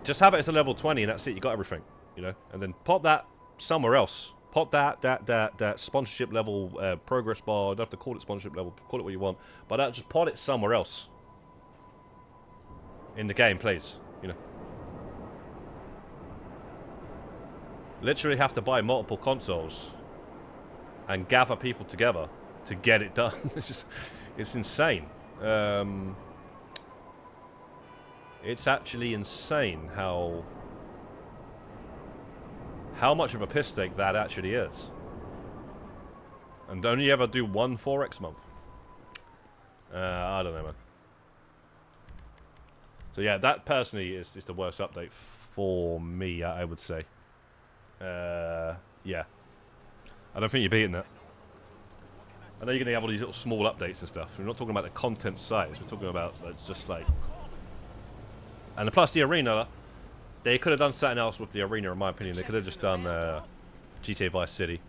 just have it as a level 20 and that's it. You got everything, you know. And then pop that somewhere else. Pop that sponsorship level progress bar. You don't have to call it sponsorship level. Call it what you want. But just put it somewhere else in the game, please. You know. Literally have to buy multiple consoles and gather people together to get it done. It's insane. It's actually insane how much of a piss take that actually is. And only ever do one 4X month. I don't know, man. So yeah, that personally is the worst update for me, I would say. Yeah. I don't think you're beating that. I know you're going to have all these little small updates and stuff. We're not talking about the content size. We're talking about just like... And plus the arena, they could have done something else with the arena, in my opinion. They could have just done GTA Vice City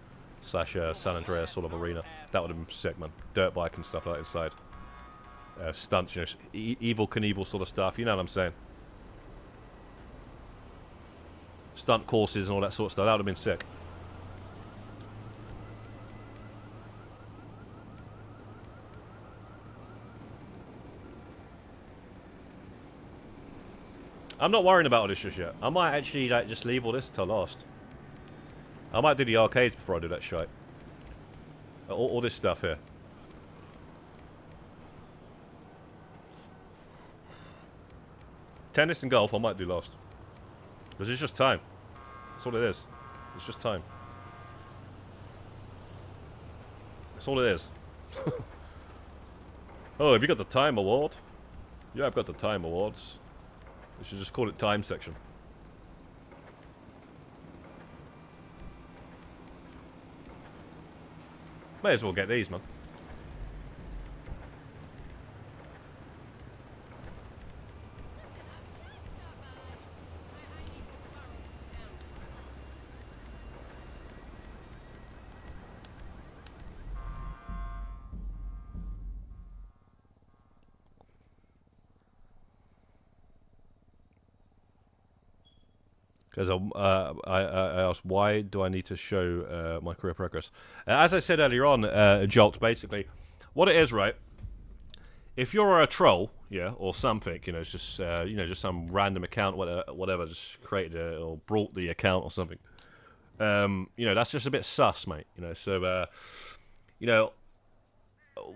/ San Andreas sort of arena. That would have been sick, man. Dirt bike and stuff like that inside. Stunts, you know, Evil Knievel sort of stuff. You know what I'm saying? Stunt courses and all that sort of stuff. That would have been sick. I'm not worrying about all this just yet. I might actually like just leave all this till last. I might do the arcades before I do that shite. All this stuff here. Tennis and golf I might do last. Because it's just time. That's all it is. It's just time. That's all it is. Oh, have you got the time award? Yeah, I've got the time awards. We should just call it time section. May as well get these, man. Because I asked, why do I need to show my career progress? As I said earlier on, Jolt, basically, what it is, right? If you're a troll, yeah, or something, you know, it's just, you know, just some random account, whatever, just created or brought the account or something. You know, that's just a bit sus, mate. You know, so, you know,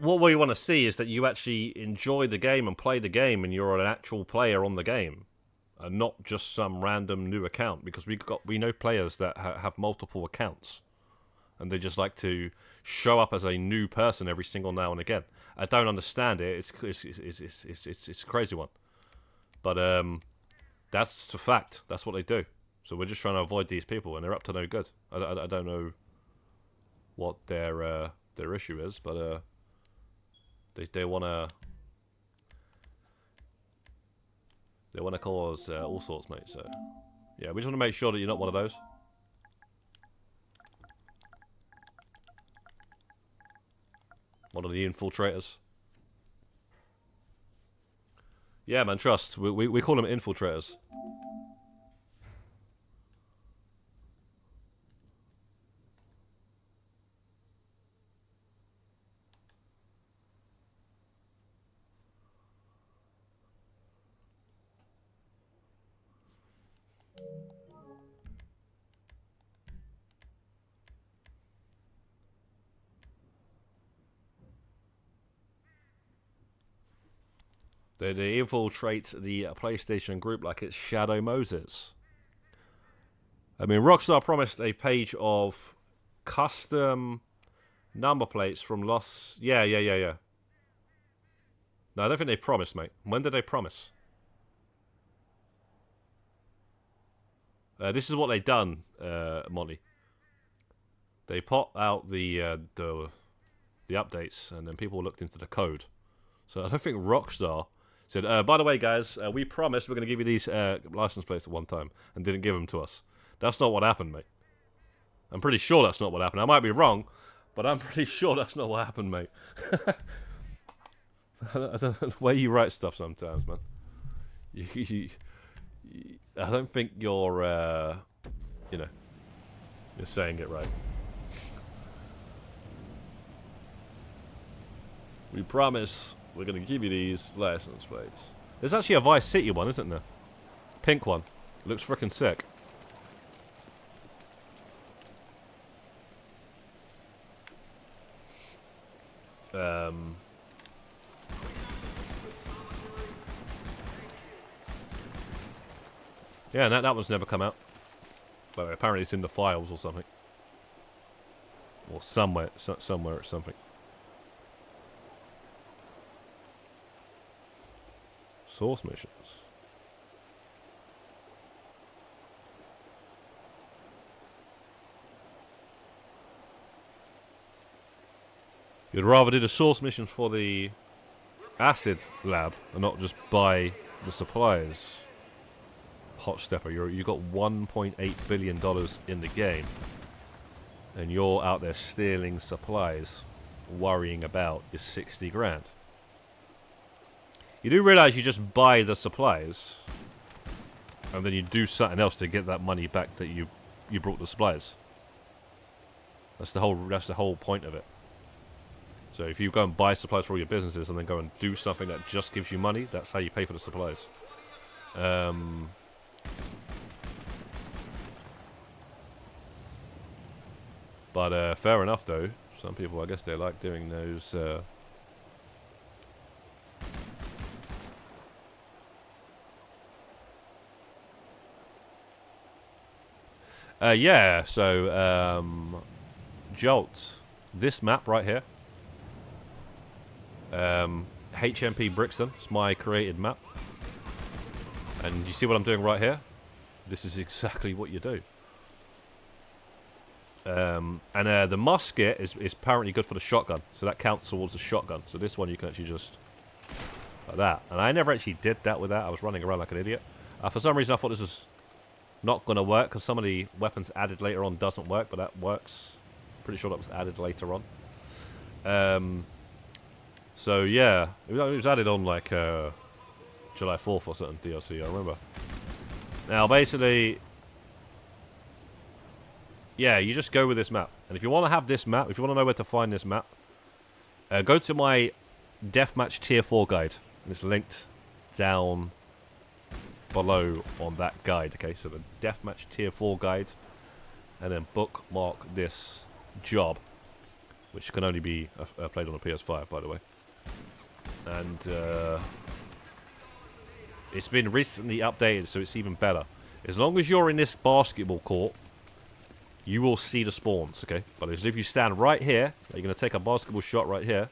what we want to see is that you actually enjoy the game and play the game, and you're an actual player on the game. And not just some random new account, because we know players that have multiple accounts, and they just like to show up as a new person every single now and again. I don't understand it. It's a crazy one, but that's a fact. That's what they do. So we're just trying to avoid these people, and they're up to no good. I don't know what their issue is, but they want to. They want to cause all sorts, mate, so... Yeah, we just want to make sure that you're not one of those. One of the infiltrators. Yeah, man, trust. We call them infiltrators. They infiltrate the PlayStation group like it's Shadow Moses. I mean, Rockstar promised a page of custom number plates from Los... Yeah. No, I don't think they promised, mate. When did they promise? This is what they done, Monty. They put out the updates, and then people looked into the code. So I don't think Rockstar said, by the way, guys, we promised we're going to give you these license plates at one time, and didn't give them to us. That's not what happened, mate. I'm pretty sure that's not what happened. I might be wrong, but I'm pretty sure that's not what happened, mate. I don't know the way you write stuff sometimes, man. I don't think you're, you know, you're saying it right. We promise we're going to give you these license plates. There's actually a Vice City one, isn't there? Pink one. Looks freaking sick. Yeah, that one's never come out. But apparently it's in the files or something. Or somewhere it's something. Source missions. You'd rather do the source missions for the acid lab and not just buy the supplies. Hot Stepper, you got $1.8 billion in the game, and you're out there stealing supplies, worrying about your 60 grand. You do realise you just buy the supplies, and then you do something else to get that money back that you brought the supplies. That's the whole point of it. So if you go and buy supplies for all your businesses and then go and do something that just gives you money, that's how you pay for the supplies. But fair enough, though. Some people, I guess, they like doing those. Yeah. So, Jolt, this map right here. HMP Brixton. It's my created map. And you see what I'm doing right here? This is exactly what you do. The musket is apparently good for the shotgun, so that counts towards the shotgun. So this one you can actually just like that. And I never actually did that with that. I was running around like an idiot. For some reason I thought this was not going to work because some of the weapons added later on doesn't work, but that works. Pretty sure that was added later on. So yeah, it was added on like July 4th or something, DLC, I remember. Now basically, yeah, you just go with this map. And if you want to have this map, if you want to know where to find this map, go to my Deathmatch Tier 4 guide. And it's linked down below on that guide, okay? So the Deathmatch Tier 4 guide. And then bookmark this job, which can only be played on a PS5, by the way. And it's been recently updated, so it's even better. As long as you're in this basketball court, you will see the spawns, okay? But if you stand right here, you're going to take a basketball shot right here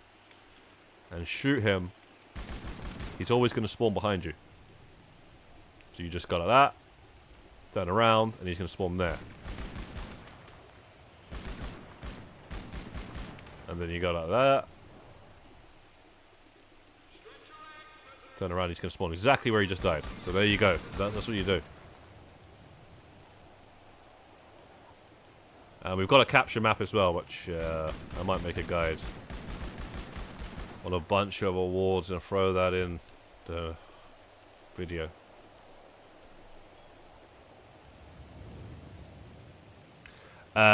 and shoot him, he's always going to spawn behind you. So you just go like that, turn around, and he's going to spawn there. And then you go like that. Turn around, he's going to spawn exactly where he just died. So there you go. That's what you do. And we've got a capture map as well, which I might make a guide on a bunch of awards and throw that in the video.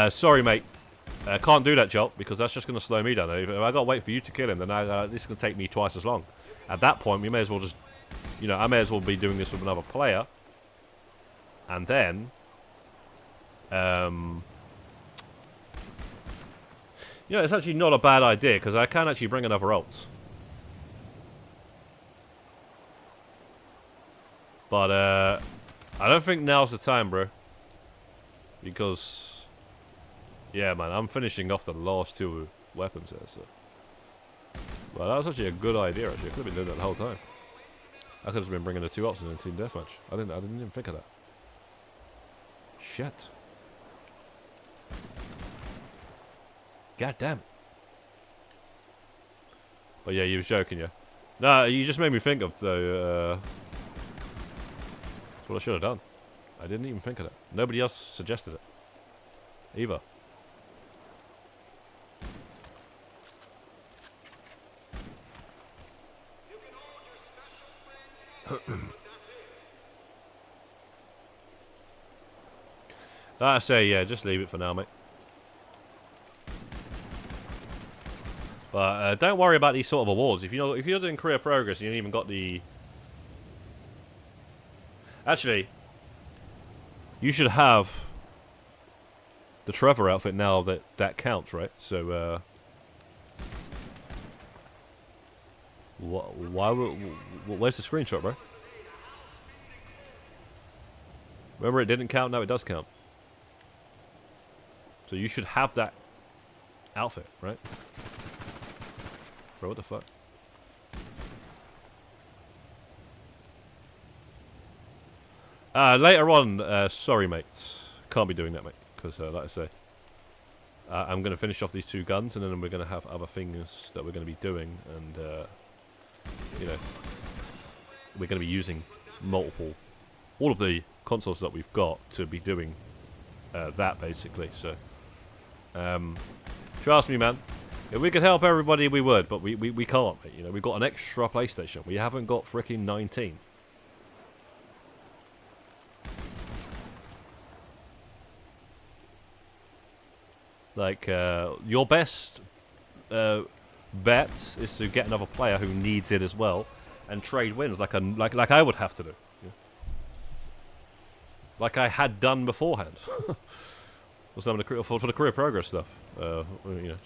Sorry, mate. I can't do that, Jolt, because that's just going to slow me down. If I got to wait for you to kill him, then this is going to take me twice as long. At that point, we may as well just, you know, I may as well be doing this with another player. And then, you know, it's actually not a bad idea, because I can actually bring another ult. But, I don't think now's the time, bro. Because, yeah, man, I'm finishing off the last two weapons here, so. Well, that was actually a good idea, actually. I could have been doing that the whole time. I could have been bringing the two ults in a team deathmatch. I didn't even think of that. Shit. God damn it. But yeah, you was joking, yeah. No, you just made me think of the, that's what I should have done. I didn't even think of that. Nobody else suggested it. Either. I say, yeah, just leave it for now, mate. But don't worry about these sort of awards. If you're doing career progress and you ain't even got the... Actually, you should have the Trevor outfit now that counts, right? So, where's the screenshot, bro? Remember, it didn't count. Now it does count. So you should have that outfit, right? Bro, what the fuck? Later on, sorry, mate. Can't be doing that, mate. Because, like I say, I'm going to finish off these two guns, and then we're going to have other things that we're going to be doing, and, you know, we're going to be using all of the consoles that we've got to be doing that, basically. So, trust me, man. If we could help everybody, we would, but we can't, mate. You know, we've got an extra PlayStation. We haven't got freaking 19. Like, your best bet is to get another player who needs it as well, and trade wins, like I would have to do, yeah. Like I had done beforehand. for some of the for the career progress stuff. You know,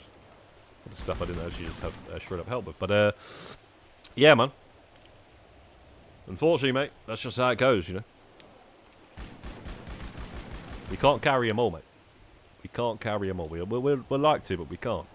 for the stuff I didn't actually just have straight up help with. But yeah, man. Unfortunately, mate, that's just how it goes. You know, we can't carry them all, mate. We can't carry them all. We'd like to, but we can't.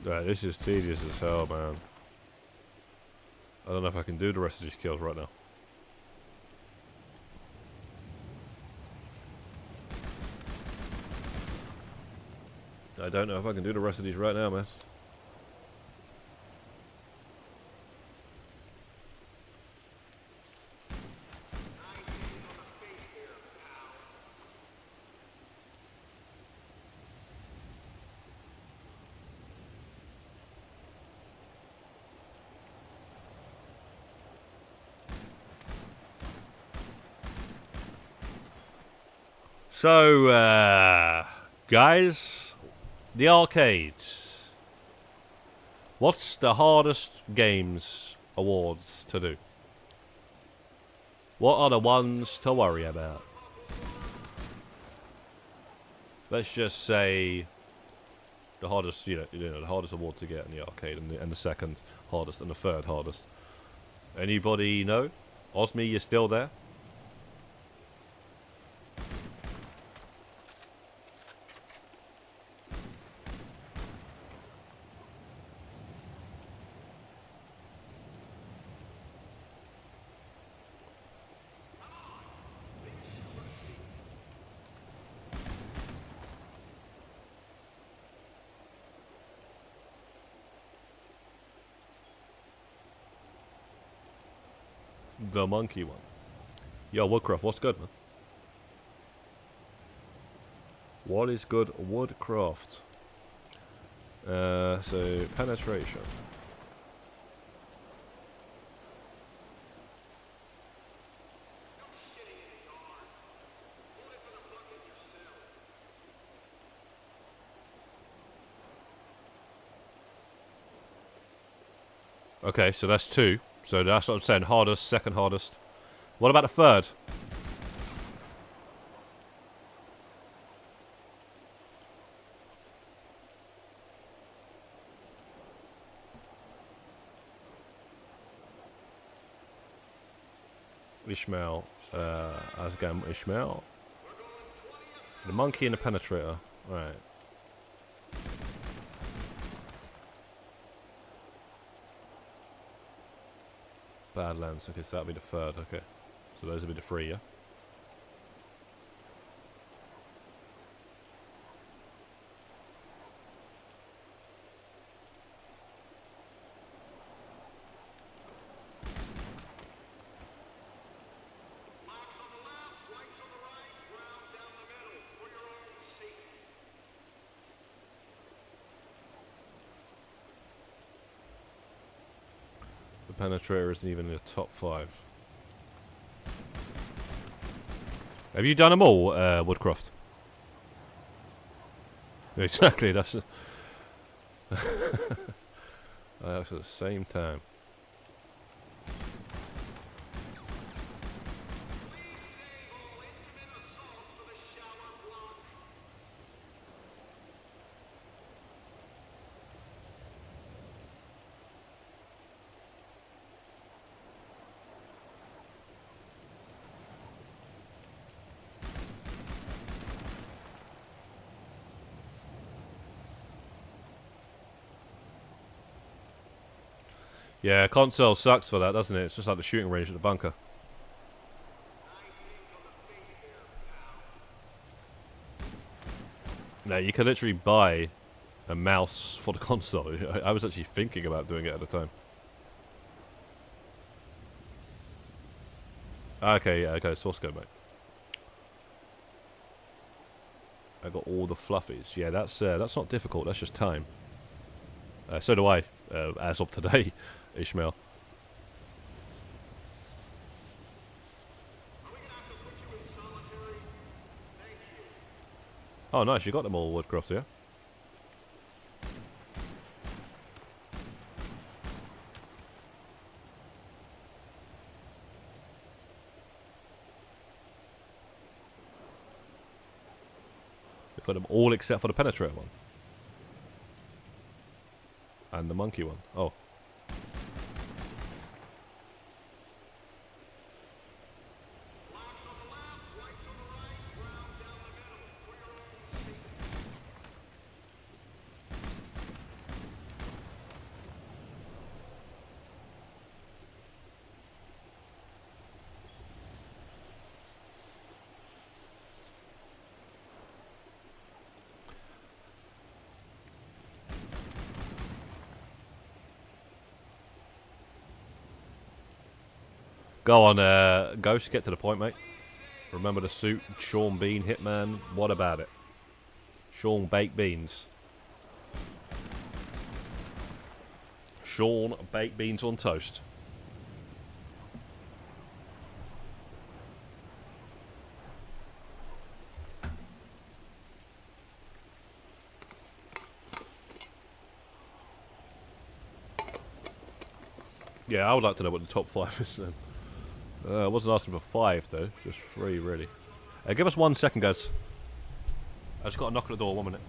Right, this is tedious as hell, man. I don't know if I can do the rest of these kills right now. I don't know if I can do the rest of these right now, man. So, guys, the arcades. What's the hardest games awards to do? What are the ones to worry about? Let's just say the hardest, you know, the hardest award to get in the arcade, and the second hardest, and the third hardest. Anybody know? Osmi, you still there? The monkey one. Yo, Woodcraft, what's good, man? What is good, Woodcraft? So penetration. Okay, so that's 2. So that's what I'm saying. Hardest, second hardest. What about the third? Ishmael. Asgam Ishmael. The monkey and the penetrator. Right. Badlands. Okay, so that'll be the third. Okay. So those will be the 3, yeah? The penetrator isn't even in the top 5. Have you done them all, Woodcraft? Exactly, that's that's at the same time. Yeah, console sucks for that, doesn't it? It's just like the shooting range at the bunker. No, you can literally buy a mouse for the console. I was actually thinking about doing it at the time. Okay, yeah, okay, source code, mate. I got all the fluffies. Yeah, that's not difficult. That's just time. So do I, as of today, Ishmael. Oh, nice. You got them all, Woodcroft, yeah? You got them all except for the penetrator one. And the monkey one. Oh. Go on, Ghost, get to the point, mate. Remember the suit, Sean Bean, Hitman. What about it? Sean Baked Beans. Sean Baked Beans on toast. Yeah, I would like to know what the top 5 is then. I wasn't asking for 5 though, just 3 really. Give us 1 second, guys. I just got a knock at the door, 1 minute.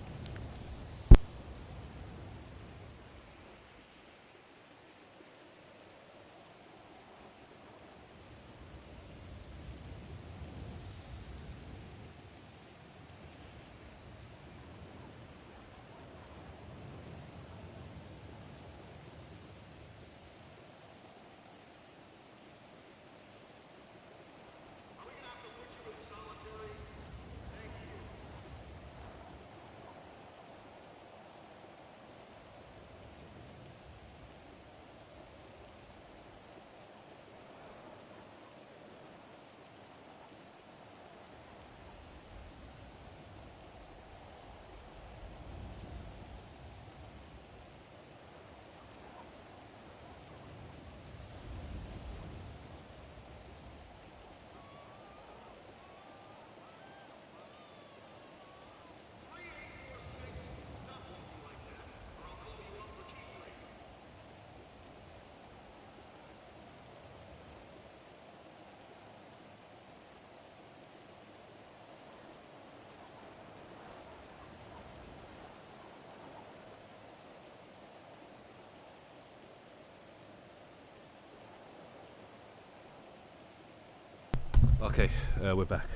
Okay, we're back.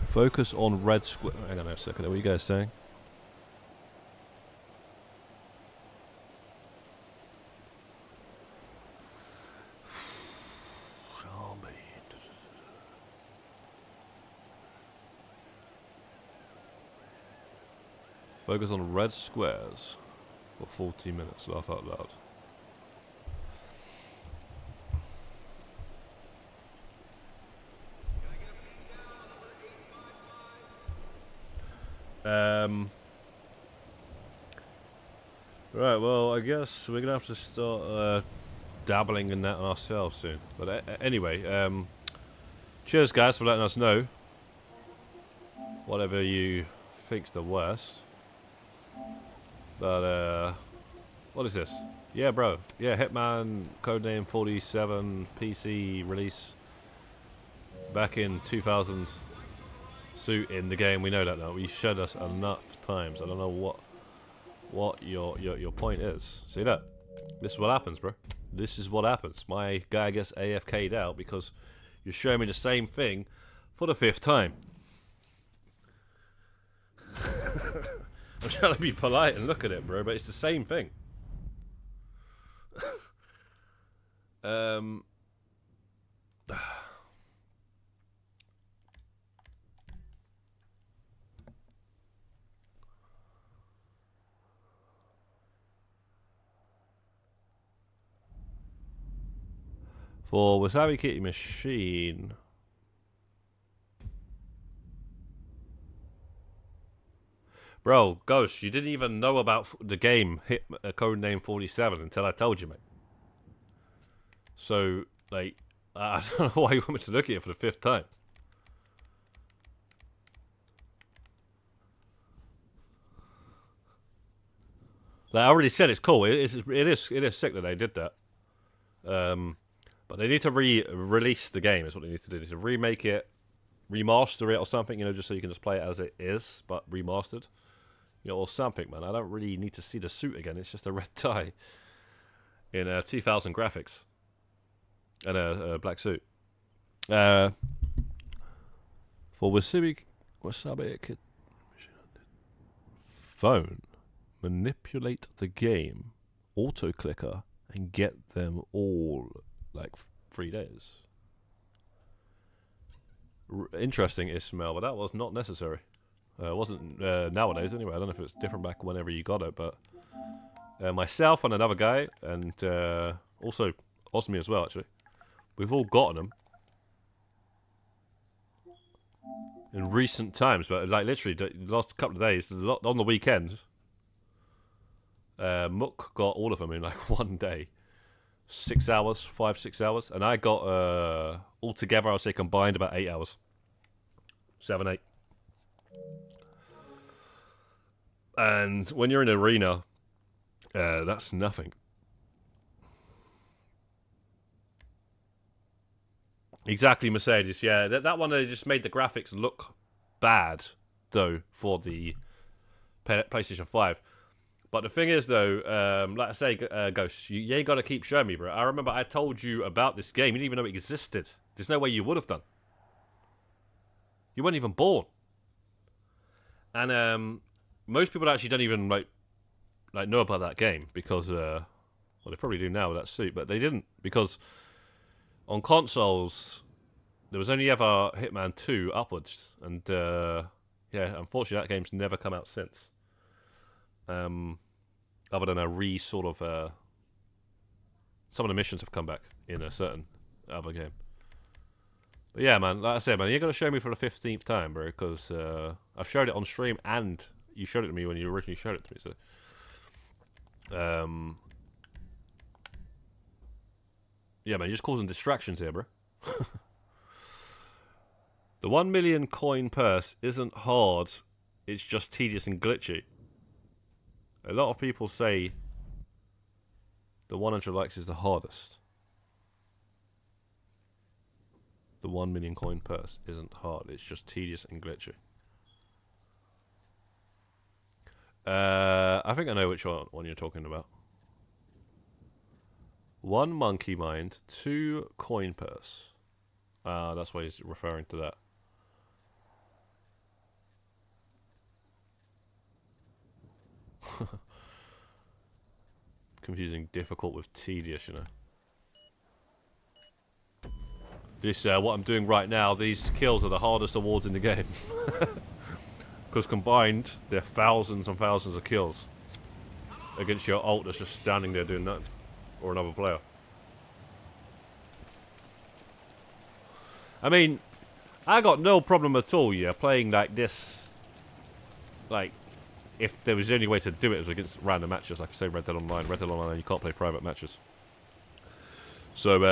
Focus on red square. Hang on a second, what are you guys saying? Focus on red squares for 40 minutes, laugh out loud. Right, well, I guess we're gonna have to start dabbling in that ourselves soon. But anyway, cheers, guys, for letting us know. Whatever you think's the worst. But what is this? Yeah, bro. Yeah, Hitman Codename 47 PC release back in 2000. Suit in the game. We know that now. You showed us enough times. I don't know what your point is. See that? This is what happens, bro. This is what happens. My guy gets AFK'd out because you're showing me the same thing for the 5th time. I'm trying to be polite and look at it, bro, but it's the same thing. For Wasabi Kitty Machine. Bro, Ghost, you didn't even know about the game Hit Codename 47 until I told you, mate. So, like, I don't know why you want me to look at it for the 5th time. Like I already said, it's cool. It is sick that they did that. But they need to release the game. Is what they need to do. They need to remake it, remaster it, or something. You know, just so you can just play it as it is, but remastered. You know, or something, man. I don't really need to see the suit again. It's just a red tie in 2000 graphics and a black suit. For Wasabi phone. Manipulate the game, auto clicker, and get them all like 3 days. Interesting, Ismail, but that was not necessary. It wasn't nowadays anyway. I don't know if it's different back whenever you got it, but myself and another guy, and also Osmi as well, actually, we've all gotten them in recent times, but like literally the last couple of days, on the weekend. Mook got all of them in like 1 day. 6 hours, 5-6 hours. And I got, altogether, I would say combined, about 8 hours. 7, 8. And when you're in arena, that's nothing. Exactly, Mercedes, yeah. That one, they just made the graphics look bad, though, for the PlayStation 5. But the thing is, though, like I say, Ghost, you ain't got to keep showing me, bro. I remember I told you about this game. You didn't even know it existed. There's no way you would have done. You weren't even born. And most people actually don't even, like know about that game because, well, they probably do now with that suit, but they didn't because on consoles, there was only ever Hitman 2 upwards. And, yeah, unfortunately, that game's never come out since. Other than a some of the missions have come back in a certain other game. But yeah, man, like I said, man, you're gonna show me for the 15th time, bro, because I've showed it on stream and you showed it to me when you originally showed it to me. So, yeah, man, you're just causing distractions here, bro. The 1 million coin purse isn't hard; it's just tedious and glitchy. A lot of people say the 100 likes is the hardest. The 1 million coin purse isn't hard, it's just tedious and glitchy. I think I know which one you're talking about. 1 monkey mind, 2 coin purse. That's why he's referring to that. Confusing difficult with tedious, you know. This, what I'm doing right now, these kills are the hardest awards in the game. Because combined, they're thousands and thousands of kills against your ult that's just standing there doing nothing. Or another player. I mean, I got no problem at all, yeah, playing like this. Like, if there was the only way to do it was against random matches, like I say, Red Dead Online. Red Dead Online, you can't play private matches. So,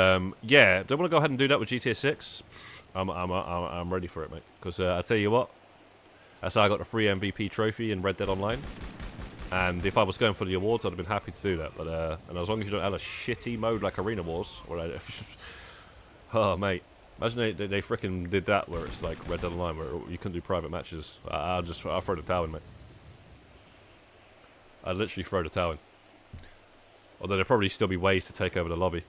yeah, don't want to go ahead and do that with GTA 6. I'm ready for it, mate. Because I tell you what, that's how I got the free MVP trophy in Red Dead Online. And if I was going for the awards, I'd have been happy to do that. But and as long as you don't have a shitty mode like Arena Wars, or oh mate, imagine they freaking did that where it's like Red Dead Online where you couldn't do private matches. I'll throw the towel in, mate. I'd literally throw the towel in. Although there'd probably still be ways to take over the lobby.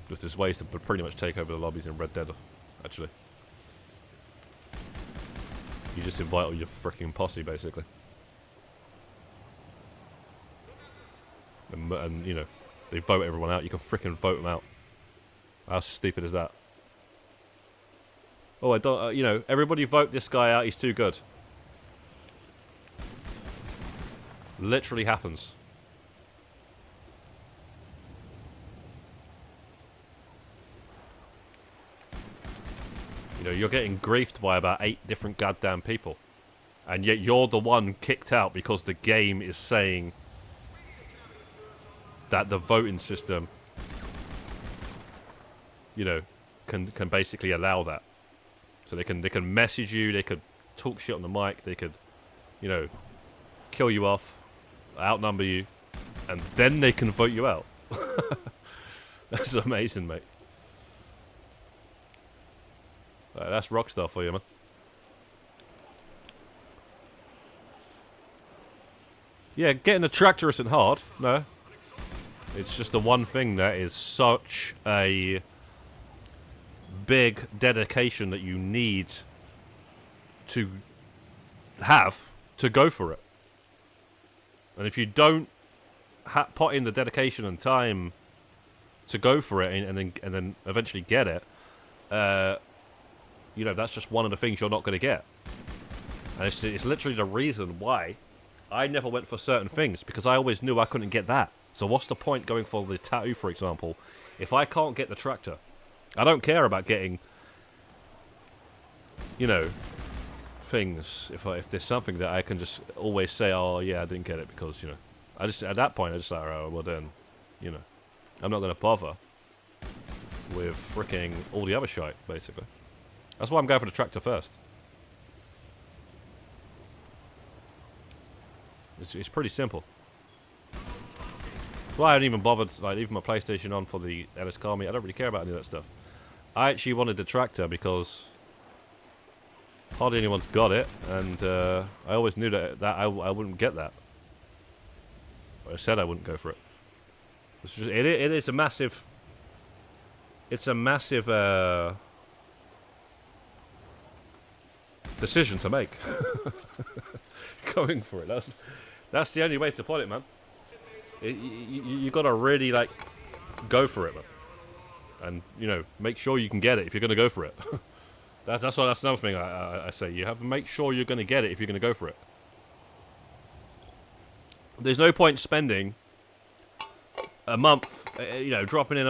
There's ways to pretty much take over the lobbies in Red Dead, actually. You just invite all your freaking posse, basically. And, you know, they vote everyone out. You can freaking vote them out. How stupid is that? Oh, I don't, you know, everybody vote this guy out. He's too good. Literally happens. You know, you're getting griefed by about 8 different goddamn people. And yet you're the one kicked out because the game is saying that the voting system, you know, can basically allow that. So they can message you, they could talk shit on the mic, they could, you know, kill you off, outnumber you, and then they can vote you out. That's amazing, mate. That's Rockstar for you, man. Yeah, getting a tractor isn't hard, no. It's just the one thing that is such a big dedication that you need to have to go for it. And if you don't put in the dedication and time to go for it and then eventually get it, you know, that's just one of the things you're not going to get. And it's literally the reason why I never went for certain things, because I always knew I couldn't get that. So what's the point going for the tattoo, for example, if I can't get the tractor? I don't care about getting, you know, things. If there's something that I can just always say, oh yeah, I didn't get it because, you know, I just at that point I just like, oh well then, you know, I'm not going to bother with freaking all the other shite, basically. That's why I'm going for the tractor first. It's pretty simple. That's why I haven't even bothered, like, leaving my PlayStation on for the LS Car Meet. I don't really care about any of that stuff. I actually wanted the tractor because hardly anyone's got it, and I always knew that I wouldn't get that. I said I wouldn't go for it. It's just, it is a massive. It's a massive decision to make. Going for it. That's the only way to put it, man. You gotta really, like, go for it, man. And, you know, make sure you can get it if you're gonna go for it. That's another thing I say. You have to make sure you're gonna get it if you're gonna go for it. There's no point spending a month, you know, dropping in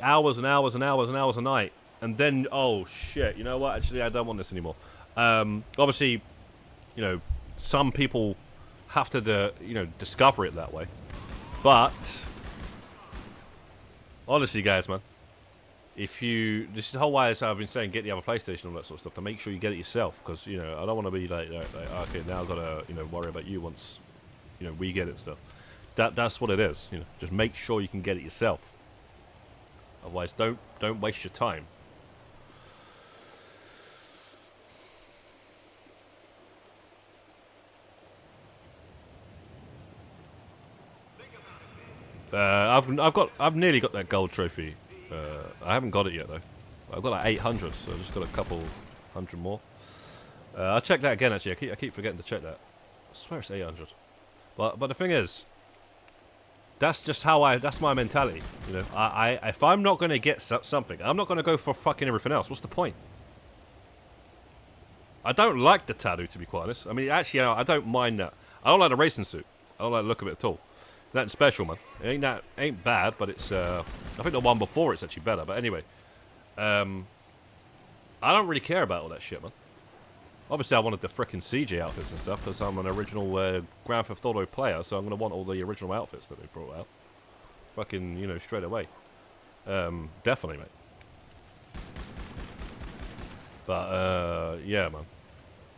hours and hours and hours and hours a night, and then, oh shit, you know what? Actually, I don't want this anymore. Obviously, you know, some people have to, you know, discover it that way. But honestly, guys, man, this is the whole why I've been saying get the other PlayStation and all that sort of stuff, to make sure you get it yourself, because, you know, I don't want to be like okay, now I've got to, you know, worry about you once, you know, we get it and stuff. That's what it is. You know, just make sure you can get it yourself. Otherwise, don't waste your time. I've nearly got that gold trophy. I haven't got it yet though. I've got like 800, so I've just got a couple hundred more. I'll check that again. Actually, I keep forgetting to check that. I swear it's 800. But the thing is, that's just that's my mentality. You know, if I'm not going to get something, I'm not going to go for fucking everything else. What's the point? I don't like the tattoo, to be quite honest. I mean, actually, I don't mind that. I don't like the racing suit. I don't like the look of it at all. That's special, man. It ain't bad, but it's. I think the one before it's actually better. But anyway, I don't really care about all that shit, man. Obviously, I wanted the frickin' CJ outfits and stuff because I'm an original Grand Theft Auto player, so I'm gonna want all the original outfits that they brought out. Fucking, you know, straight away. Definitely, mate. But yeah, man.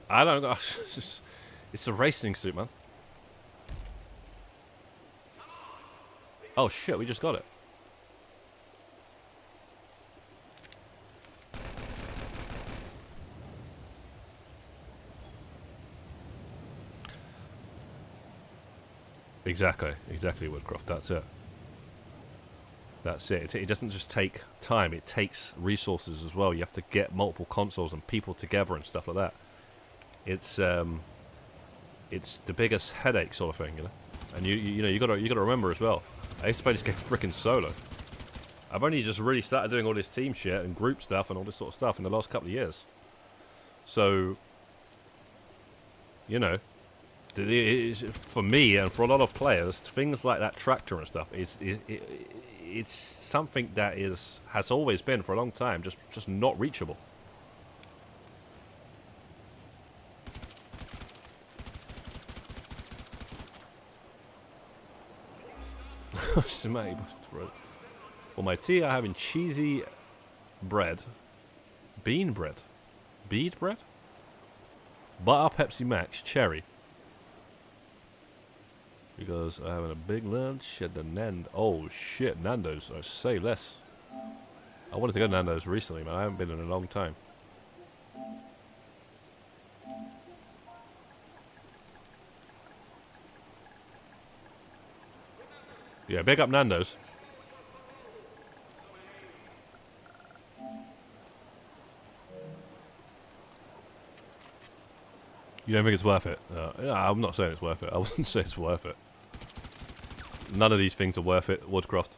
I don't know. It's a racing suit, man. Oh shit, we just got it. Exactly, Woodcroft. That's it. That's it. It doesn't just take time; it takes resources as well. You have to get multiple consoles and people together and stuff like that. It's the biggest headache sort of thing, you know. And you gotta remember as well. I used to play this game freaking solo. I've only just really started doing all this team shit and group stuff and all this sort of stuff in the last couple of years. So, you know, for me and for a lot of players, things like that tractor and stuff it's something that has always been for a long time just not reachable. Systematic bread. For my tea, I'm having cheesy bread, bean bread, bead bread, butter Pepsi Max, cherry. Because I'm having a big lunch at the Oh shit, Nando's. I say less. I wanted to go to Nando's recently, man. I haven't been in a long time. Yeah, big up Nando's. You don't think it's worth it? No, I'm not saying it's worth it. I wouldn't say it's worth it. None of these things are worth it, Woodcroft.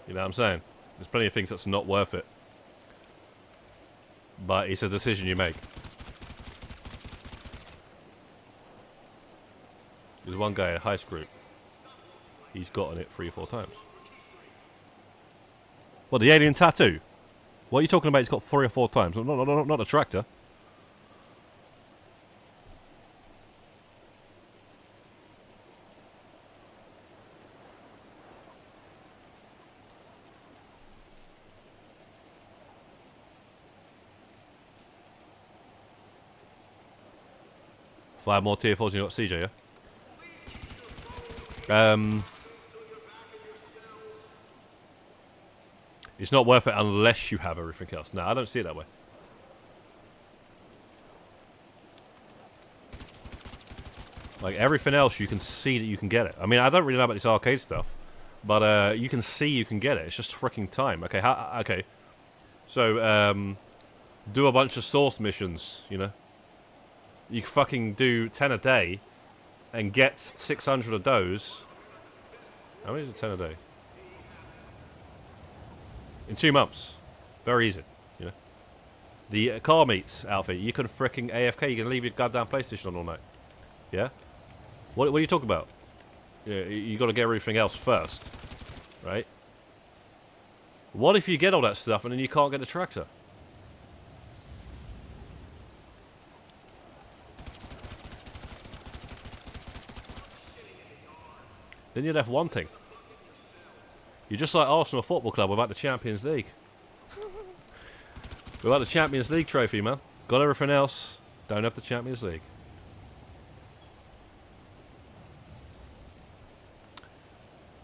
You know what I'm saying? There's plenty of things that's not worth it. But it's a decision you make. There's one guy at heist group. He's gotten it 3 or 4 times. What, the alien tattoo? What are you talking about? He's got 3 or 4 times. Not a tractor. Five more tier 4s and you got CJ, yeah? It's not worth it unless you have everything else. No, I don't see it that way. Like, everything else, you can see that you can get it. I mean, I don't really know about this arcade stuff, but you can see you can get it. It's just freaking time. Okay, okay. So, do a bunch of source missions, you know? You fucking do 10 a day and get 600 of those. How many is it 10 a day? In 2 months. Very easy, you know. The car meets outfit, you can fricking AFK, you can leave your goddamn PlayStation on all night. Yeah? What are you talking about? You got to get everything else first, right? What if you get all that stuff and then you can't get the tractor? Then you're left wanting. You're just like Arsenal Football Club without the Champions League. Without the Champions League trophy, man. Got everything else, don't have the Champions League.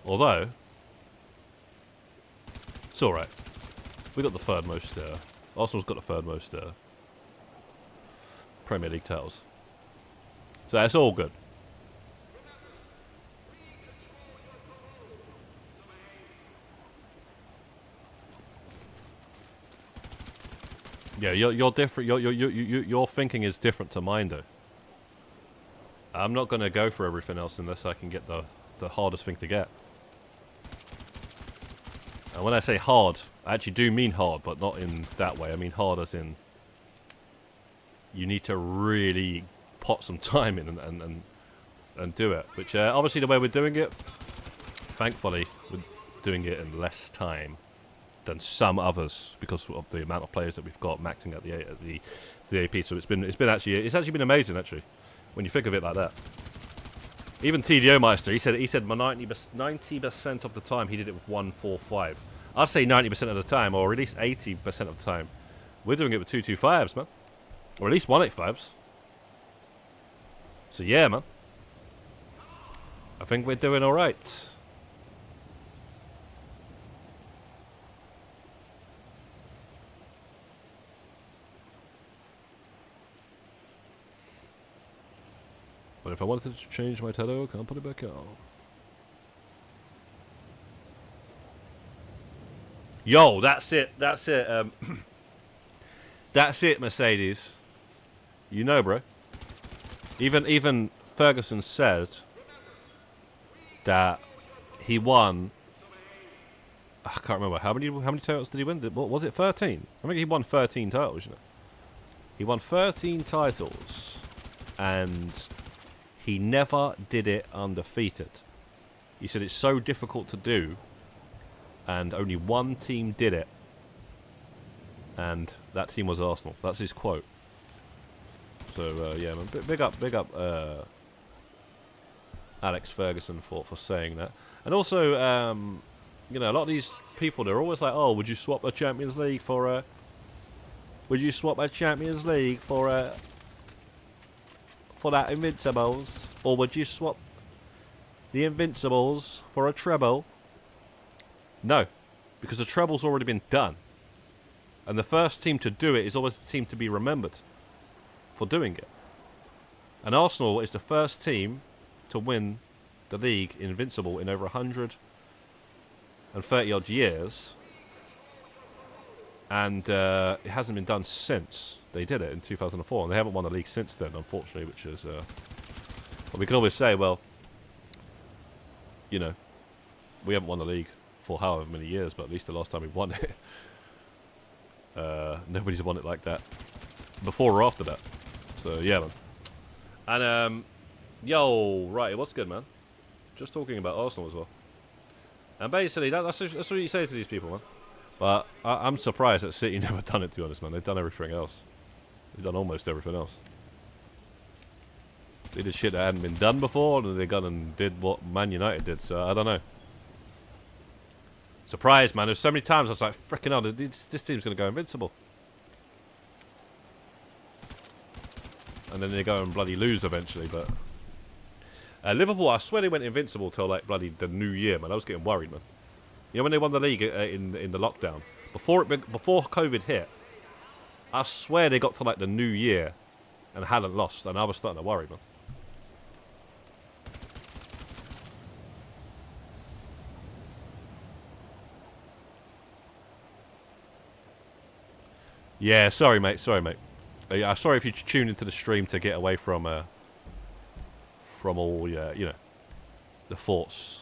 Although, it's alright. We got the 3rd most, Arsenal's got the 3rd most, Premier League titles. So it's all good. Yeah, you're different. Your thinking is different to mine, though. I'm not going to go for everything else unless I can get the hardest thing to get. And when I say hard, I actually do mean hard, but not in that way. I mean hard as in you need to really pot some time in and do it. Which obviously the way we're doing it, thankfully, we're doing it in less time than some others because of the amount of players that we've got maxing at the AP. So it's actually been amazing actually when you think of it like that. Even TDO Meister, he said 90% of the time he did it with 145. I'd say 90% of the time, or at least 80% of the time, we're doing it with 225s, man, or at least 185s. So yeah, man, I think we're doing all right. But if I wanted to change my tattoo, I can't put it back on. Yo, that's it. That's it. That's it, Mercedes. You know, bro. Even Ferguson said that he won. I can't remember how many titles did he win? What was it? 13. I think he won 13 titles. You know, he won 13 titles, and he never did it undefeated. He said it's so difficult to do, and only one team did it, and that team was Arsenal. That's his quote. So yeah, man, big up Alex Ferguson for saying that. And also, you know, a lot of these people, they're always like, oh, would you swap a Champions League for a... Would you swap a Champions League for that Invincibles? Or would you swap the Invincibles for a treble? No, because the treble's already been done. And the first team to do it is always the team to be remembered for doing it. And Arsenal is the first team to win the league Invincible in over 130 odd years. And it hasn't been done since they did it in 2004. And they haven't won the league since then, unfortunately, which is... well, we can always say, well, you know, we haven't won the league for however many years, but at least the last time we won it, nobody's won it like that before or after that. So yeah, man. And yo, right, what's good, man? Just talking about Arsenal as well. And basically, that's what you say to these people, man. But I'm surprised that City never done it, to be honest, man. They've done everything else. They've done almost everything else. They did shit that hadn't been done before, and they gone and did what Man United did. So I don't know. Surprised, man. There's so many times I was like, freaking hell, this team's going to go invincible. And then they go and bloody lose eventually, but... Liverpool, I swear they went invincible till like bloody the new year, man. I was getting worried, man. You know when they won the league in the lockdown? Before COVID hit, I swear they got to like the new year and hadn't lost, and I was starting to worry, man. Yeah, sorry, mate. Sorry, mate. Sorry if you tuned into the stream to get away from all, you know, the thoughts.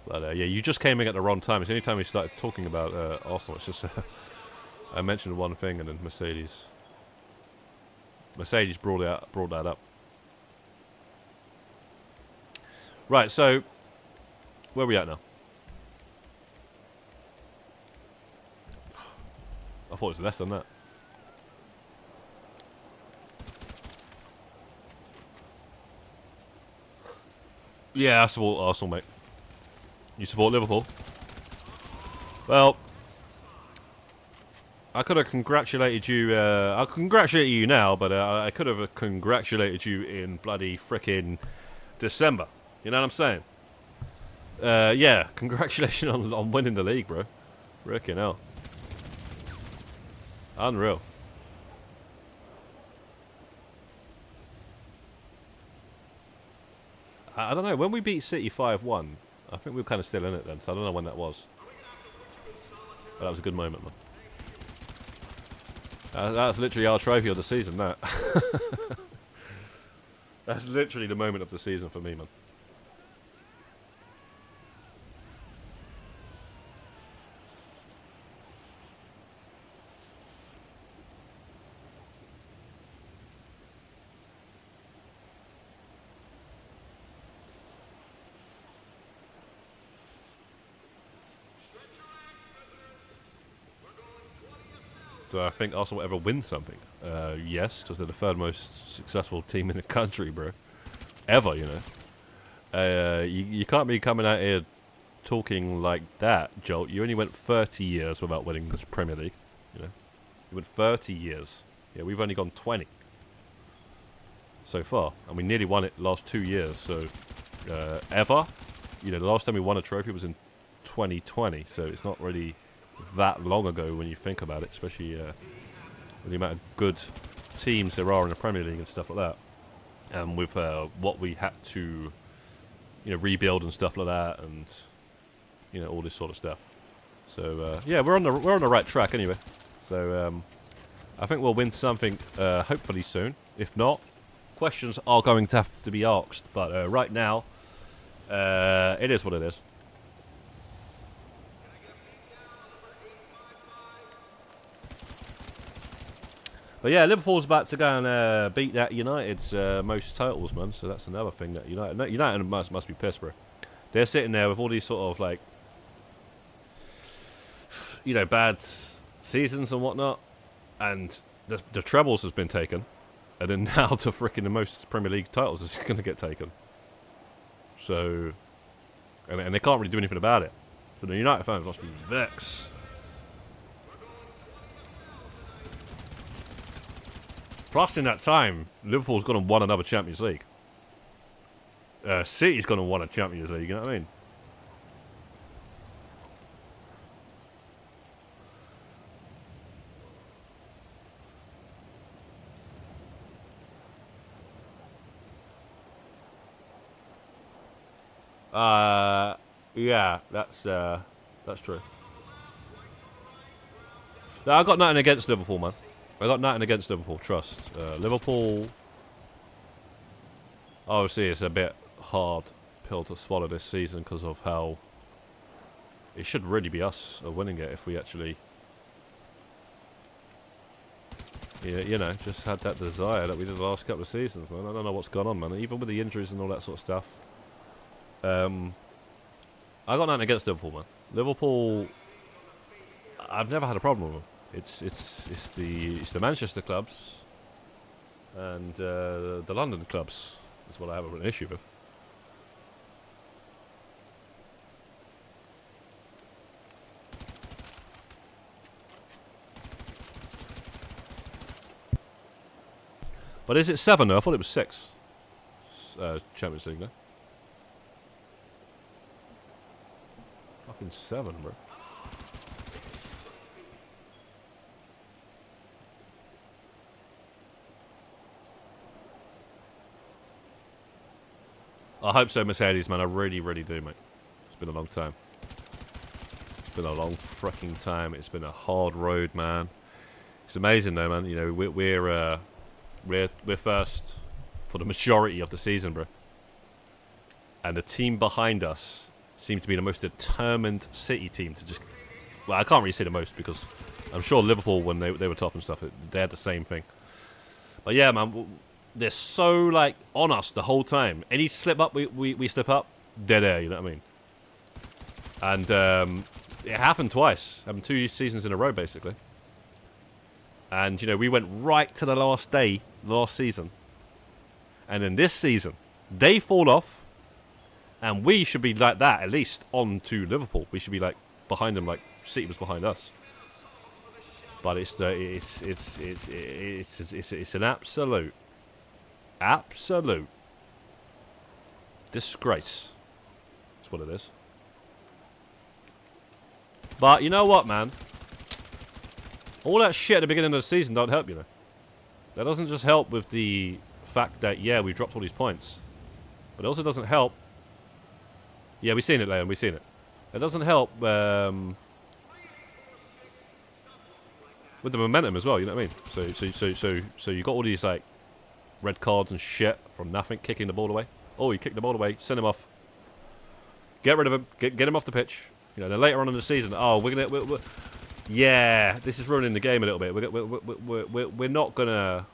But yeah, you just came in at the wrong time. It's the only time we started talking about Arsenal. It's just I mentioned one thing, and then Mercedes brought that up. Right, so where are we at now? I thought it was less than that. Yeah, I support Arsenal, mate. You support Liverpool? Well, I could have congratulated you. I'll congratulate you now, but I could have congratulated you in bloody frickin' December. You know what I'm saying? Yeah, congratulations on winning the league, bro. Frickin' hell. Unreal. I don't know, when we beat City 5-1, I think we were kind of still in it then, so I don't know when that was. But that was a good moment, man. That's literally our trophy of the season, that. That's literally the moment of the season for me, man. Do I think Arsenal will ever win something? Yes, because they're the third most successful team in the country, bro. Ever, you know. You can't be coming out here talking like that, Jolt. You only went 30 years without winning the Premier League, you know. You went 30 years. Yeah, we've only gone 20 so far, and we nearly won it the last 2 years. So, ever, you know, the last time we won a trophy was in 2020. So it's not really that long ago when you think about it, especially with the amount of good teams there are in the Premier League and stuff like that, and with what we had to, you know, rebuild and stuff like that, and you know, all this sort of stuff. So yeah, we're on the right track anyway. So I think we'll win something hopefully soon. If not, questions are going to have to be asked. But right now, it is what it is. But yeah, Liverpool's about to go and beat that United's most titles, man. So that's another thing that United must be pissed, bro. They're sitting there with all these sort of like, you know, bad seasons and whatnot, and the trebles has been taken, and then now to freaking the most Premier League titles is going to get taken. So, and they can't really do anything about it. So the United fans must be vexed. Plus, in that time, Liverpool's gone and won another Champions League. City's gone and won a Champions League, you know what I mean? Yeah, that's true. No, I got nothing against Liverpool, man. I got nothing against Liverpool, trust. Liverpool, obviously it's a bit hard pill to swallow this season because of how it should really be us winning it if we actually, you know, just had that desire that we did the last couple of seasons, man. I don't know what's gone on, man. Even with the injuries and all that sort of stuff. I got nothing against Liverpool, man. Liverpool, I've never had a problem with them. It's the Manchester clubs and the London clubs is what I have an issue with. But is it 7 though? I thought it was 6. Champions League, no? Fucking 7, bro. I hope so, Mercedes, man. I really, really do, mate. It's been a long time. It's been a long freaking time. It's been a hard road, man. It's amazing, though, man. You know, we're first for the majority of the season, bro. And the team behind us seems to be the most determined City team to just... Well, I can't really say the most because I'm sure Liverpool, when they were top and stuff, they had the same thing. But yeah, man, they're so, like, on us the whole time. Any slip up, we slip up, dead air, you know what I mean? And it happened twice. Happened 2 seasons in a row, basically. And, you know, we went right to the last day, last season. And then this season, they fall off. And we should be like that, at least, on to Liverpool. We should be, like, behind them like City was behind us. But it's an absolute disgrace. That's what it is. But you know what, man? All that shit at the beginning of the season don't help, you know. That doesn't just help with the fact that, yeah, we dropped all these points. But it also doesn't help. Yeah, we've seen it, Leon. We've seen it. It doesn't help with the momentum as well. You know what I mean? So you got all these like red cards and shit from nothing, kicking the ball away. Oh, he kicked the ball away. Send him off. Get rid of him. Get him off the pitch. You know. Then later on in the season, oh, we're yeah, this is ruining the game a little bit. We're not gonna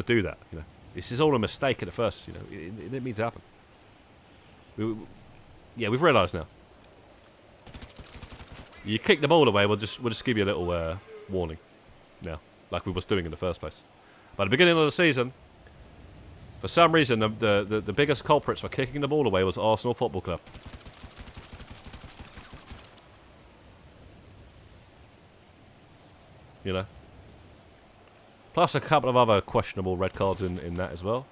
do that. You know, this is all a mistake at the first. You know, it didn't mean to happen. Yeah, we've realised now. You kick the ball away, we'll just give you a little warning now, like we was doing in the first place. But at the beginning of the season, for some reason, the biggest culprits for kicking the ball away was Arsenal Football Club. You know. Plus a couple of other questionable red cards in that as well.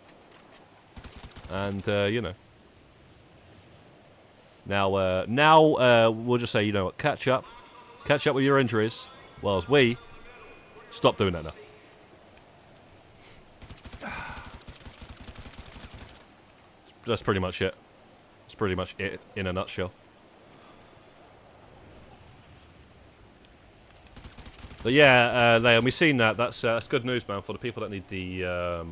And, you know. Now we'll just say, you know what, catch up with your injuries, whilst we stop doing that now. That's pretty much it. That's pretty much it in a nutshell. But yeah, Leon, we've seen that. That's good news, man, for the people that need the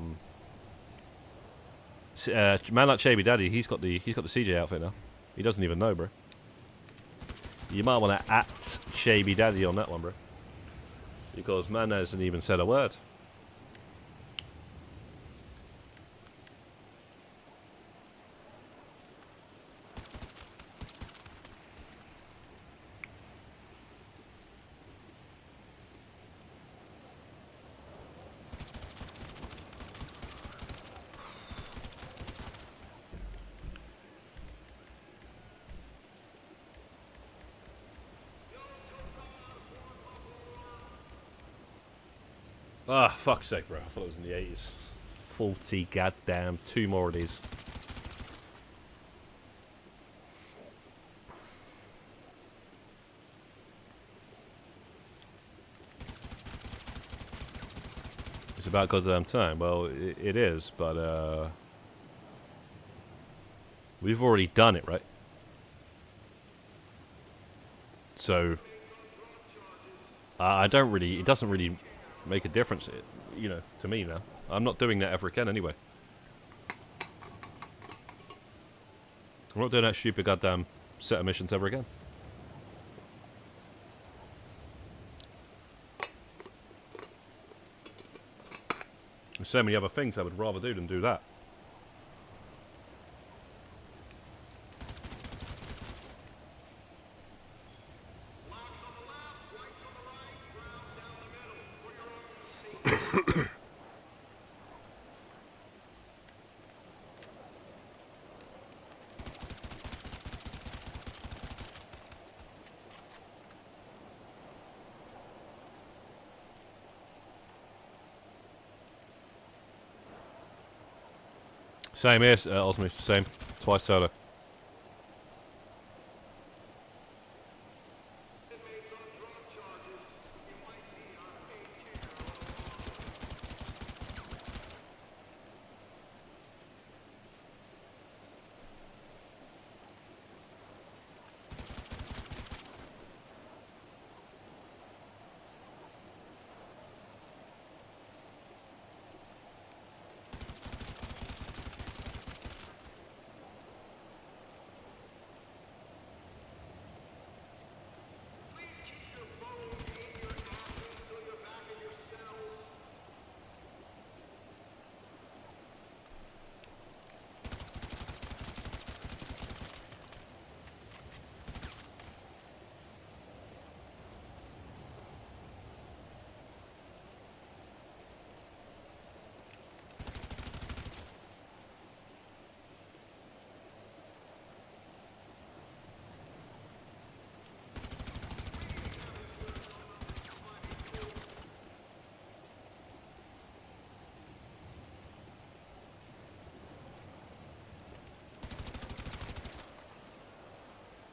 man like Shabby Daddy. He's got the CJ outfit now. He doesn't even know, bro. You might want to @Shabby Daddy on that one, bro. Because man hasn't even said a word. Ah, fuck's sake, bro. I thought it was in the 80s. 40 goddamn. 2 more of these. It's about goddamn time. Well, it is, but we've already done it, right? So I don't really. It doesn't really make a difference, you know, to me now. I'm not doing that ever again, anyway. I'm not doing that stupid goddamn set of missions ever again. There's so many other things I would rather do than do that. Same here, Osmo. Same. Twice solo.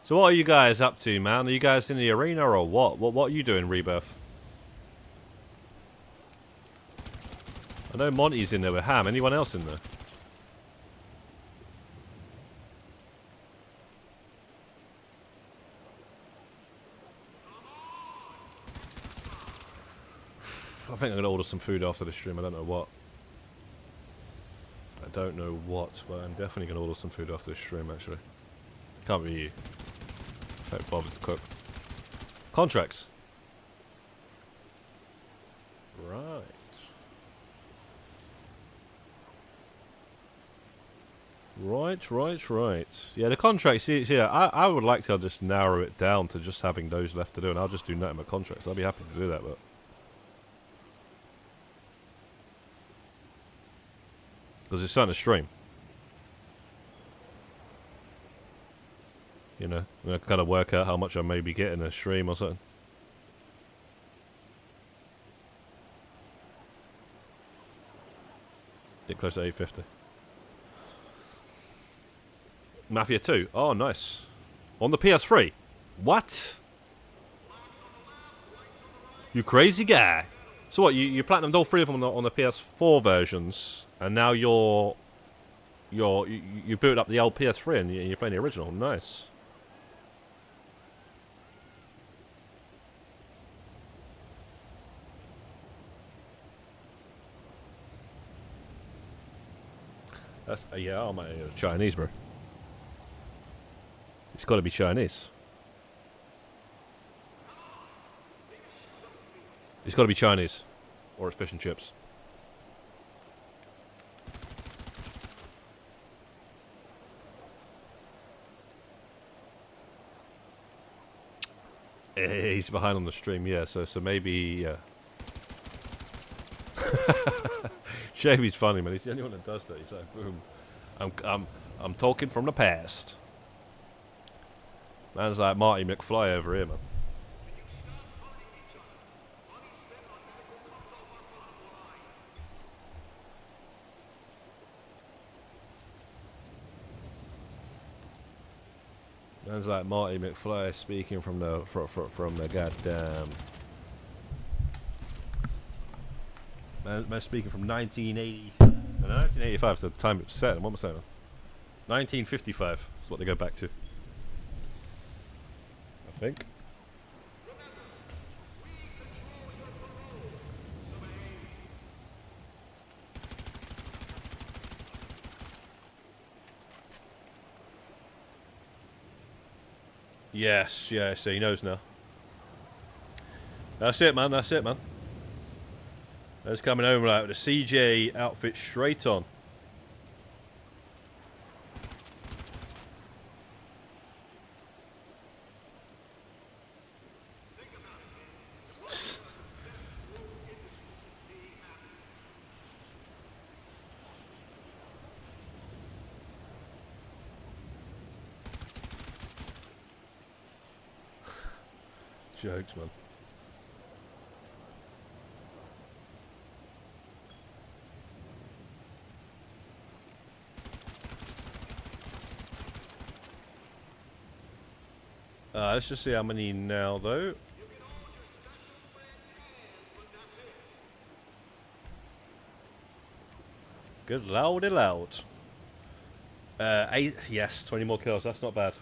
So what are you guys up to, man? Are you guys in the arena or what? What are you doing, Rebirth? I know Monty's in there with Ham. Anyone else in there? I think I'm going to order some food after the stream. I don't know what. I don't know what, but I'm definitely going to order some food after the stream, actually. Can't be you. Don't bother to cook. Contracts. Right. Right. Yeah, the contracts, yeah, I would like to just narrow it down to just having those left to do, and I'll just do nothing but contracts. I'll be happy to do that, but... because it's starting to stream. You know, I'm going to kind of work out how much I may be getting a stream or something. Get close to 850. Mafia 2. Oh, nice. On the PS3. What? You crazy guy. So what, you platinumed all 3 of them on the PS4 versions, and now you booted up the old PS3 and you're playing the original. Nice. That's yeah, I'm Chinese, bro. It's got to be Chinese. It's got to be Chinese, or it's fish and chips. He's behind on the stream, yeah. So maybe, yeah. Shavy's funny, man. He's the only one that does that. He's like, boom. I'm talking from the past. Man's like Marty McFly over here, man. Sounds like Marty McFly speaking from the goddamn. Man speaking from 1980. No, 1985 is the time it was set. What was that? 1955 is what they go back to. I think. Yes, yeah, so he knows now. That's it, man. That's it, man. That's coming home right with a CJ outfit straight on. Jokes, man. Let's just see how many now, though. Good loudy loud. 8, yes, 20 more kills. That's not bad.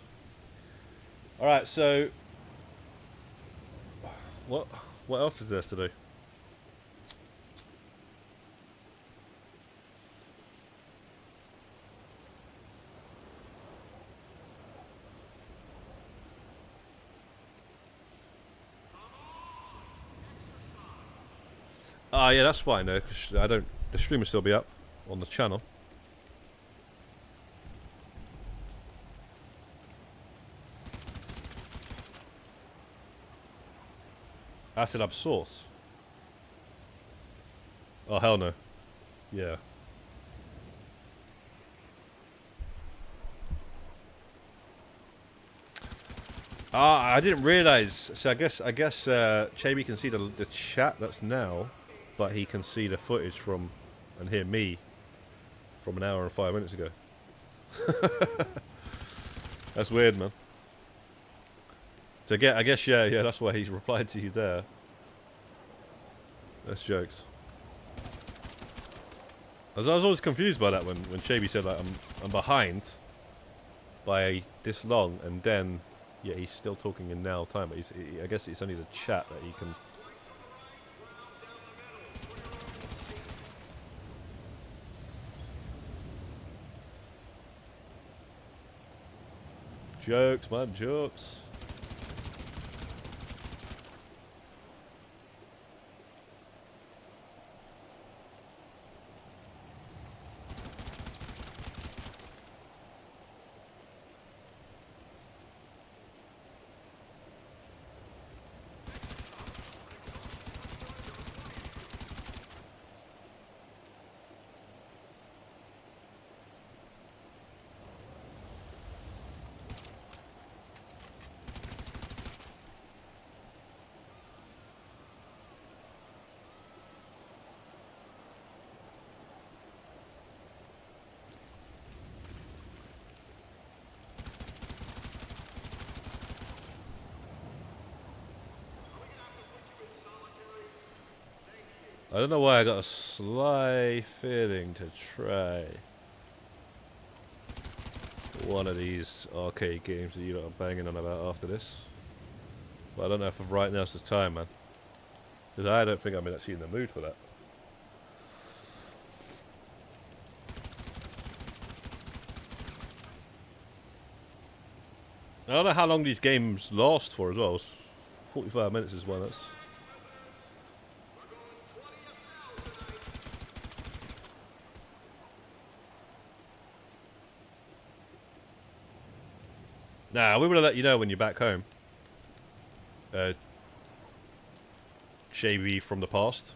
All right, so what else is there to do? Ah, yeah, that's fine though, because I don't. The stream will still be up on the channel. Acid up source. Oh hell no. Yeah. Ah, I didn't realise. So I guess Chaby can see the chat that's now, but he can see the footage from and hear me from an hour and 5 minutes ago. That's weird, man. So I guess yeah, that's why he's replied to you there. That's jokes. I was always confused by that when Chaby said like I'm behind by this long, and then yeah, he's still talking in now time, but I guess it's only the chat that he can. Jokes, man, jokes. I don't know why I got a sly feeling to try one of these arcade games that you lot are banging on about after this. But I don't know if right now's the time, man. Because I don't think I'm actually in the mood for that. I don't know how long these games last for as well. 45 minutes is one. That's. Nah, we would have let you know when you're back home. Shavy from the past.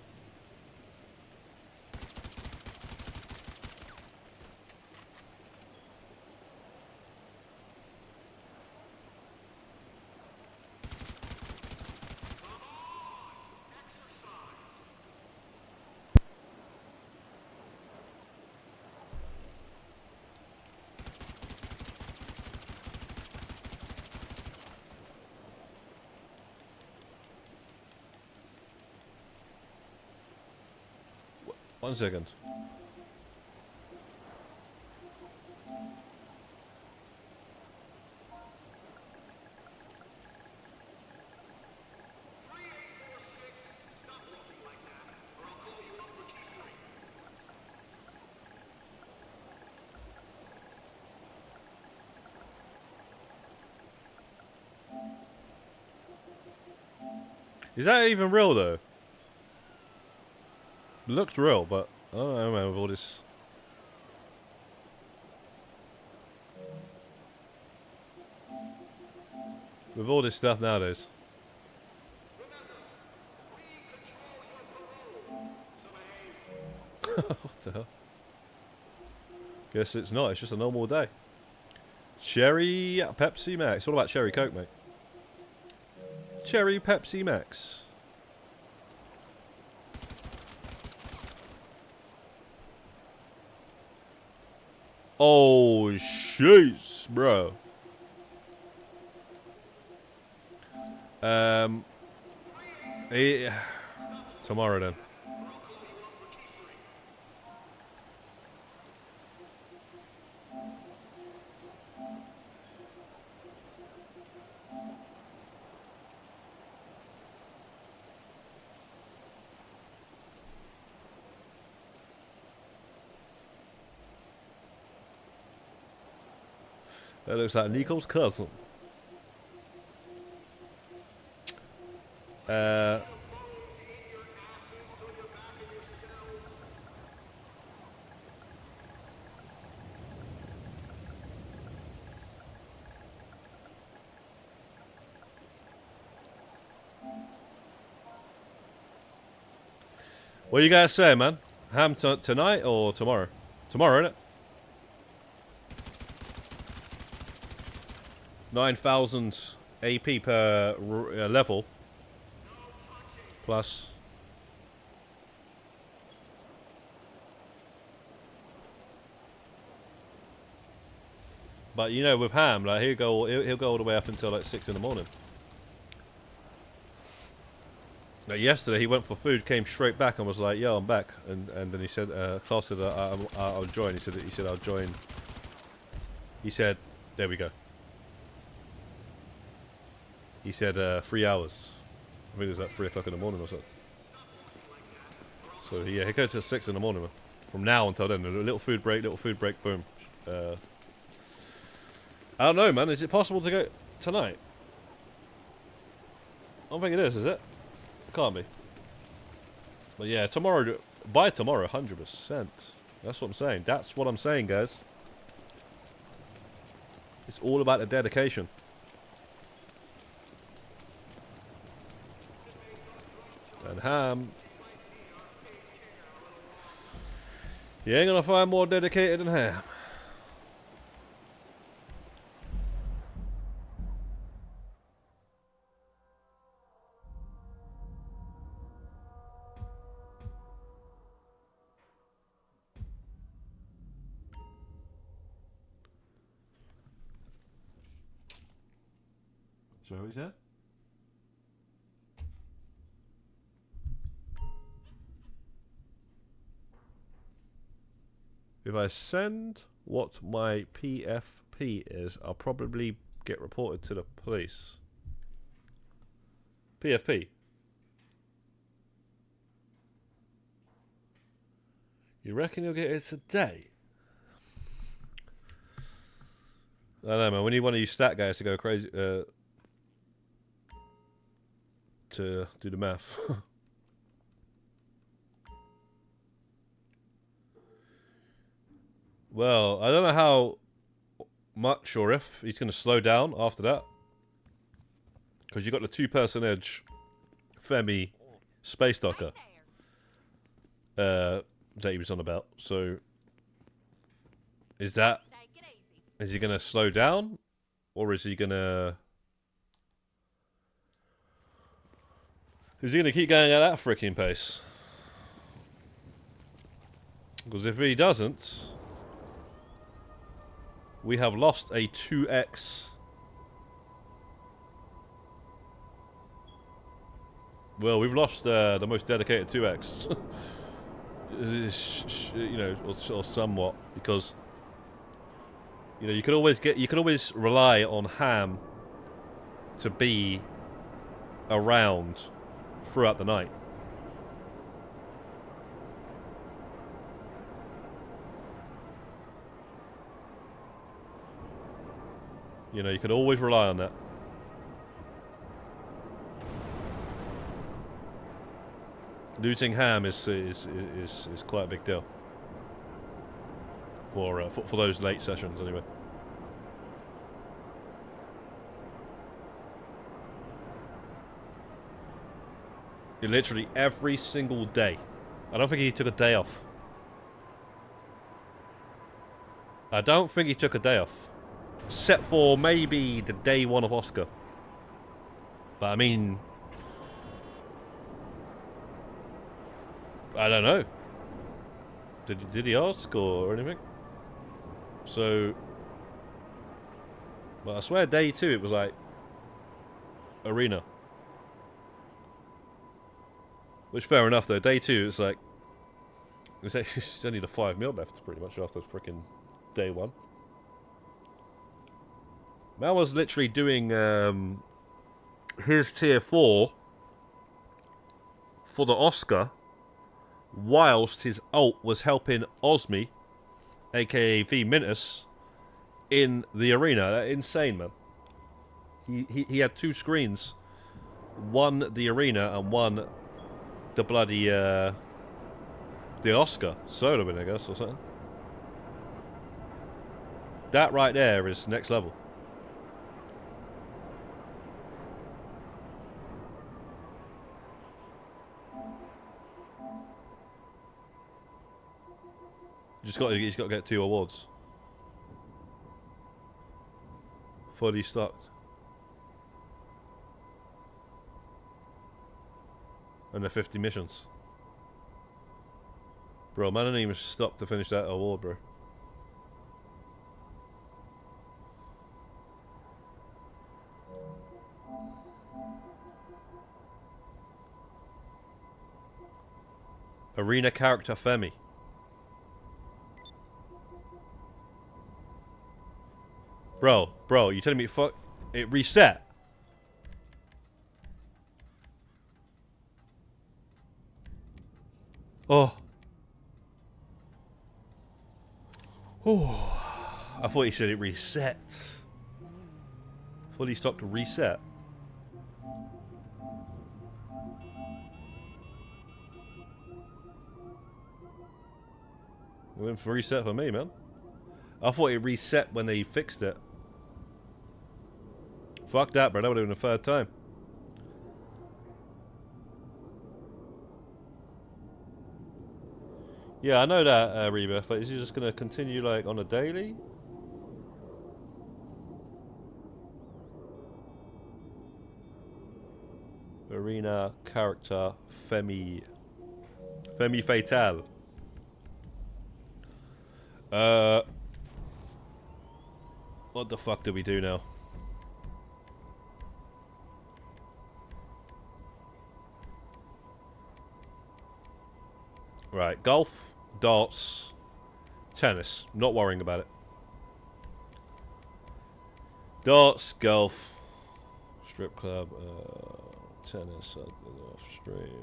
1 second. Is that even real though? It looks real, but I don't know, man, with all this. With all this stuff nowadays. What the hell? Guess it's not, it's just a normal day. Cherry Pepsi Max. It's all about cherry Coke, mate. Cherry Pepsi Max. Oh, jeez, bro. Tomorrow then. That looks like Nico's cousin. What do you guys say, man? Ham tonight or tomorrow? Tomorrow, innit? 9,000 AP per level. Plus. But you know, with Ham, like he'll go all the way up until like 6 in the morning. Like yesterday, he went for food, came straight back, and was like, "Yo, I'm back." And then he said, "Class said I'll join." He said I'll join. He said, "There we go." He said 3 hours. I think it was like 3 o'clock in the morning or something. So yeah, he goes till 6 in the morning, man. From now until then, a little food break, boom. I don't know, man. Is it possible to go tonight? I don't think it is it? It can't be. But yeah, tomorrow, by tomorrow, 100%. That's what I'm saying. That's what I'm saying, guys. It's all about the dedication. And Ham, you ain't gonna find more dedicated than Ham. So who's that? If I send what my PFP is, I'll probably get reported to the police. PFP? You reckon you'll get it today? I don't know, man. We need one of you stat guys to go crazy to do the math. Well, I don't know how much or if he's going to slow down after that. Because you got the 2-person edge Femi space docker that he was on about. So, is he going to slow down? Or is he going to... Is he going to keep going at that freaking pace? Because if he doesn't... We have lost a 2x. Well, we've lost the most dedicated 2x. You know, or somewhat, because you know you could always rely on Ham to be around throughout the night. You know, you could always rely on that. Losing Ham is quite a big deal for those late sessions, anyway. Literally every single day. I don't think he took a day off. I don't think he took a day off. Except for maybe the day one of Oscar. But I mean... I don't know. Did he ask or anything? So... But I swear day 2 it was like... Arena. Which, fair enough, though. Day 2, it's like... It's only the 5 mil left, pretty much, after freaking day 1. Mal was literally doing his tier 4 for the Oscar, whilst his ult was helping Osmi, aka V Mintus, in the arena. That's insane, man. He had 2 screens. One the arena and one... the bloody, the Oscar solo win, I guess, or something. That right there is next level. He's got to get 2 awards. Fully stocked. And the 50 missions. Bro, man, I didn't even stop to finish that award, bro. Arena character Femi. Bro, you telling me fuck it reset? Oh. I thought he said it reset. Fully stocked reset. It went for reset for me, man. I thought it reset when they fixed it. Fuck that, bro. That would have been the 3rd time. Yeah, I know that, Rebirth, but is he just going to continue, like, on a daily? Arena character Femi. Femi Fatale. What the fuck do we do now? Right, golf, darts, tennis. Not worrying about it. Darts, golf, strip club, tennis, off stream.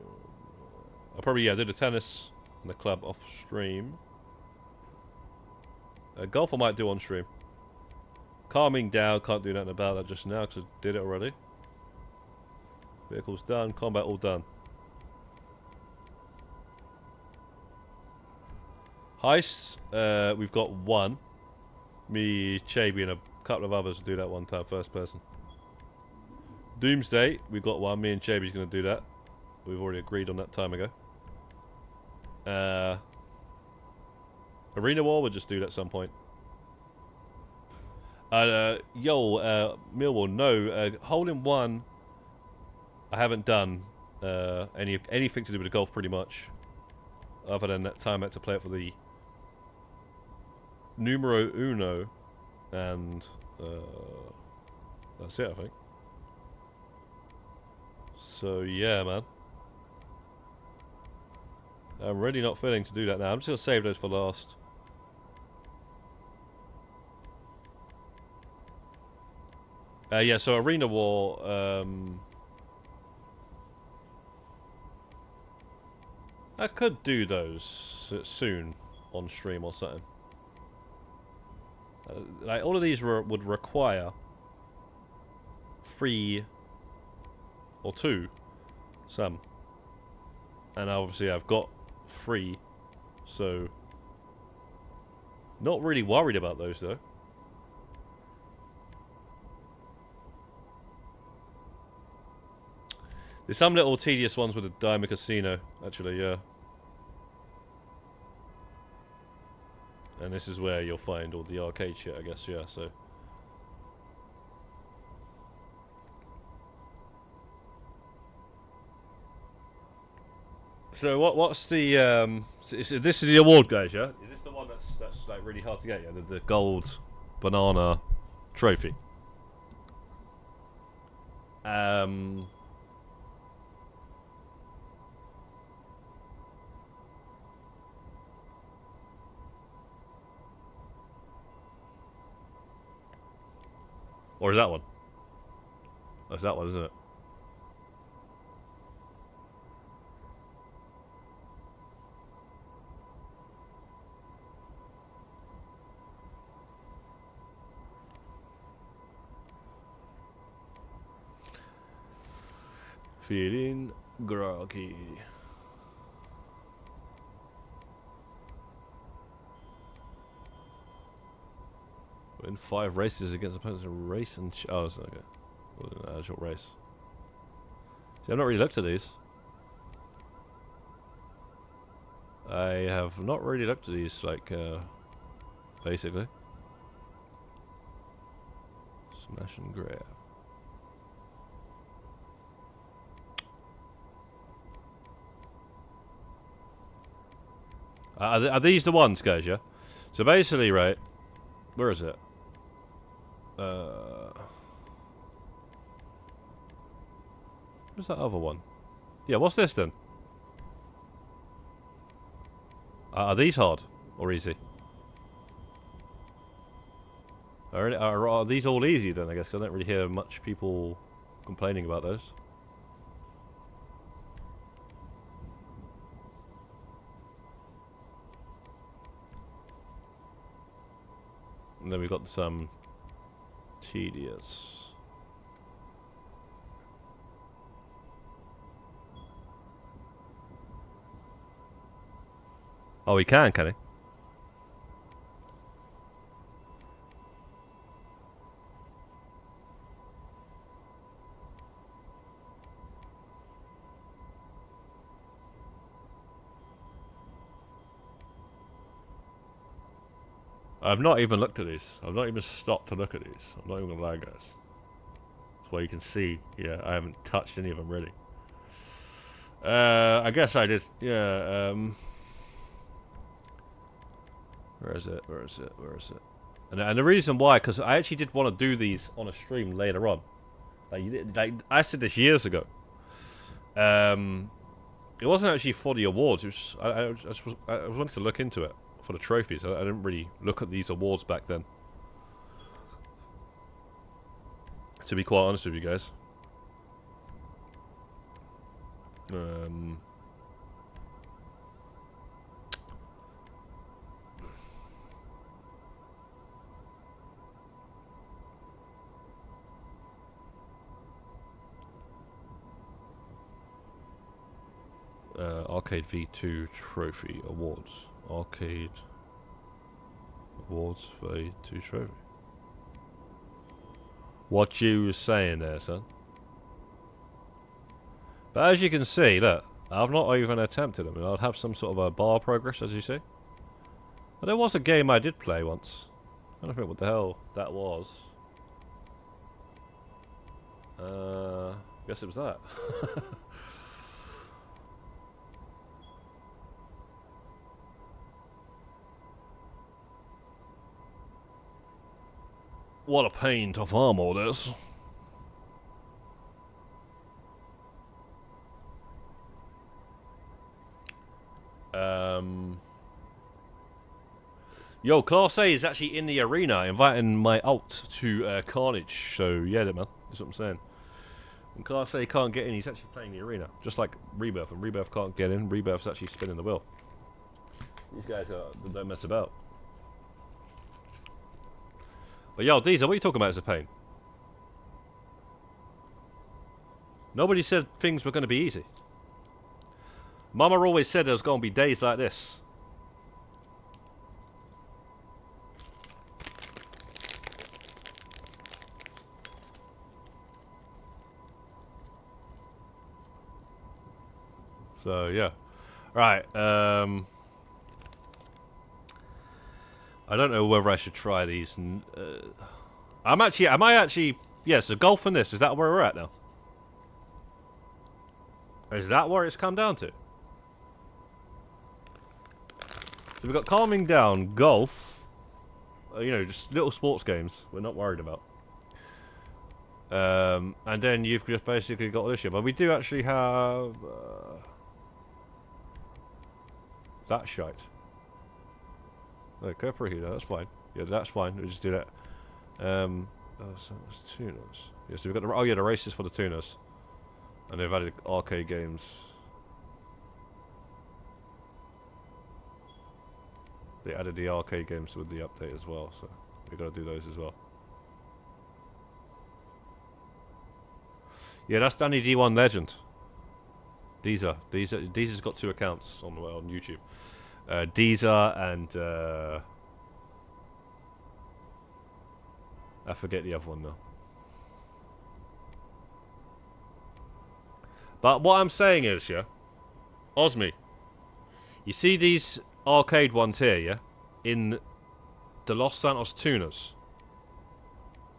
I'll probably, do the tennis and the club off stream. Golf I might do on stream. Calming down, can't do nothing about that just now because I did it already. Vehicles done, combat all done. Heists, we've got 1. Me, Chaby, and a couple of others will do that one time, first person. Doomsday, we've got 1. Me and Chaby's going to do that. We've already agreed on that time ago. Arena War, we'll just do that at some point. Millwall, no. Hole in One, I haven't done anything to do with the golf pretty much. Other than that time I had to play it for the Numero Uno, and that's it, I think. So yeah, man. I'm really not feeling to do that now. I'm just gonna save those for last. Yeah, so Arena War, I could do those soon on stream or something. Like, all of these would require 3 or 2, some. And obviously I've got 3, so not really worried about those though. There's some little tedious ones with the Diamond Casino, actually, yeah. And this is where you'll find all the arcade shit, I guess, yeah, so. So what's the, this is the award, guys, yeah? Is this the one that's like really hard to get, yeah? The gold banana trophy. Or is that one? That's that one, isn't it? Feeling groggy. Win 5 races against opponents in a race and oh, it's okay. Well, an actual race. See, I've not really looked at these. I have not really looked at these, like, basically. Smash and grab. Are these the ones, guys, yeah? So basically, right, where is it? Where's that other one? Yeah, what's this then? Are these hard or easy? Are these all easy then, I guess? 'Cause I don't really hear much people complaining about those. And then we've got some tedious. Oh, he can he? I've not even looked at these. I've not even stopped to look at these. I'm not even gonna lie, guys. That's why you can see. Yeah, I haven't touched any of them really. I guess I did. Yeah. Where is it? Where is it? Where is it? And the reason why, because I actually did want to do these on a like later on. Like I said this years ago. It wasn't actually for the awards. It was I wanted to look into it for the trophies. I didn't really look at these awards back then. To be quite honest with you guys. Arcade V2 Trophy Awards. Arcade Awards for V2 Trophy. What you was saying there, son. But as you can see, look, I've not even attempted them. I'll have some sort of a bar progress, as you see. But there was a game I did play once. I don't think what the hell that was. Guess it was that. What a pain to farm all this. Yo, Class A is actually in the arena, inviting my alt to Carnage. So yeah, man, that's what I'm saying. When Class A can't get in, he's actually playing the arena, just like Rebirth. And Rebirth can't get in, Rebirth's actually spinning the wheel. These guys don't mess about. But yo, Deezer, what are you talking about as a pain? Nobody said things were going to be easy. Mama always said there was going to be days like this. So yeah, right. I don't know whether I should try these. Am I actually? Yeah. So golf and this, is that where we're at now? Is that where it's come down to? So we've got calming down, golf. You know, just little sports games. We're not worried about. And then you've just basically got this shit. But we do actually have. That shite. Okay, for heater, that's fine. Yeah, that's fine. We'll just do that. So it's tuners. Yeah, so we've got the the races for the tuners. And they've added arcade games. They added the arcade games with the update as well, so we've got to do those as well. Yeah, that's Danny D1 Legend. Deezer's got 2 accounts on YouTube. Deezer and I forget the other one now. But what I'm saying is, yeah, Osmi, you see these arcade ones here, yeah, in the Los Santos tuners.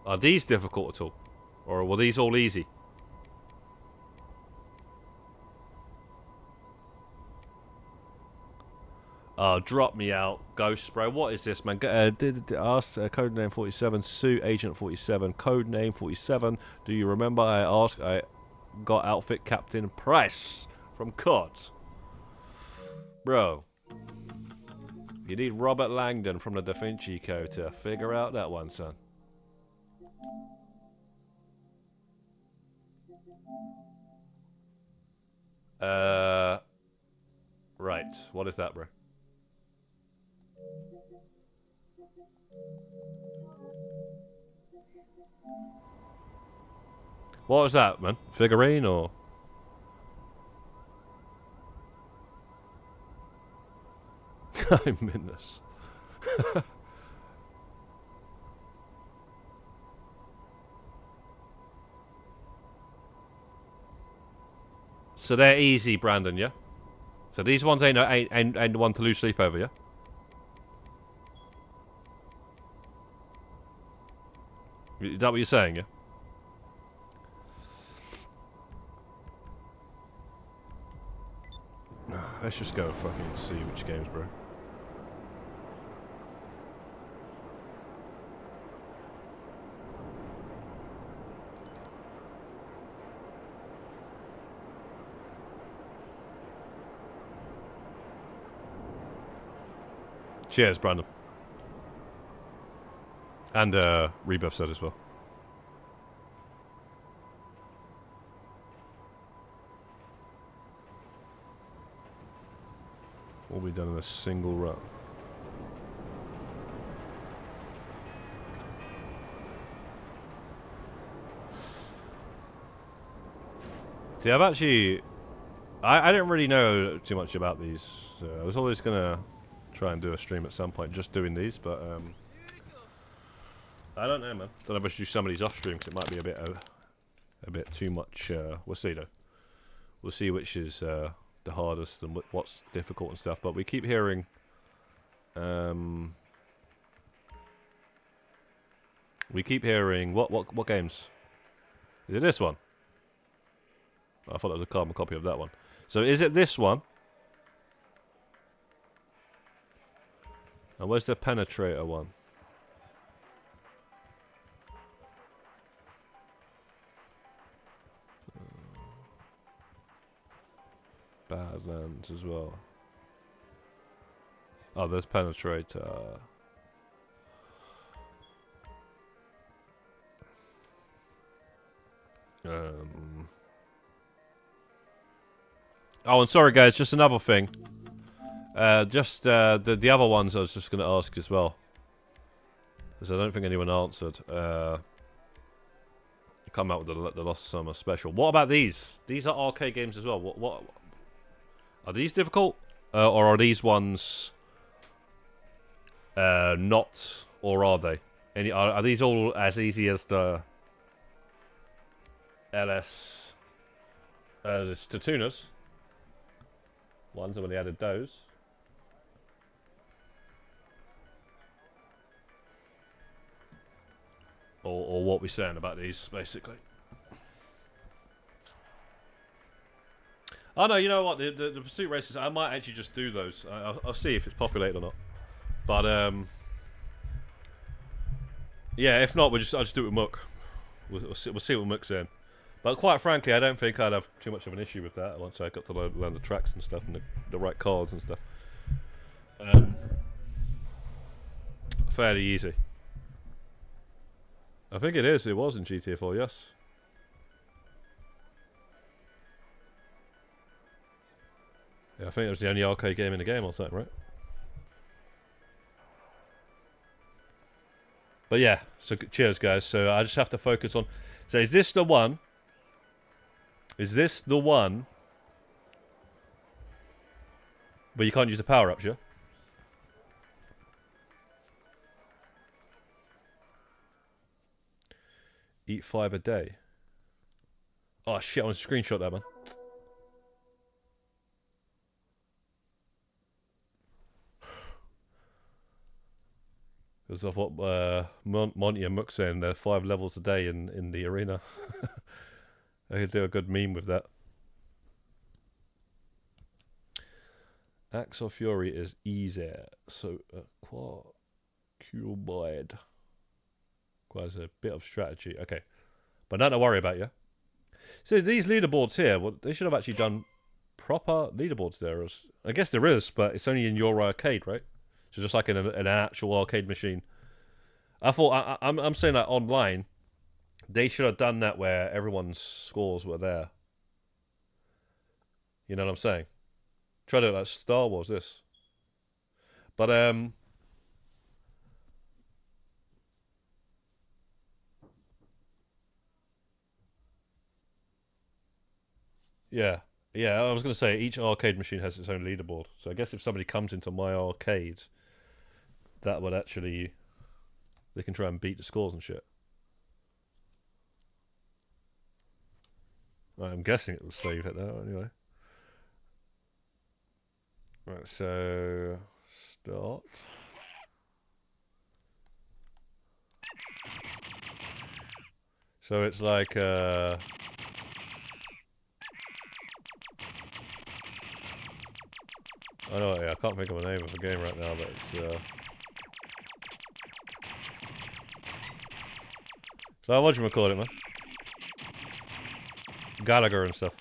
Are these difficult at all, or were these all easy? Drop me out, Ghost Bro. What is this, man? Ask codename 47, Sue Agent 47, codename 47. Do you remember I asked? I got outfit Captain Price from COD. Bro, you need Robert Langdon from the Da Vinci Code to figure out that one, son. Right. What is that, bro? What was that, man? Figurine or? I mean this. So they're easy, Brandon, yeah? So these ones ain't one to lose sleep over, yeah? Is that what you're saying, yeah? Let's just go and fucking see which games, bro. Cheers, Brandon. And Rebuff said as well. All be done in a single run. See, I've actually... I didn't really know too much about these. So I was always going to try and do a stream at some point just doing these, but... I don't know, man. Don't know if I should do some of these off stream because it might be a bit too much. We'll see, though. We'll see which is... the hardest and what's difficult and stuff, but we keep hearing what games? Is it this one? I thought it was a carbon copy of that one. So is it this one? And where's the penetrator one? Badlands as well. Oh, there's penetrator. Oh, and sorry guys, just another thing. The other ones I was just going to ask as well, because I don't think anyone answered. Come out with the Lost Summer special. What about these? These are arcade games as well. What are these difficult, or are these ones not, or are they? Are these all as easy as the LS the Statunas ones when they added those? Or what we're saying about these, basically. Oh no, you know what? The pursuit races, I might actually just do those. I'll see if it's populated or not. But yeah, if not, I'll just do it with Muck. We'll see what Muck's in. But quite frankly, I don't think I'd have too much of an issue with that once I got to learn the tracks and stuff and the right cards and stuff. Fairly easy. I think it is. It was in GTA 4, yes. Yeah, I think it was the only arcade game in the game or something, right? But yeah, so cheers, guys. So I just have to focus on... So is this the one? Is this the one where you can't use the power-ups, yeah? Eat 5 a day. Oh shit, I want to screenshot that, man. Because of what Monty and Mook saying, they're 5 levels a day in the arena. I could do a good meme with that. Axe of Fury is easy. So, Cubide. Requires a bit of strategy. Okay. But nothing to worry about, yeah? So these leaderboards here, well, they should have actually done proper leaderboards there. I guess there is, but it's only in your arcade, right? So just like in an actual arcade machine. I thought, I'm saying that online, they should have done that where everyone's scores were there. You know what I'm saying? Try to like Star Wars, this. But, yeah. Yeah, I was going to say, each arcade machine has its own leaderboard. So I guess if somebody comes into my arcade, that would actually... They can try and beat the scores and shit. I'm guessing it will save it now, anyway. Right, so... Start. So it's like, I know, yeah, I can't think of the name of the game right now, but it's, so what do you call it, man? Gallagher and stuff.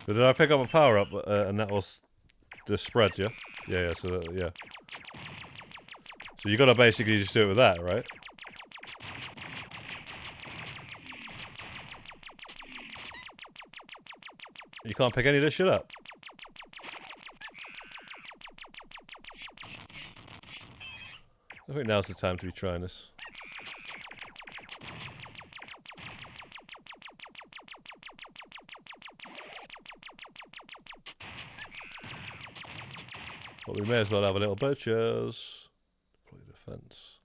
So did I pick up a power up and that was the spread, yeah? Yeah, so yeah. So you gotta basically just do it with that, right? You can't pick any of this shit up. I think now's the time to be trying this. But we may as well have a little butchers. Deploy defense.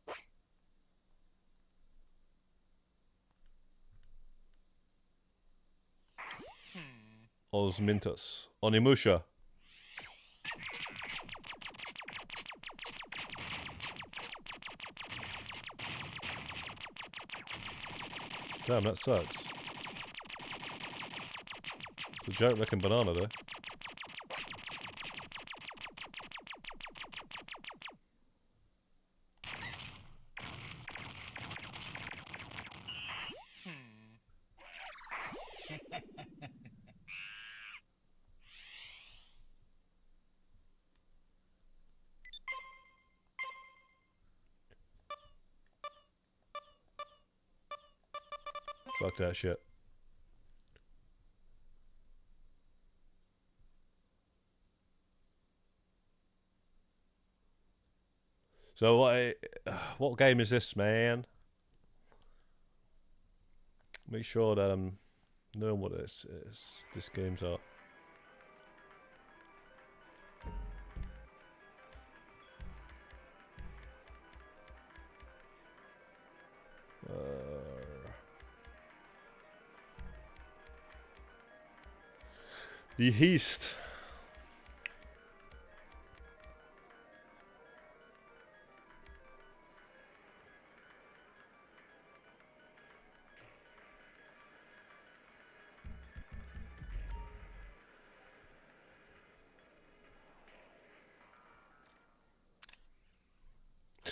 Osmintus. Onimusha. Damn, that sucks. It's a giant looking banana there. Fuck that shit. So what game is this, man? Make sure that I'm knowing what this is. This game's are. The heist.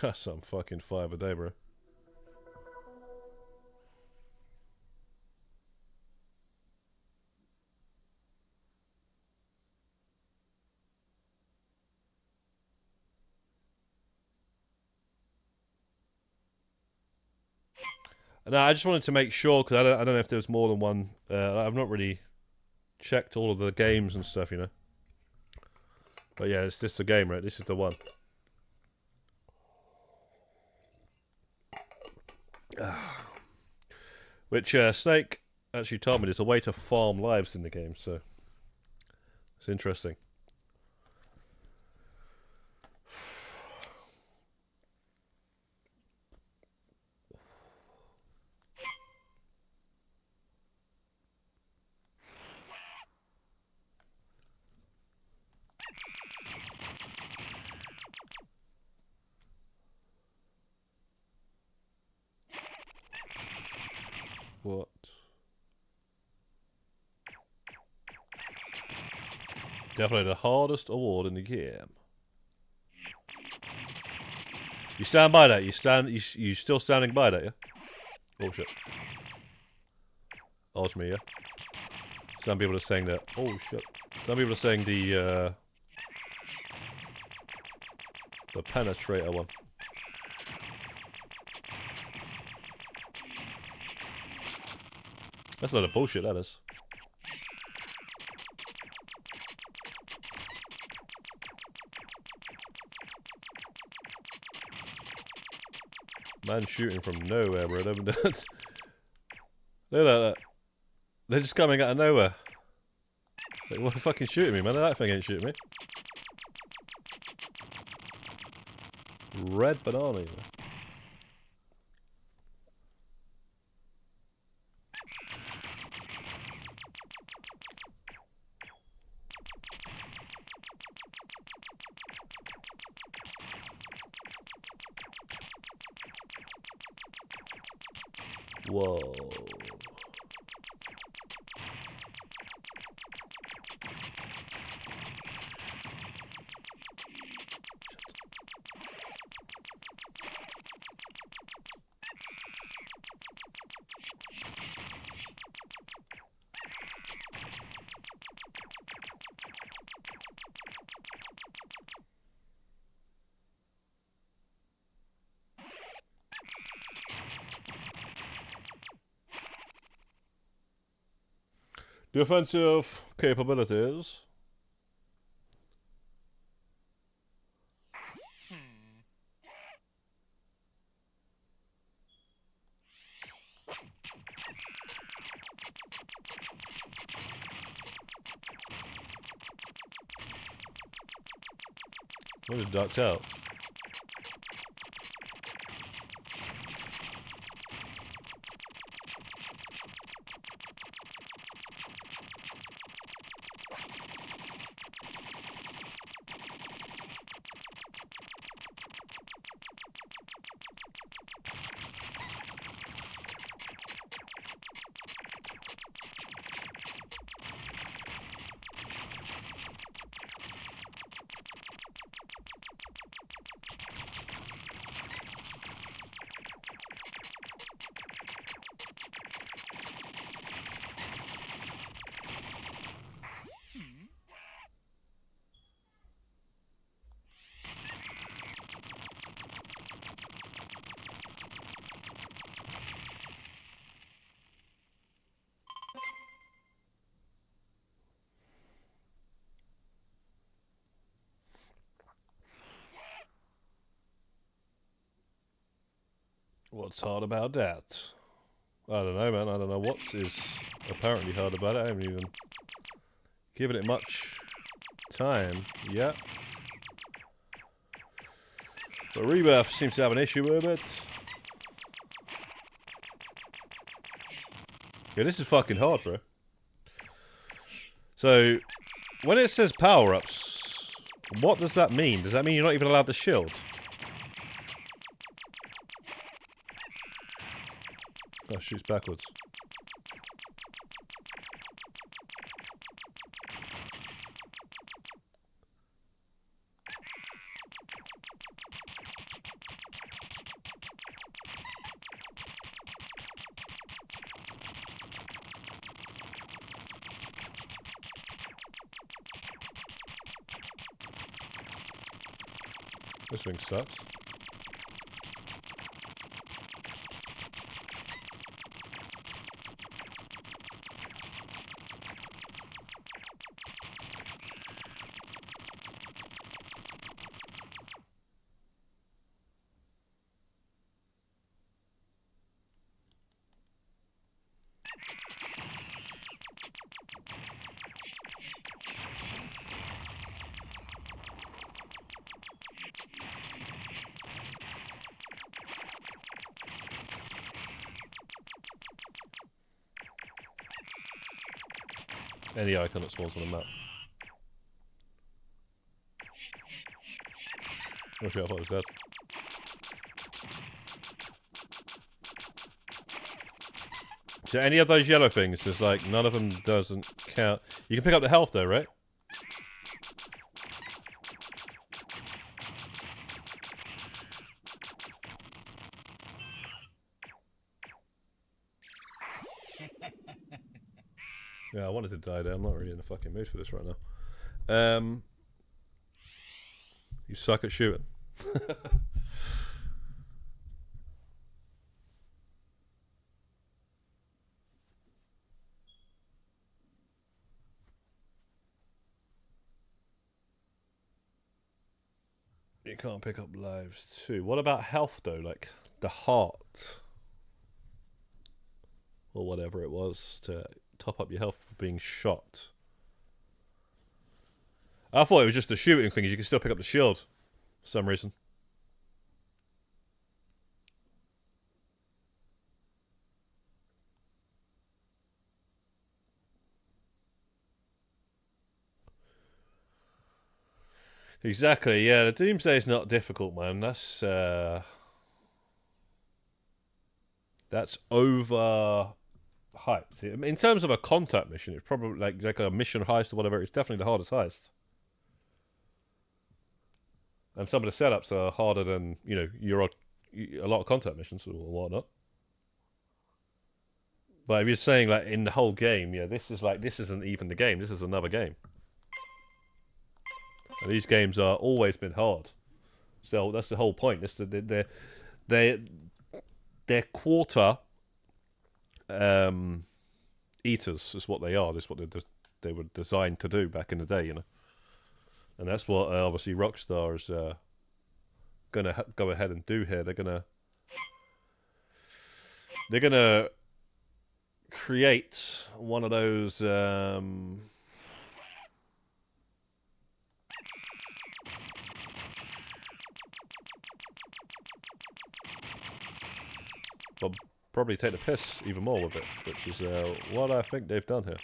That's some fucking $5 a day, bro. No, I just wanted to make sure because I don't know if there's more than one. I've not really checked all of the games and stuff, you know. But yeah, it's just the game, right? This is the one. Which Snake actually told me there's a way to farm lives in the game, so it's interesting. What? Definitely the hardest award in the game. You stand by that? You still standing by that, yeah? Oh shit. Oh, it's me, yeah? Some people are saying that. Oh shit. Some people are saying the penetrator one. That's a lot of bullshit, that is. Man shooting from nowhere, bro. Look at that. They're just coming out of nowhere. Like, what fucking shooting me, man? That thing ain't shooting me. Red banana. You know? Whoa. Defensive capabilities. I just ducked out. What's hard about that? I don't know, man. I don't know what is apparently hard about it. I haven't even given it much time yet. But Rebirth seems to have an issue with it. Yeah, this is fucking hard, bro. So, when it says power-ups, what does that mean? Does that mean you're not even allowed to shield? Oh, shoots backwards. This thing sucks. Any icon that spawns on the map. Oh shit, I thought it was dead. So any of those yellow things, there's like, none of them doesn't count. You can pick up the health though, right? Yeah, I wanted to die there. I'm not really in the fucking mood for this right now. You suck at shooting. You can't pick up lives too. What about health though? Like the heart or whatever it was to top up your health for being shot. I thought it was just the shooting thing. You can still pick up the shield for some reason. Exactly, yeah. The Doomsday is not difficult, man. That's over hyped. In terms of a contact mission, it's probably like a mission heist or whatever. It's definitely the hardest heist. And some of the setups are harder than, you know, a lot of contact missions or whatnot. But if you're saying like in the whole game, yeah, this isn't even the game. This is another game. And these games are always been hard. So that's the whole point. They're quarter eaters is what they are. That's what they were designed to do back in the day, you know. And that's what obviously Rockstar is gonna go ahead and do here. They're gonna create one of those but probably take the piss even more with it, which is what I think they've done here.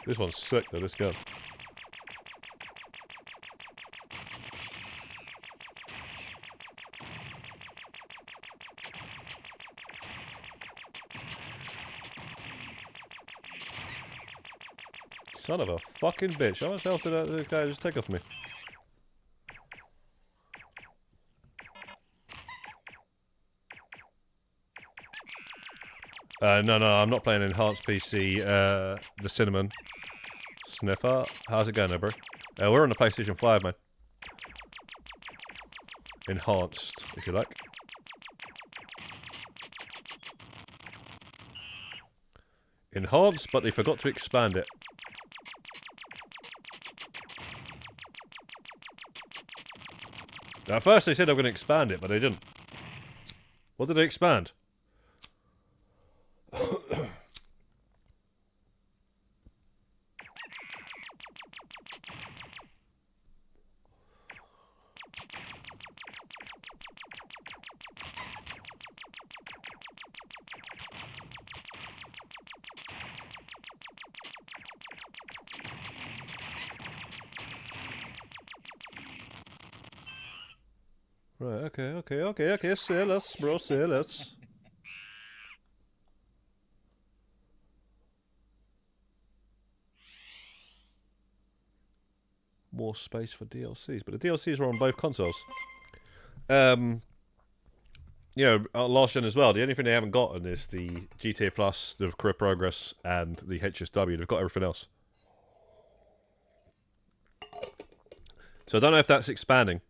This one's sick though, this gun. Son of a fucking bitch. How much health did that guy just take off me? No, I'm not playing enhanced PC. The Cinnamon Sniffer. How's it going, there, bro? We're on the PlayStation 5, man. Enhanced, if you like. enhanced, but they forgot to expand it. Now, at first they said they were going to expand it, but they didn't. What did they expand? Right, okay, say less, bro, say less. More space for DLCs, but the DLCs are on both consoles. You know, last gen as well, the only thing they haven't gotten is the GTA Plus, the Career Progress, and the HSW. They've got everything else. So I don't know if that's expanding.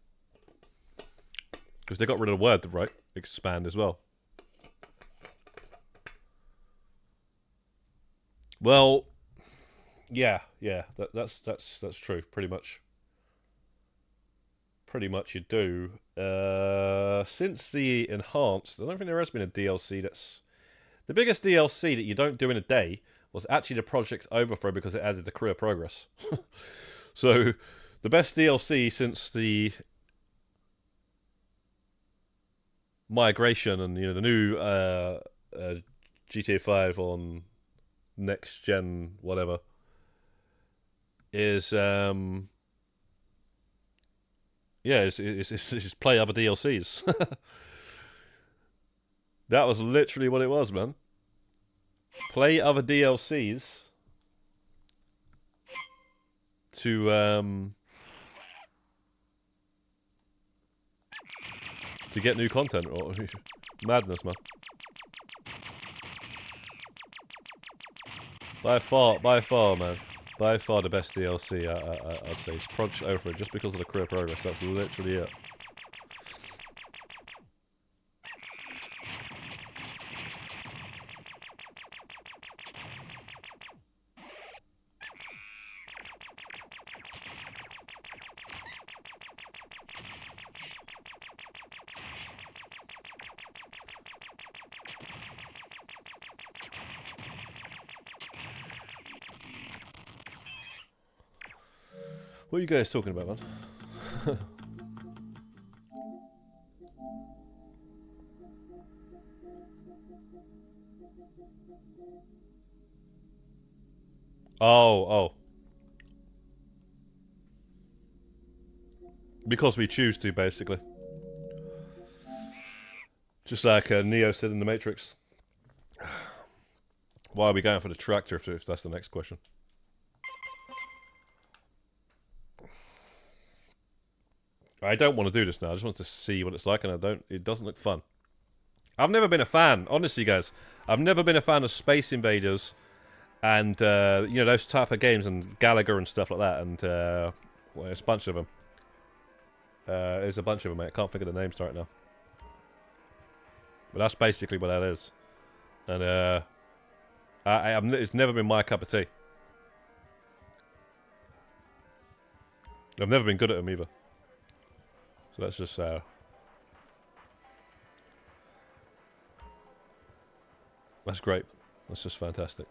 Because they got rid of the word, right? Expand as well. Well, yeah, that's true. Pretty much you do. Since the enhanced, I don't think there has been a DLC that's the biggest DLC that you don't do in a day was actually the Project Overthrow because it added the Career Progress. So the best DLC since the migration and, you know, the new GTA 5 on next gen whatever is it's play other DLCs. That was literally what it was, man. Play other DLCs to get new content. Or madness, man. By far, man. By far the best DLC, I'd say, is Project Overthrow, just because of the Career Progress. That's literally it. What are you guys talking about, man? Oh. Because we choose to, basically. Just like Neo said in The Matrix. Why are we going for the tractor if that's the next question? I don't want to do this now. I just want to see what it's like, and it doesn't look fun. I've never been a fan, honestly, guys. I've never been a fan of Space Invaders and, you know, those type of games and Gallagher and stuff like that. And, well, there's a bunch of them. There's a bunch of them, mate. I can't think of the names right now. But that's basically what that is. And, it's never been my cup of tea. I've never been good at them either. So that's just, that's great. That's just fantastic.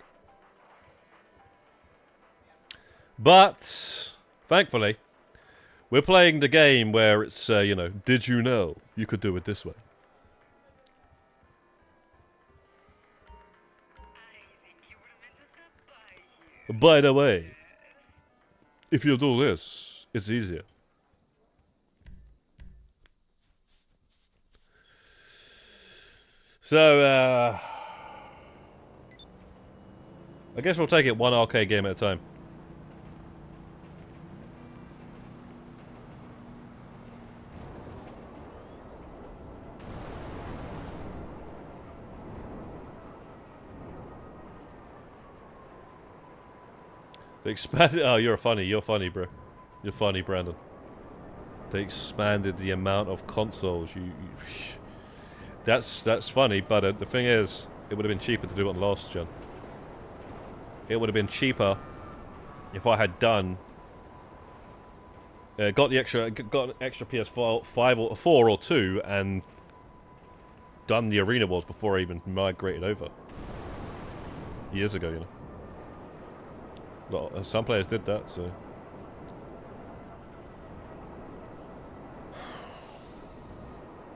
But, thankfully, we're playing the game where it's, you know, did you know you could do it this way? By the way, if you do this, it's easier. So, I guess we'll take it one arcade game at a time. They expanded. Oh, you're funny, bro. You're funny, Brandon. They expanded the amount of consoles. That's funny, but the thing is, it would have been cheaper to do it on last gen. it would have been cheaper if I had done got an extra PS4 or 4 or 2 and done the arena wars before I even migrated over years ago. You know, some players did that. So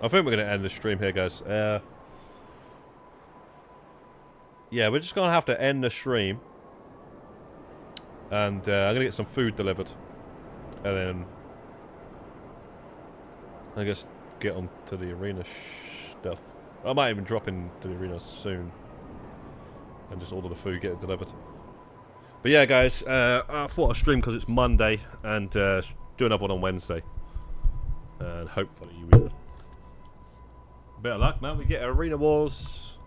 I think we're gonna end the stream here, guys. Yeah, we're just gonna have to end the stream, and I'm gonna get some food delivered, and then I guess get on to the arena stuff. I might even drop into the arena soon and just order the food, get it delivered. But yeah, guys, I thought I'd stream because it's Monday, and do another one on Wednesday, and hopefully we will. Bit of luck, man. We get Arena Wars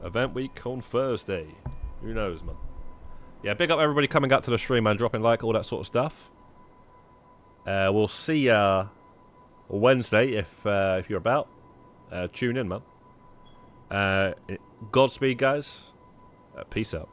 event week on Thursday. Who knows, man? Yeah, big up everybody coming out to the stream, man. Dropping like, all that sort of stuff. We'll see ya Wednesday if you're about. Tune in, man. Godspeed, guys. Peace out.